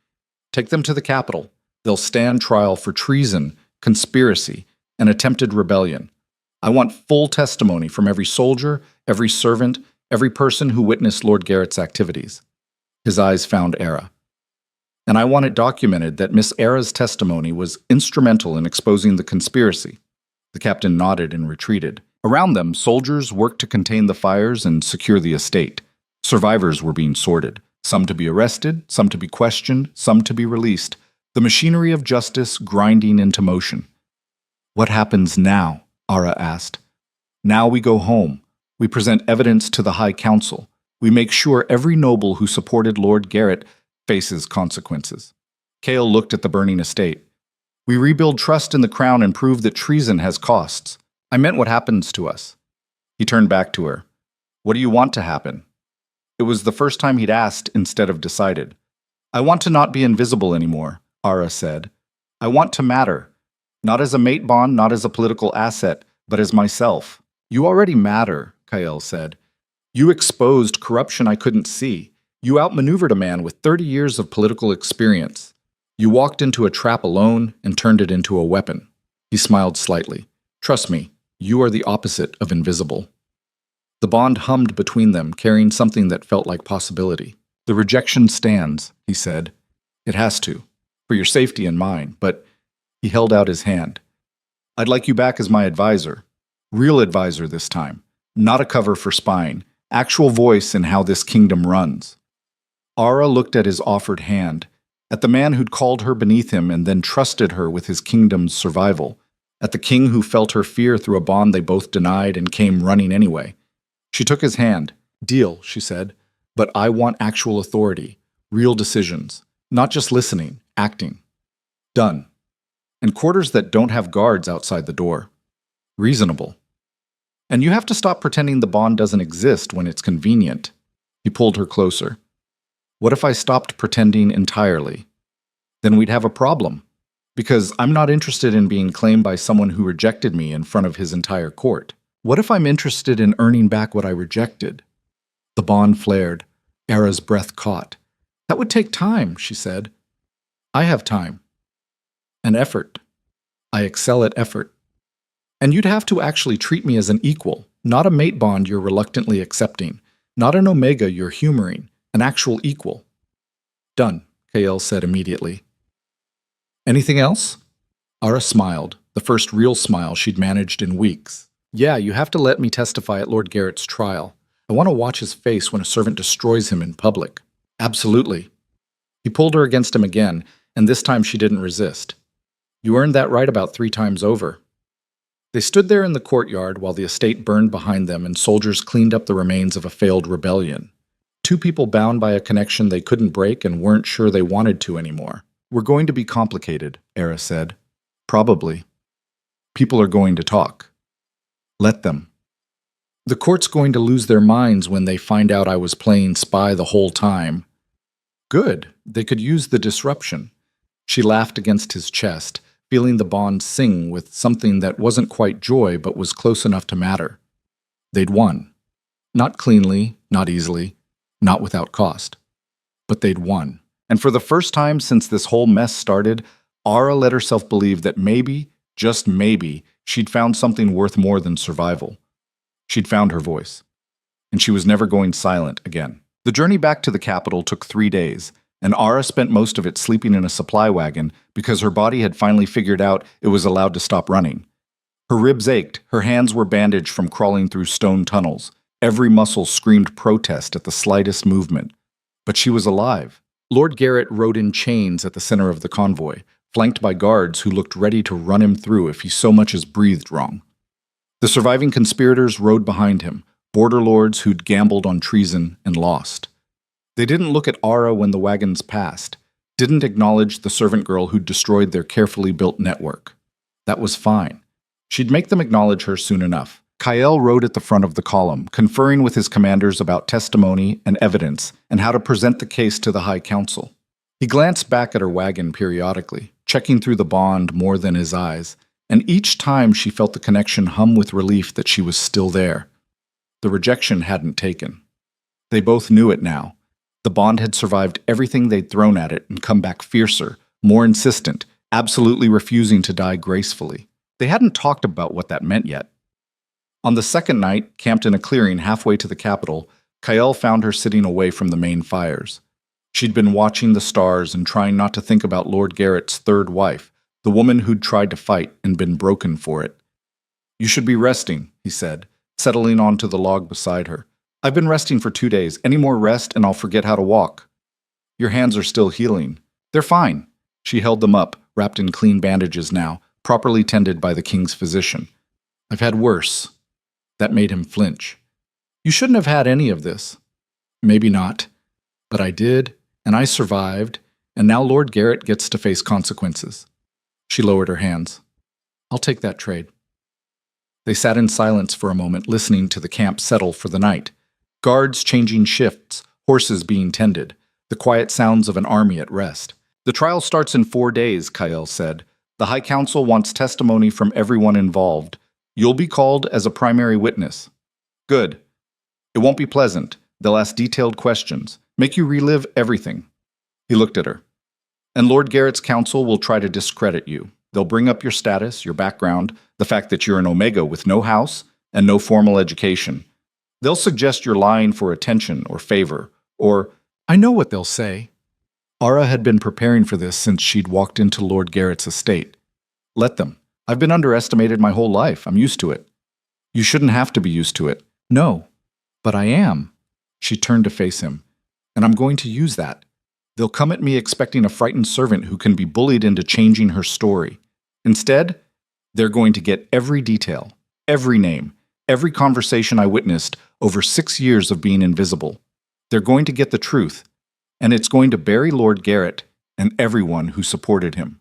Take them to the capital. They'll stand trial for treason, conspiracy, and attempted rebellion. I want full testimony from every soldier, every servant, every person who witnessed Lord Garrett's activities. His eyes found Era. And I want it documented that Miss Era's testimony was instrumental in exposing the conspiracy. The captain nodded and retreated. Around them, soldiers worked to contain the fires and secure the estate. Survivors were being sorted, some to be arrested, some to be questioned, some to be released. The machinery of justice grinding into motion. What happens now? Ara asked. Now we go home. We present evidence to the High Council. We make sure every noble who supported Lord Garrett faces consequences. Cale looked at the burning estate. We rebuild trust in the crown and prove that treason has costs. I meant what happens to us. He turned back to her. What do you want to happen? It was the first time he'd asked instead of decided. I want to not be invisible anymore, Ara said. I want to matter. Not as a mate bond, not as a political asset, but as myself. You already matter, Kael said. You exposed corruption I couldn't see. You outmaneuvered a man with 30 years of political experience. You walked into a trap alone and turned it into a weapon. He smiled slightly. Trust me, you are the opposite of invisible. The bond hummed between them, carrying something that felt like possibility. The rejection stands, he said. It has to, for your safety and mine, but he held out his hand. I'd like you back as my advisor. Real advisor this time. Not a cover for spying. Actual voice in how this kingdom runs. Ara looked at his offered hand, at the man who'd called her beneath him and then trusted her with his kingdom's survival, at the king who felt her fear through a bond they both denied and came running anyway. She took his hand. Deal, she said, but I want actual authority, real decisions, not just listening, acting. Done. And quarters that don't have guards outside the door. Reasonable. And you have to stop pretending the bond doesn't exist when it's convenient. He pulled her closer. What if I stopped pretending entirely? Then we'd have a problem. Because I'm not interested in being claimed by someone who rejected me in front of his entire court. What if I'm interested in earning back what I rejected? The bond flared. Era's breath caught. That would take time, she said. I have time. And effort. I excel at effort. And you'd have to actually treat me as an equal, not a mate bond you're reluctantly accepting, not an omega you're humoring, an actual equal. Done, Kael said immediately. Anything else? Ara smiled, the first real smile she'd managed in weeks. Yeah, you have to let me testify at Lord Garrett's trial. I want to watch his face when a servant destroys him in public. Absolutely. He pulled her against him again, and this time she didn't resist. You earned that right about 3 times over. They stood there in the courtyard while the estate burned behind them and soldiers cleaned up the remains of a failed rebellion. 2 people bound by a connection they couldn't break and weren't sure they wanted to anymore. We're going to be complicated, Era said. Probably. People are going to talk. Let them. The court's going to lose their minds when they find out I was playing spy the whole time. Good. They could use the disruption. She laughed against his chest, feeling the bond sing with something that wasn't quite joy but was close enough to matter. They'd won. Not cleanly, not easily, not without cost. But they'd won. And for the first time since this whole mess started, Ara let herself believe that maybe, just maybe, she'd found something worth more than survival. She'd found her voice. And she was never going silent again. The journey back to the capital took 3 days, and Ara spent most of it sleeping in a supply wagon because her body had finally figured out it was allowed to stop running. Her ribs ached, her hands were bandaged from crawling through stone tunnels. Every muscle screamed protest at the slightest movement. But she was alive. Lord Garrett rode in chains at the center of the convoy, flanked by guards who looked ready to run him through if he so much as breathed wrong. The surviving conspirators rode behind him, border lords who'd gambled on treason and lost. They didn't look at Ara when the wagons passed, didn't acknowledge the servant girl who'd destroyed their carefully built network. That was fine. She'd make them acknowledge her soon enough. Kael rode at the front of the column, conferring with his commanders about testimony and evidence and how to present the case to the High Council. He glanced back at her wagon periodically, checking through the bond more than his eyes, and each time she felt the connection hum with relief that she was still there. The rejection hadn't taken. They both knew it now. The bond had survived everything they'd thrown at it and come back fiercer, more insistent, absolutely refusing to die gracefully. They hadn't talked about what that meant yet. On the second night, camped in a clearing halfway to the capital, Kael found her sitting away from the main fires. She'd been watching the stars and trying not to think about Lord Garrett's third wife, the woman who'd tried to fight and been broken for it. "You should be resting," he said, settling onto the log beside her. "I've been resting for 2 days. Any more rest and I'll forget how to walk." "Your hands are still healing." "They're fine." She held them up, wrapped in clean bandages now, properly tended by the king's physician. "I've had worse." That made him flinch. "You shouldn't have had any of this." "Maybe not. But I did, and I survived, and now Lord Garrett gets to face consequences." She lowered her hands. "I'll take that trade." They sat in silence for a moment, listening to the camp settle for the night. Guards changing shifts, horses being tended, the quiet sounds of an army at rest. "The trial starts in 4 days," Kyle said. "The High Council wants testimony from everyone involved. You'll be called as a primary witness." "Good. It won't be pleasant. They'll ask detailed questions, make you relive everything." He looked at her. "And Lord Garrett's council will try to discredit you. They'll bring up your status, your background, the fact that you're an Omega with no house and no formal education. They'll suggest you're lying for attention or favor, or—" "I know what they'll say." Ara had been preparing for this since she'd walked into Lord Garrett's estate. "Let them. I've been underestimated my whole life. I'm used to it." "You shouldn't have to be used to it." "No, but I am." She turned to face him. "And I'm going to use that. They'll come at me expecting a frightened servant who can be bullied into changing her story. Instead, they're going to get every detail, every name, every conversation I witnessed over 6 years of being invisible. They're going to get the truth, and it's going to bury Lord Garrett and everyone who supported him."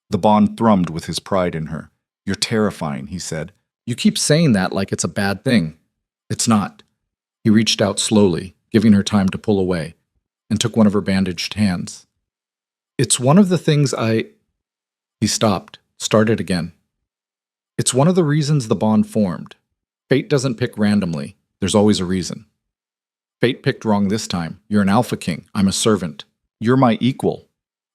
The Bond thrummed with his pride in her. "You're terrifying," he said. "You keep saying that like it's a bad thing." "It's not." He reached out slowly, giving her time to pull away, and took one of her bandaged hands. "It's one of the things He stopped, started again. "It's one of the reasons the bond formed. Fate doesn't pick randomly. There's always a reason. Fate picked wrong this time. You're an Alpha King. I'm a servant. You're my equal."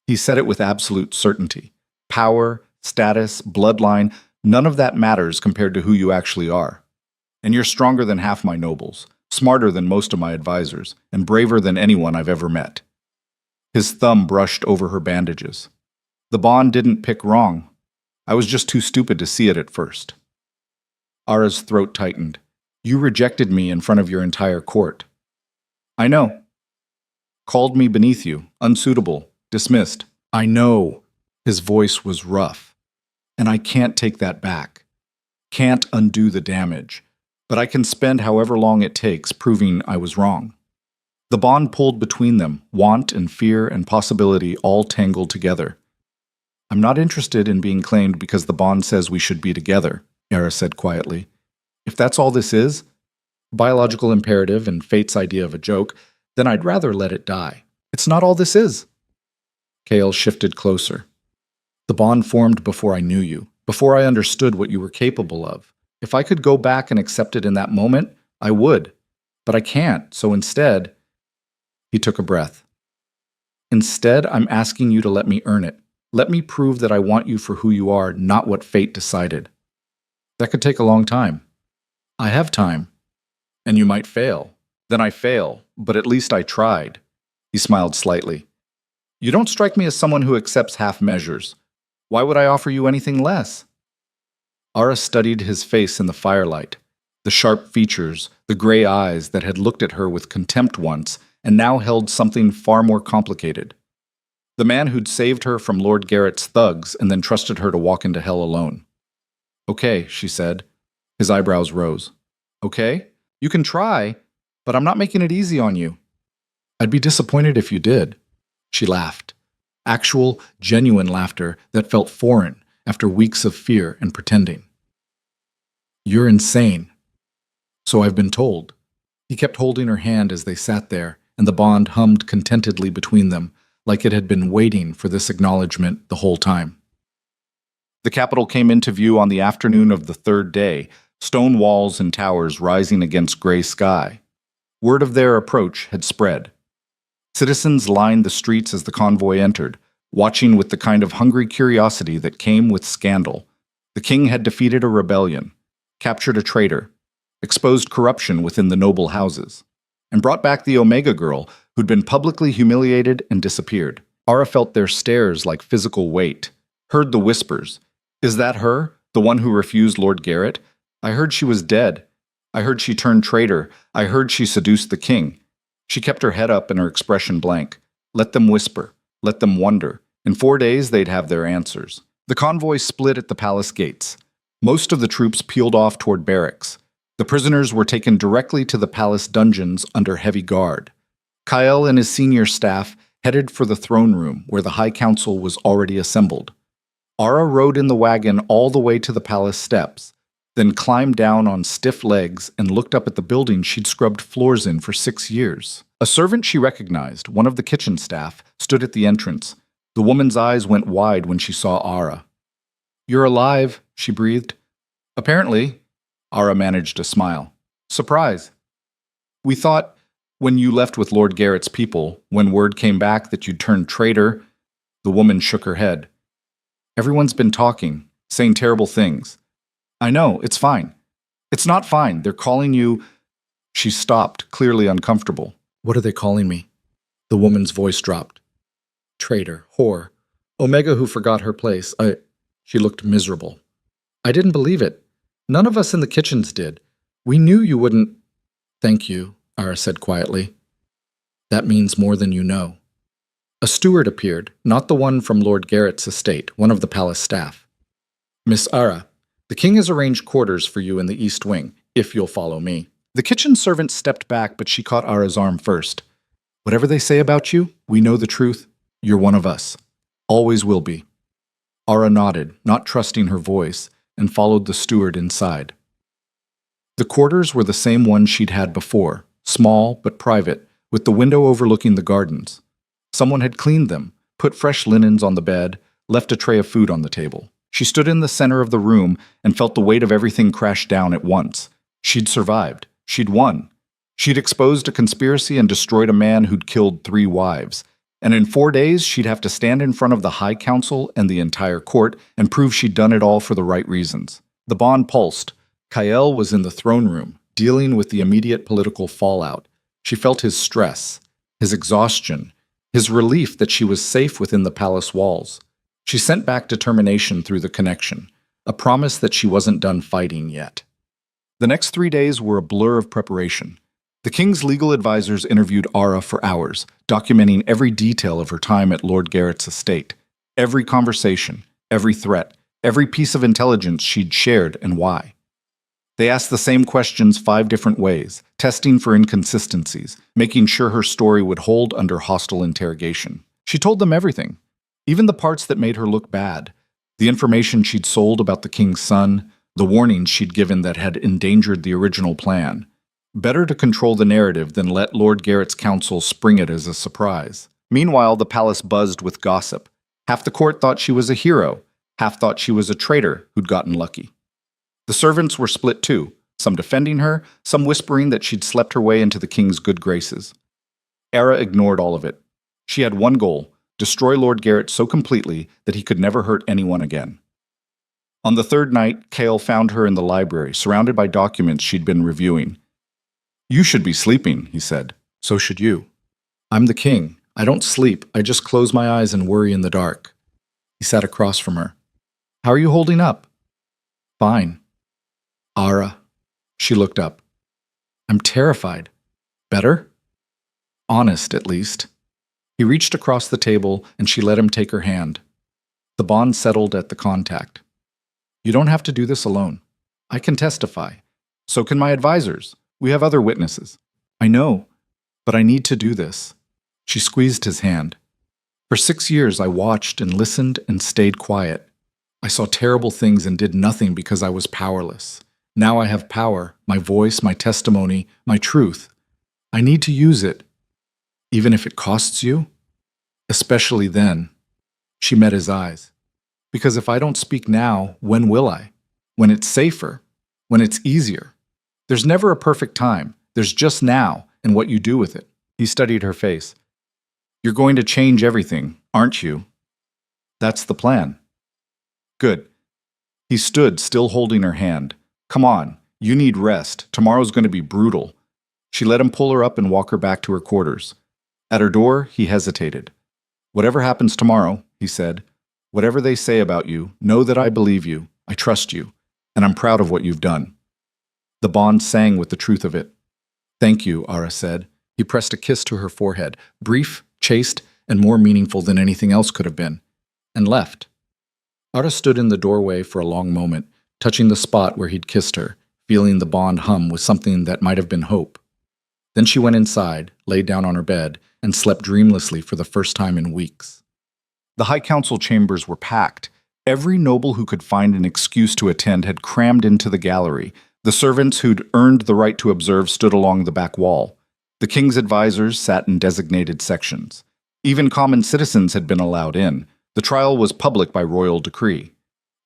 He said it with absolute certainty. Power, status, bloodline, none of that matters compared to who you actually are. "And you're stronger than half my nobles, smarter than most of my advisors, and braver than anyone I've ever met." His thumb brushed over her bandages. "The bond didn't pick wrong. I was just too stupid to see it at first." Ara's throat tightened. "You rejected me in front of your entire court." "I know. Called me beneath you, unsuitable, dismissed." "I know." His voice was rough. "And I can't take that back. Can't undo the damage. But I can spend however long it takes proving I was wrong." The bond pulled between them, want and fear and possibility all tangled together. "I'm not interested in being claimed because the bond says we should be together," Ara said quietly. "If that's all this is, biological imperative and fate's idea of a joke, then I'd rather let it die. It's not all this is." Kale shifted closer. "The bond formed before I knew you, before I understood what you were capable of. If I could go back and accept it in that moment, I would. But I can't, so instead—" He took a breath. "Instead, I'm asking you to let me earn it. Let me prove that I want you for who you are, not what fate decided." "That could take a long time." "I have time. And you might fail. Then I fail, but at least I tried." He smiled slightly. "You don't strike me as someone who accepts half measures. Why would I offer you anything less?" Ara studied his face in the firelight, the sharp features, the gray eyes that had looked at her with contempt once and now held something far more complicated. The man who'd saved her from Lord Garrett's thugs and then trusted her to walk into hell alone. "Okay," she said. His eyebrows rose. "Okay, you can try, but I'm not making it easy on you." "I'd be disappointed if you did." She laughed. Actual, genuine laughter that felt foreign after weeks of fear and pretending. "You're insane." "So I've been told." He kept holding her hand as they sat there, and the bond hummed contentedly between them, like it had been waiting for this acknowledgement the whole time. The capital came into view on the afternoon of the 3rd day, stone walls and towers rising against gray sky. Word of their approach had spread. Citizens lined the streets as the convoy entered, watching with the kind of hungry curiosity that came with scandal. The king had defeated a rebellion, captured a traitor, exposed corruption within the noble houses, and brought back the Omega girl who'd been publicly humiliated and disappeared. Ara felt their stares like physical weight, heard the whispers. Is that her, the one who refused Lord Garrett? I heard she was dead. I heard she turned traitor. I heard she seduced the king. She kept her head up and her expression blank. Let them whisper. Let them wonder. In 4 days, they'd have their answers. The convoy split at the palace gates. Most of the troops peeled off toward barracks. The prisoners were taken directly to the palace dungeons under heavy guard. Kyle and his senior staff headed for the throne room, where the High Council was already assembled. Ara rode in the wagon all the way to the palace steps, then climbed down on stiff legs and looked up at the building she'd scrubbed floors in for 6 years. A servant she recognized, one of the kitchen staff, stood at the entrance. The woman's eyes went wide when she saw Ara. "You're alive," she breathed. "Apparently." Ara managed a smile. "Surprise. We thought, when you left with Lord Garrett's people, when word came back that you'd turned traitor." The woman shook her head. "Everyone's been talking, saying terrible things. I know, it's fine. It's not fine. They're calling you—" She stopped, clearly uncomfortable. "What are they calling me?" The woman's voice dropped. "Traitor, whore, Omega who forgot her place. She looked miserable. "I didn't believe it. None of us in the kitchens did. We knew you wouldn't—" "Thank you," Ara said quietly. "That means more than you know." A steward appeared, not the one from Lord Garrett's estate, one of the palace staff. "Miss Ara, the king has arranged quarters for you in the east wing, if you'll follow me." The kitchen servant stepped back, but she caught Ara's arm first. "Whatever they say about you, we know the truth. You're one of us. Always will be." Ara nodded, not trusting her voice, and followed the steward inside. The quarters were the same ones she'd had before, small but private, with the window overlooking the gardens. Someone had cleaned them, put fresh linens on the bed, left a tray of food on the table. She stood in the center of the room and felt the weight of everything crash down at once. She'd survived. She'd won. She'd exposed a conspiracy and destroyed a man who'd killed 3 wives. And in 4 days, she'd have to stand in front of the High Council and the entire court and prove she'd done it all for the right reasons. The bond pulsed. Kyle was in the throne room, dealing with the immediate political fallout. She felt his stress, his exhaustion, his relief that she was safe within the palace walls. She sent back determination through the connection, a promise that she wasn't done fighting yet. The next 3 days were a blur of preparation. The king's legal advisors interviewed Ara for hours, documenting every detail of her time at Lord Garrett's estate, every conversation, every threat, every piece of intelligence she'd shared and why. They asked the same questions 5 different ways, testing for inconsistencies, making sure her story would hold under hostile interrogation. She told them everything, even the parts that made her look bad, the information she'd sold about the king's son, the warnings she'd given that had endangered the original plan. Better to control the narrative than let Lord Garrett's council spring it as a surprise. Meanwhile, the palace buzzed with gossip. Half the court thought she was a hero, half thought she was a traitor who'd gotten lucky. The servants were split too, some defending her, some whispering that she'd slept her way into the king's good graces. Ara ignored all of it. She had one goal: destroy Lord Garrett so completely that he could never hurt anyone again. On the 3rd night, Kale found her in the library, surrounded by documents she'd been reviewing. "You should be sleeping," he said. "So should you." "I'm the king. I don't sleep. I just close my eyes and worry in the dark." He sat across from her. "How are you holding up?" "Fine." "Ara." She looked up. "I'm terrified." "Better?" "Honest, at least." He reached across the table and she let him take her hand. The bond settled at the contact. "You don't have to do this alone. I can testify. So can my advisors. We have other witnesses." "I know, but I need to do this." She squeezed his hand. "For 6 years I watched and listened and stayed quiet. I saw terrible things and did nothing because I was powerless. Now I have power, my voice, my testimony, my truth. I need to use it, even if it costs you. Especially then." She met his eyes. "Because if I don't speak now, when will I? When it's safer? When it's easier? There's never a perfect time. There's just now and what you do with it." He studied her face. "You're going to change everything, aren't you?" "That's the plan." "Good." He stood, still holding her hand. "Come on, you need rest. Tomorrow's going to be brutal." She let him pull her up and walk her back to her quarters. At her door, he hesitated. "Whatever happens tomorrow," he said, "whatever they say about you, know that I believe you, I trust you, and I'm proud of what you've done." The bond sang with the truth of it. "Thank you," Ara said. He pressed a kiss to her forehead, brief, chaste, and more meaningful than anything else could have been, and left. Ara stood in the doorway for a long moment, touching the spot where he'd kissed her, feeling the bond hum with something that might have been hope. Then she went inside, laid down on her bed, and slept dreamlessly for the first time in weeks. The High Council chambers were packed. Every noble who could find an excuse to attend had crammed into the gallery. The servants who'd earned the right to observe stood along the back wall. The king's advisors sat in designated sections. Even common citizens had been allowed in. The trial was public by royal decree.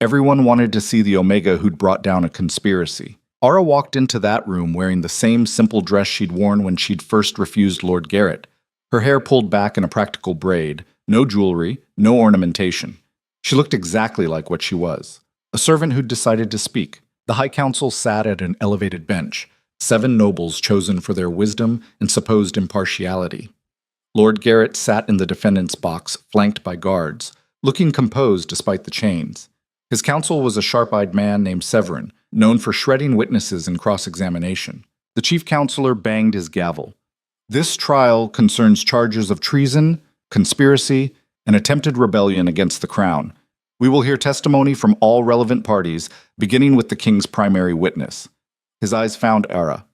Everyone wanted to see the Omega who'd brought down a conspiracy. Ara walked into that room wearing the same simple dress she'd worn when she'd first refused Lord Garrett. Her hair pulled back in a practical braid, no jewelry, no ornamentation. She looked exactly like what she was, a servant who'd decided to speak. The High Council sat at an elevated bench, 7 nobles chosen for their wisdom and supposed impartiality. Lord Garrett sat in the defendant's box, flanked by guards, looking composed despite the chains. His counsel was a sharp-eyed man named Severin, known for shredding witnesses in cross-examination. The chief counselor banged his gavel. "This trial concerns charges of treason, conspiracy, and attempted rebellion against the crown. We will hear testimony from all relevant parties, beginning with the king's primary witness." His eyes found Ara.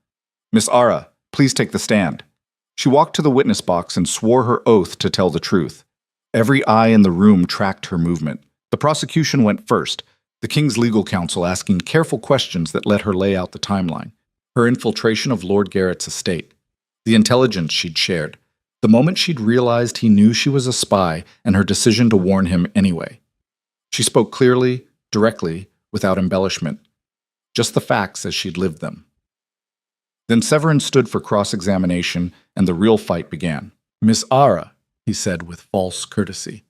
"Miss Ara, please take the stand." She walked to the witness box and swore her oath to tell the truth. Every eye in the room tracked her movement. The prosecution went first, the king's legal counsel asking careful questions that let her lay out the timeline. Her infiltration of Lord Garrett's estate. The intelligence she'd shared. The moment she'd realized he knew she was a spy and her decision to warn him anyway. She spoke clearly, directly, without embellishment. Just the facts as she'd lived them. Then Severin stood for cross-examination and the real fight began. "Miss Ara," he said with false courtesy,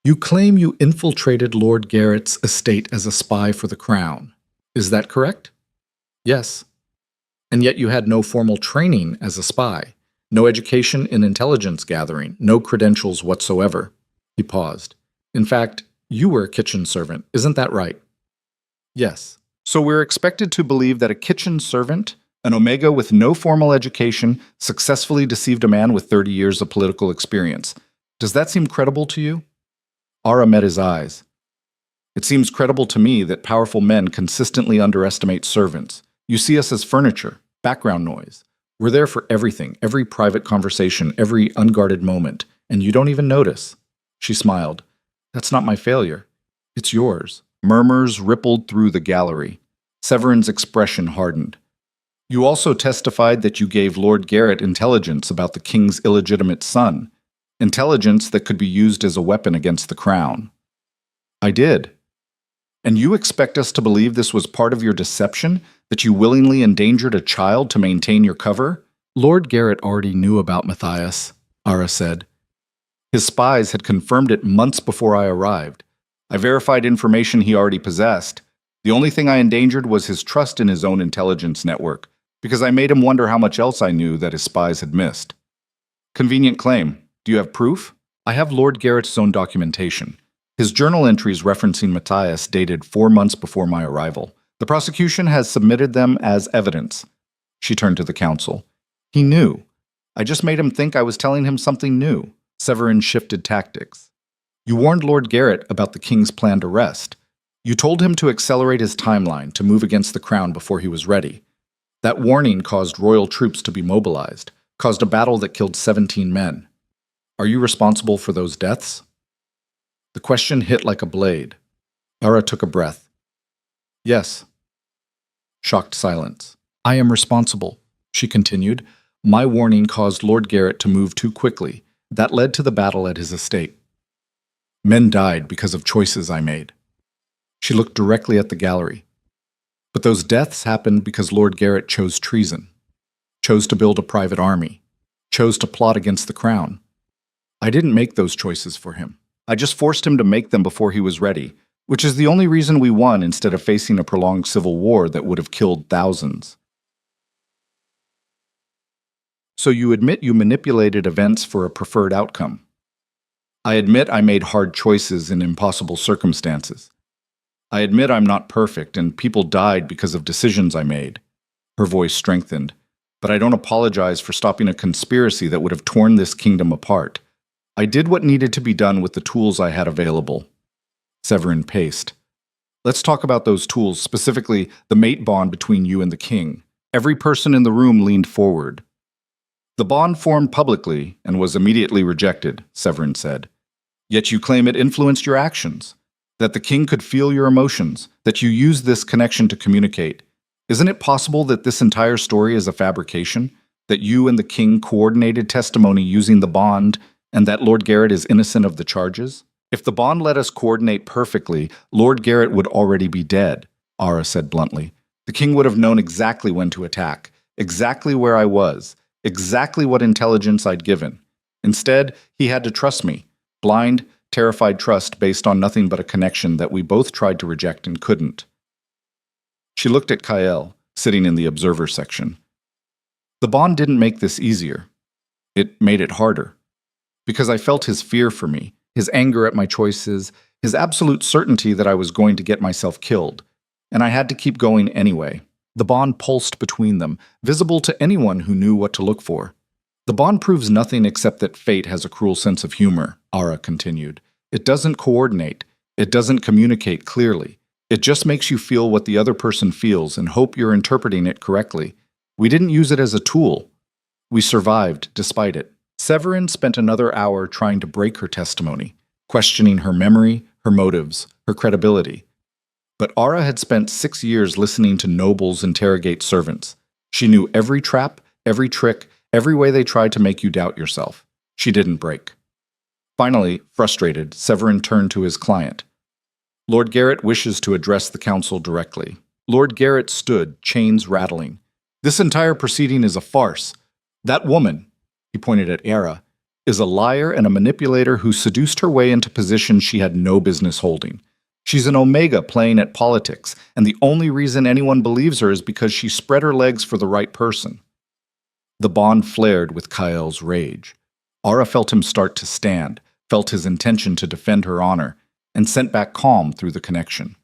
"you claim you infiltrated Lord Garrett's estate as a spy for the crown. Is that correct?" "Yes." "And yet you had no formal training as a spy, no education in intelligence gathering, no credentials whatsoever." He paused. "In fact, you were a kitchen servant, isn't that right?" "Yes." "So we're expected to believe that a kitchen servant, an Omega with no formal education, successfully deceived a man with 30 years of political experience. Does that seem credible to you?" Ara met his eyes. "It seems credible to me that powerful men consistently underestimate servants. You see us as furniture, background noise. We're there for everything, every private conversation, every unguarded moment, and you don't even notice." She smiled. "That's not my failure. It's yours." Murmurs rippled through the gallery. Severin's expression hardened. "You also testified that you gave Lord Garrett intelligence about the king's illegitimate son, intelligence that could be used as a weapon against the crown." "I did." "And you expect us to believe this was part of your deception, that you willingly endangered a child to maintain your cover?" "Lord Garrett already knew about Matthias," Ara said. "His spies had confirmed it months before I arrived. I verified information he already possessed. The only thing I endangered was his trust in his own intelligence network, because I made him wonder how much else I knew that his spies had missed." "Convenient claim. Do you have proof?" "I have Lord Garrett's own documentation. His journal entries referencing Matthias dated 4 months before my arrival. The prosecution has submitted them as evidence." She turned to the counsel. "He knew. I just made him think I was telling him something new." Severin shifted tactics. "You warned Lord Garrett about the king's planned arrest. You told him to accelerate his timeline, to move against the crown before he was ready. That warning caused royal troops to be mobilized, caused a battle that killed 17 men. Are you responsible for those deaths?" The question hit like a blade. Ara took a breath. "Yes." Shocked silence. "I am responsible," she continued. "My warning caused Lord Garrett to move too quickly. That led to the battle at his estate. Men died because of choices I made." She looked directly at the gallery. "But those deaths happened because Lord Garrett chose treason, chose to build a private army, chose to plot against the crown. I didn't make those choices for him. I just forced him to make them before he was ready, which is the only reason we won instead of facing a prolonged civil war that would have killed thousands." So you admit you manipulated events for a preferred outcome. I admit I made hard choices in impossible circumstances. I admit I'm not perfect and people died because of decisions I made. Her voice strengthened. But I don't apologize for stopping a conspiracy that would have torn this kingdom apart. I did what needed to be done with the tools I had available. Severin paced. Let's talk about those tools, specifically the mate bond between you and the king. Every person in the room leaned forward. The bond formed publicly and was immediately rejected, Severin said. Yet you claim it influenced your actions, that the king could feel your emotions, that you used this connection to communicate. Isn't it possible that this entire story is a fabrication? That you and the king coordinated testimony using the bond, and that Lord Garrett is innocent of the charges? If the bond let us coordinate perfectly, Lord Garrett would already be dead, Ara said bluntly. The king would have known exactly when to attack, exactly where I was, exactly what intelligence I'd given. Instead, he had to trust me. Blind, terrified trust based on nothing but a connection that we both tried to reject and couldn't. She looked at Kael, sitting in the observer section. The bond didn't make this easier. It made it harder. Because I felt his fear for me, his anger at my choices, his absolute certainty that I was going to get myself killed. And I had to keep going anyway. The bond pulsed between them, visible to anyone who knew what to look for. The bond proves nothing except that fate has a cruel sense of humor, Ara continued. It doesn't coordinate. It doesn't communicate clearly. It just makes you feel what the other person feels and hope you're interpreting it correctly. We didn't use it as a tool. We survived despite it. Severin spent another hour trying to break her testimony, questioning her memory, her motives, her credibility. But Ara had spent 6 years listening to nobles interrogate servants. She knew every trap, every trick, every way they tried to make you doubt yourself. She didn't break. Finally, frustrated, Severin turned to his client. Lord Garrett wishes to address the council directly. Lord Garrett stood, chains rattling. This entire proceeding is a farce. That woman, he pointed at Ara, is a liar and a manipulator who seduced her way into positions she had no business holding. She's an Omega playing at politics, and the only reason anyone believes her is because she spread her legs for the right person. The bond flared with Kael's rage. Ara felt him start to stand, felt his intention to defend her honor, and sent back calm through the connection.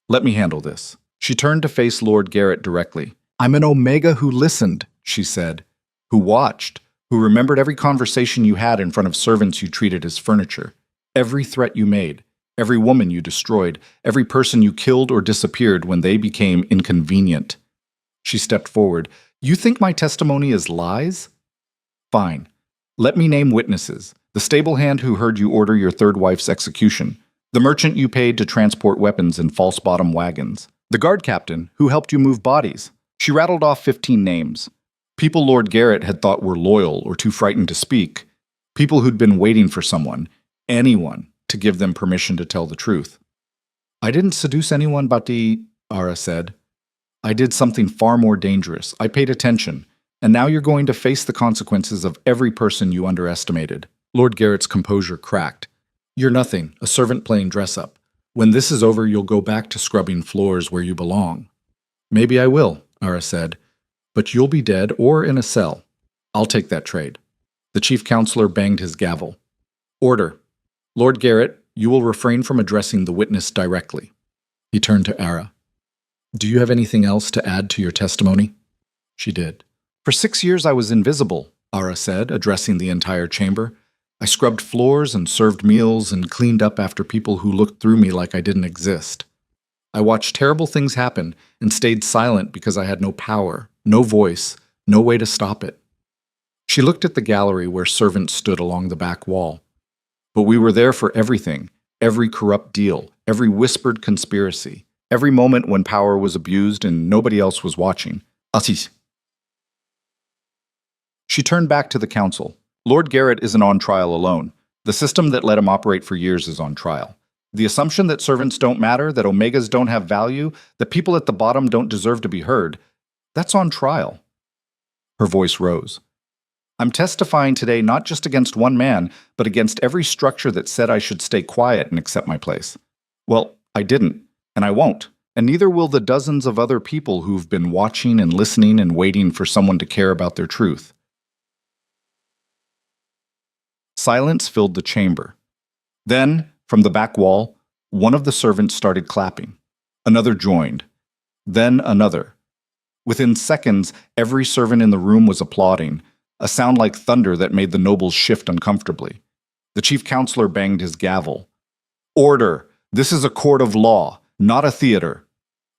Let me handle this. She turned to face Lord Garrett directly. I'm an Omega who listened, she said, who watched, who remembered every conversation you had in front of servants you treated as furniture, every threat you made, every woman you destroyed, every person you killed or disappeared when they became inconvenient. She stepped forward. You think my testimony is lies? Fine. Let me name witnesses. The stable hand who heard you order your third wife's execution, the merchant you paid to transport weapons in false bottom wagons, the guard captain who helped you move bodies. She rattled off 15 names. People Lord Garrett had thought were loyal or too frightened to speak. People who'd been waiting for someone, anyone, to give them permission to tell the truth. I didn't seduce anyone, Bati, Ara said. I did something far more dangerous. I paid attention, and now you're going to face the consequences of every person you underestimated. Lord Garrett's composure cracked. You're nothing, a servant playing dress-up. When this is over, you'll go back to scrubbing floors where you belong. Maybe I will, Ara said, but you'll be dead or in a cell. I'll take that trade. The chief counselor banged his gavel. Order. Lord Garrett, you will refrain from addressing the witness directly. He turned to Ara. Do you have anything else to add to your testimony? She did. For 6 years I was invisible, Ara said, addressing the entire chamber. I scrubbed floors and served meals and cleaned up after people who looked through me like I didn't exist. I watched terrible things happen and stayed silent because I had no power, no voice, no way to stop it. She looked at the gallery where servants stood along the back wall. But we were there for everything, every corrupt deal, every whispered conspiracy, every moment when power was abused and nobody else was watching. Assis. She turned back to the council. Lord Garrett isn't on trial alone. The system that let him operate for years is on trial. The assumption that servants don't matter, that Omegas don't have value, that people at the bottom don't deserve to be heard, that's on trial. Her voice rose. I'm testifying today not just against one man, but against every structure that said I should stay quiet and accept my place. Well, I didn't, and I won't, and neither will the dozens of other people who've been watching and listening and waiting for someone to care about their truth. Silence filled the chamber. Then, from the back wall, one of the servants started clapping. Another joined. Then another. Within seconds, every servant in the room was applauding, a sound like thunder that made the nobles shift uncomfortably. The chief counselor banged his gavel. "Order! This is a court of law, not a theater."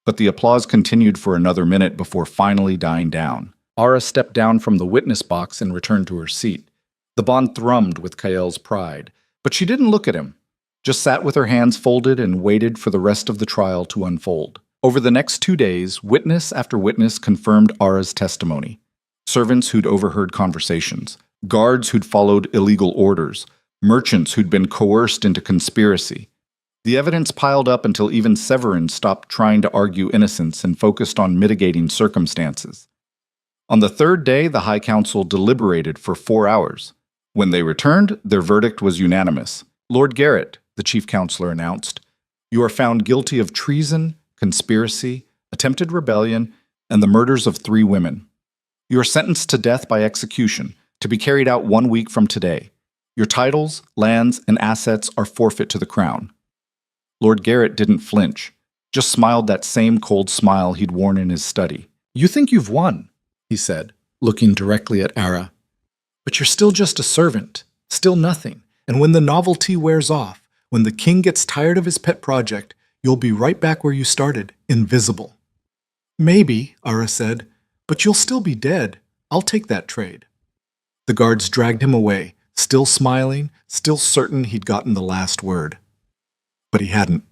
But the applause continued for another minute before finally dying down. Ara stepped down from the witness box and returned to her seat. The bond thrummed with Kael's pride, but she didn't look at him, just sat with her hands folded and waited for the rest of the trial to unfold. Over the next 2 days, witness after witness confirmed Ara's testimony. Servants who'd overheard conversations, guards who'd followed illegal orders, merchants who'd been coerced into conspiracy. The evidence piled up until even Severin stopped trying to argue innocence and focused on mitigating circumstances. On the third day, the High Council deliberated for 4 hours. When they returned, their verdict was unanimous. "Lord Garrett," the chief counselor announced, "you are found guilty of treason, conspiracy, attempted rebellion, and the murders of 3 women. You are sentenced to death by execution, to be carried out 1 week from today. Your titles, lands, and assets are forfeit to the crown." Lord Garrett didn't flinch, just smiled that same cold smile he'd worn in his study. "You think you've won," he said, looking directly at Ara. "But you're still just a servant, still nothing. And when the novelty wears off, when the king gets tired of his pet project, you'll be right back where you started, invisible." "Maybe," Ara said, "but you'll still be dead. I'll take that trade." The guards dragged him away, still smiling, still certain he'd gotten the last word. But he hadn't.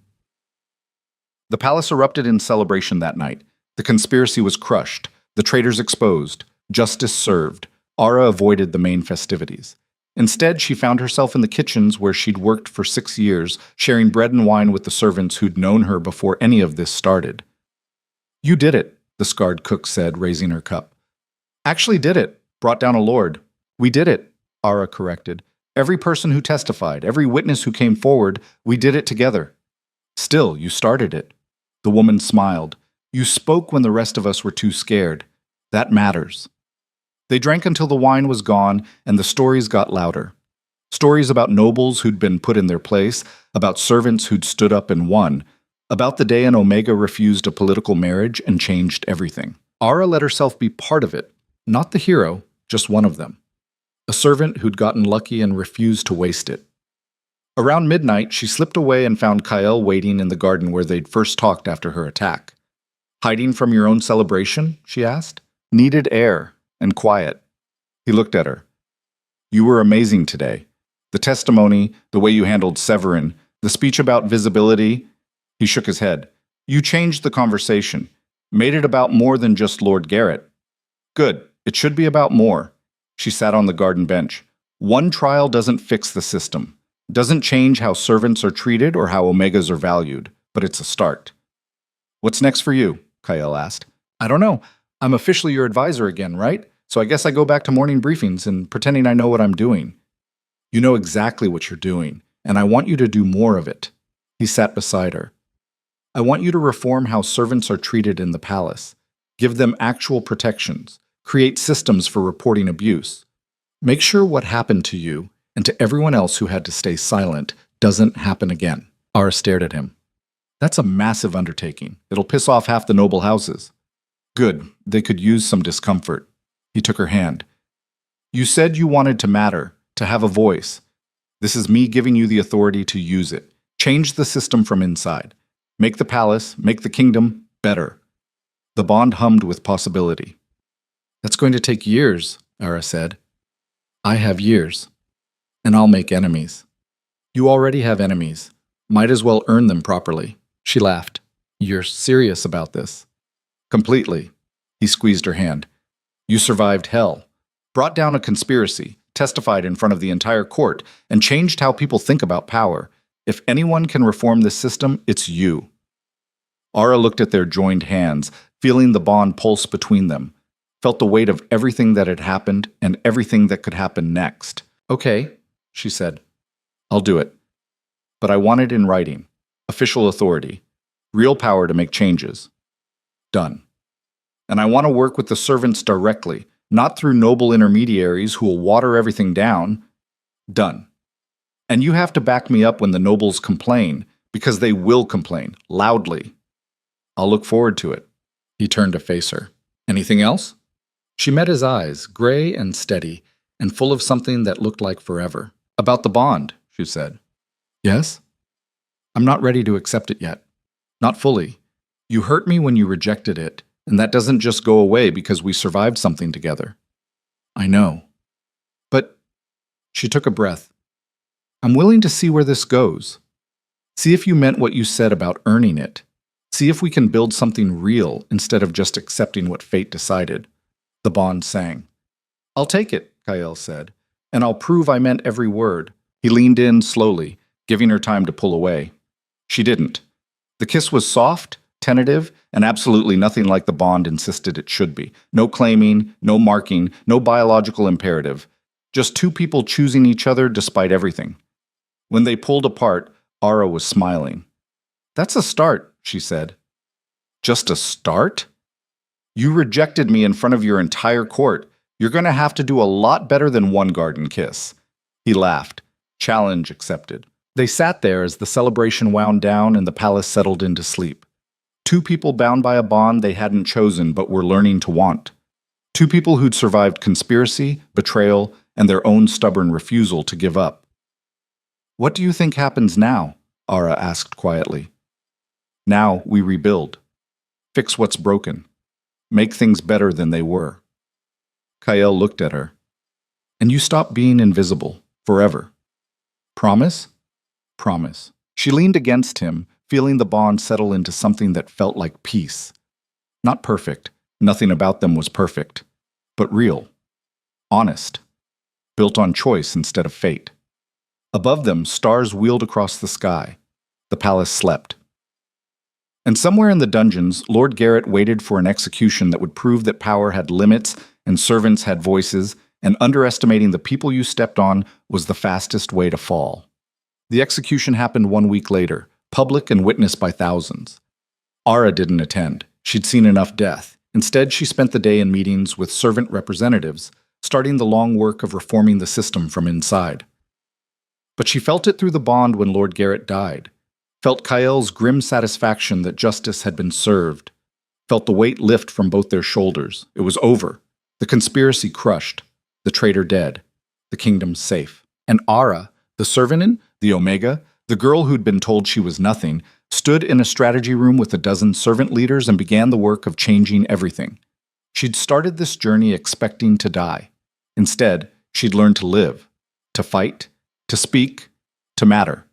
The palace erupted in celebration that night. The conspiracy was crushed, the traitors exposed, justice served. Ara avoided the main festivities. Instead, she found herself in the kitchens where she'd worked for 6 years, sharing bread and wine with the servants who'd known her before any of this started. "You did it," the scarred cook said, raising her cup. "Actually did it. Brought down a lord." "We did it," Ara corrected. "Every person who testified, every witness who came forward, we did it together." "Still, you started it." The woman smiled. "You spoke when the rest of us were too scared. That matters." They drank until the wine was gone, and the stories got louder. Stories about nobles who'd been put in their place, about servants who'd stood up and won, about the day an Omega refused a political marriage and changed everything. Ara let herself be part of it, not the hero, just one of them. A servant who'd gotten lucky and refused to waste it. Around midnight, she slipped away and found Kael waiting in the garden where they'd first talked after her attack. "Hiding from your own celebration?" she asked. "Needed air and quiet." He looked at her. "You were amazing today. The testimony, the way you handled Severin, the speech about visibility." He shook his head. "You changed the conversation, made it about more than just Lord Garrett." "Good. It should be about more." She sat on the garden bench. "One trial doesn't fix the system, doesn't change how servants are treated or how Omegas are valued, but it's a start." "What's next for you?" Kael asked. "I don't know. I'm officially your advisor again, right? So I guess I go back to morning briefings and pretending I know what I'm doing." "You know exactly what you're doing, and I want you to do more of it." He sat beside her. "I want you to reform how servants are treated in the palace. Give them actual protections. Create systems for reporting abuse. Make sure what happened to you, and to everyone else who had to stay silent, doesn't happen again." Ara stared at him. "That's a massive undertaking. It'll piss off half the noble houses." "Good. They could use some discomfort." He took her hand. "You said you wanted to matter, to have a voice. This is me giving you the authority to use it. Change the system from inside. Make the palace, make the kingdom better." The bond hummed with possibility. "That's going to take years," Ara said. "I have years. And I'll make enemies." "You already have enemies. Might as well earn them properly." She laughed. "You're serious about this?" "Completely." He squeezed her hand. "You survived hell, brought down a conspiracy, testified in front of the entire court, and changed how people think about power. If anyone can reform this system, it's you." Ara looked at their joined hands, feeling the bond pulse between them, felt the weight of everything that had happened and everything that could happen next. "Okay," she said. "I'll do it. But I want it in writing. Official authority. Real power to make changes. Done. And I want to work with the servants directly, not through noble intermediaries who will water everything down." Done. And you have to back me up when the nobles complain, because they will complain, loudly. I'll look forward to it. He turned to face her. Anything else? She met his eyes, gray and steady, and full of something that looked like forever. About the bond, she said. Yes? I'm not ready to accept it yet. Not fully. You hurt me when you rejected it, and that doesn't just go away because we survived something together. I know. But she took a breath. I'm willing to see where this goes. See if you meant what you said about earning it. See if we can build something real instead of just accepting what fate decided. The bond sang. I'll take it, Kael said, and I'll prove I meant every word. He leaned in slowly, giving her time to pull away. She didn't. The kiss was soft, tentative, and absolutely nothing like the bond insisted it should be. No claiming, no marking, no biological imperative. Just two people choosing each other despite everything. When they pulled apart, Ara was smiling. That's a start, she said. Just a start? You rejected me in front of your entire court. You're going to have to do a lot better than one garden kiss. He laughed. Challenge accepted. They sat there as the celebration wound down and the palace settled into sleep. Two people bound by a bond they hadn't chosen but were learning to want. Two people who'd survived conspiracy, betrayal, and their own stubborn refusal to give up. What do you think happens now? Ara asked quietly. Now we rebuild. Fix what's broken. Make things better than they were. Kael looked at her. And you stop being invisible, forever. Promise? Promise. She leaned against him, feeling the bond settle into something that felt like peace. Not perfect. Nothing about them was perfect. But real. Honest. Built on choice instead of fate. Above them, stars wheeled across the sky. The palace slept. And somewhere in the dungeons, Lord Garrett waited for an execution that would prove that power had limits and servants had voices, and underestimating the people you stepped on was the fastest way to fall. The execution happened 1 week later, public and witnessed by thousands. Ara didn't attend. She'd seen enough death. Instead, she spent the day in meetings with servant representatives, starting the long work of reforming the system from inside. But she felt it through the bond when Lord Garrett died. Felt Kael's grim satisfaction that justice had been served. Felt the weight lift from both their shoulders. It was over. The conspiracy crushed. The traitor dead. The kingdom safe. And Ara, the servantin, the Omega, the girl who'd been told she was nothing, stood in a strategy room with a dozen servant leaders and began the work of changing everything. She'd started this journey expecting to die. Instead, she'd learned to live, to fight, to speak, to matter.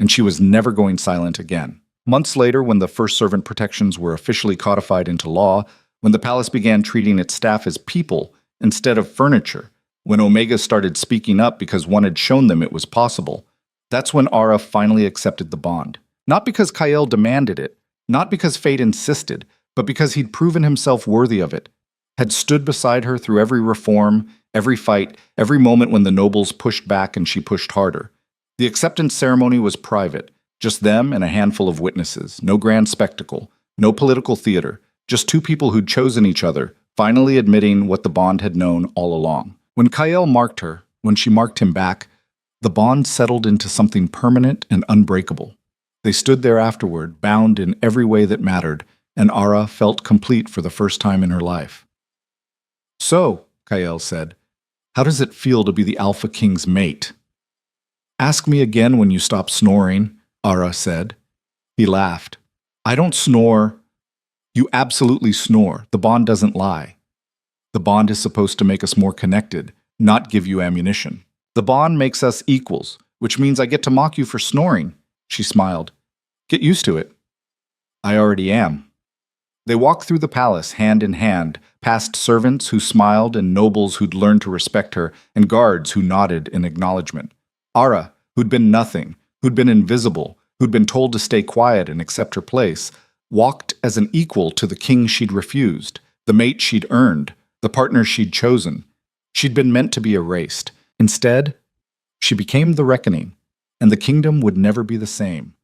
And she was never going silent again. Months later, when the first servant protections were officially codified into law, when the palace began treating its staff as people instead of furniture, when Omega started speaking up because one had shown them it was possible, that's when Ara finally accepted the bond. Not because Kael demanded it, not because fate insisted, but because he'd proven himself worthy of it, had stood beside her through every reform, every fight, every moment when the nobles pushed back and she pushed harder. The acceptance ceremony was private, just them and a handful of witnesses, no grand spectacle, no political theater, just two people who'd chosen each other, finally admitting what the bond had known all along. When Kael marked her, when she marked him back, the bond settled into something permanent and unbreakable. They stood there afterward, bound in every way that mattered, and Ara felt complete for the first time in her life. So, Kael said, how does it feel to be the Alpha King's mate? Ask me again when you stop snoring, Ara said. He laughed. I don't snore. You absolutely snore. The bond doesn't lie. The bond is supposed to make us more connected, not give you ammunition. The bond makes us equals, which means I get to mock you for snoring. She smiled. Get used to it. I already am. They walked through the palace, hand in hand, past servants who smiled and nobles who'd learned to respect her, and guards who nodded in acknowledgement. Ara, who'd been nothing, who'd been invisible, who'd been told to stay quiet and accept her place, walked as an equal to the king she'd refused, the mate she'd earned, the partner she'd chosen. She'd been meant to be erased. Instead, she became the reckoning, and the kingdom would never be the same.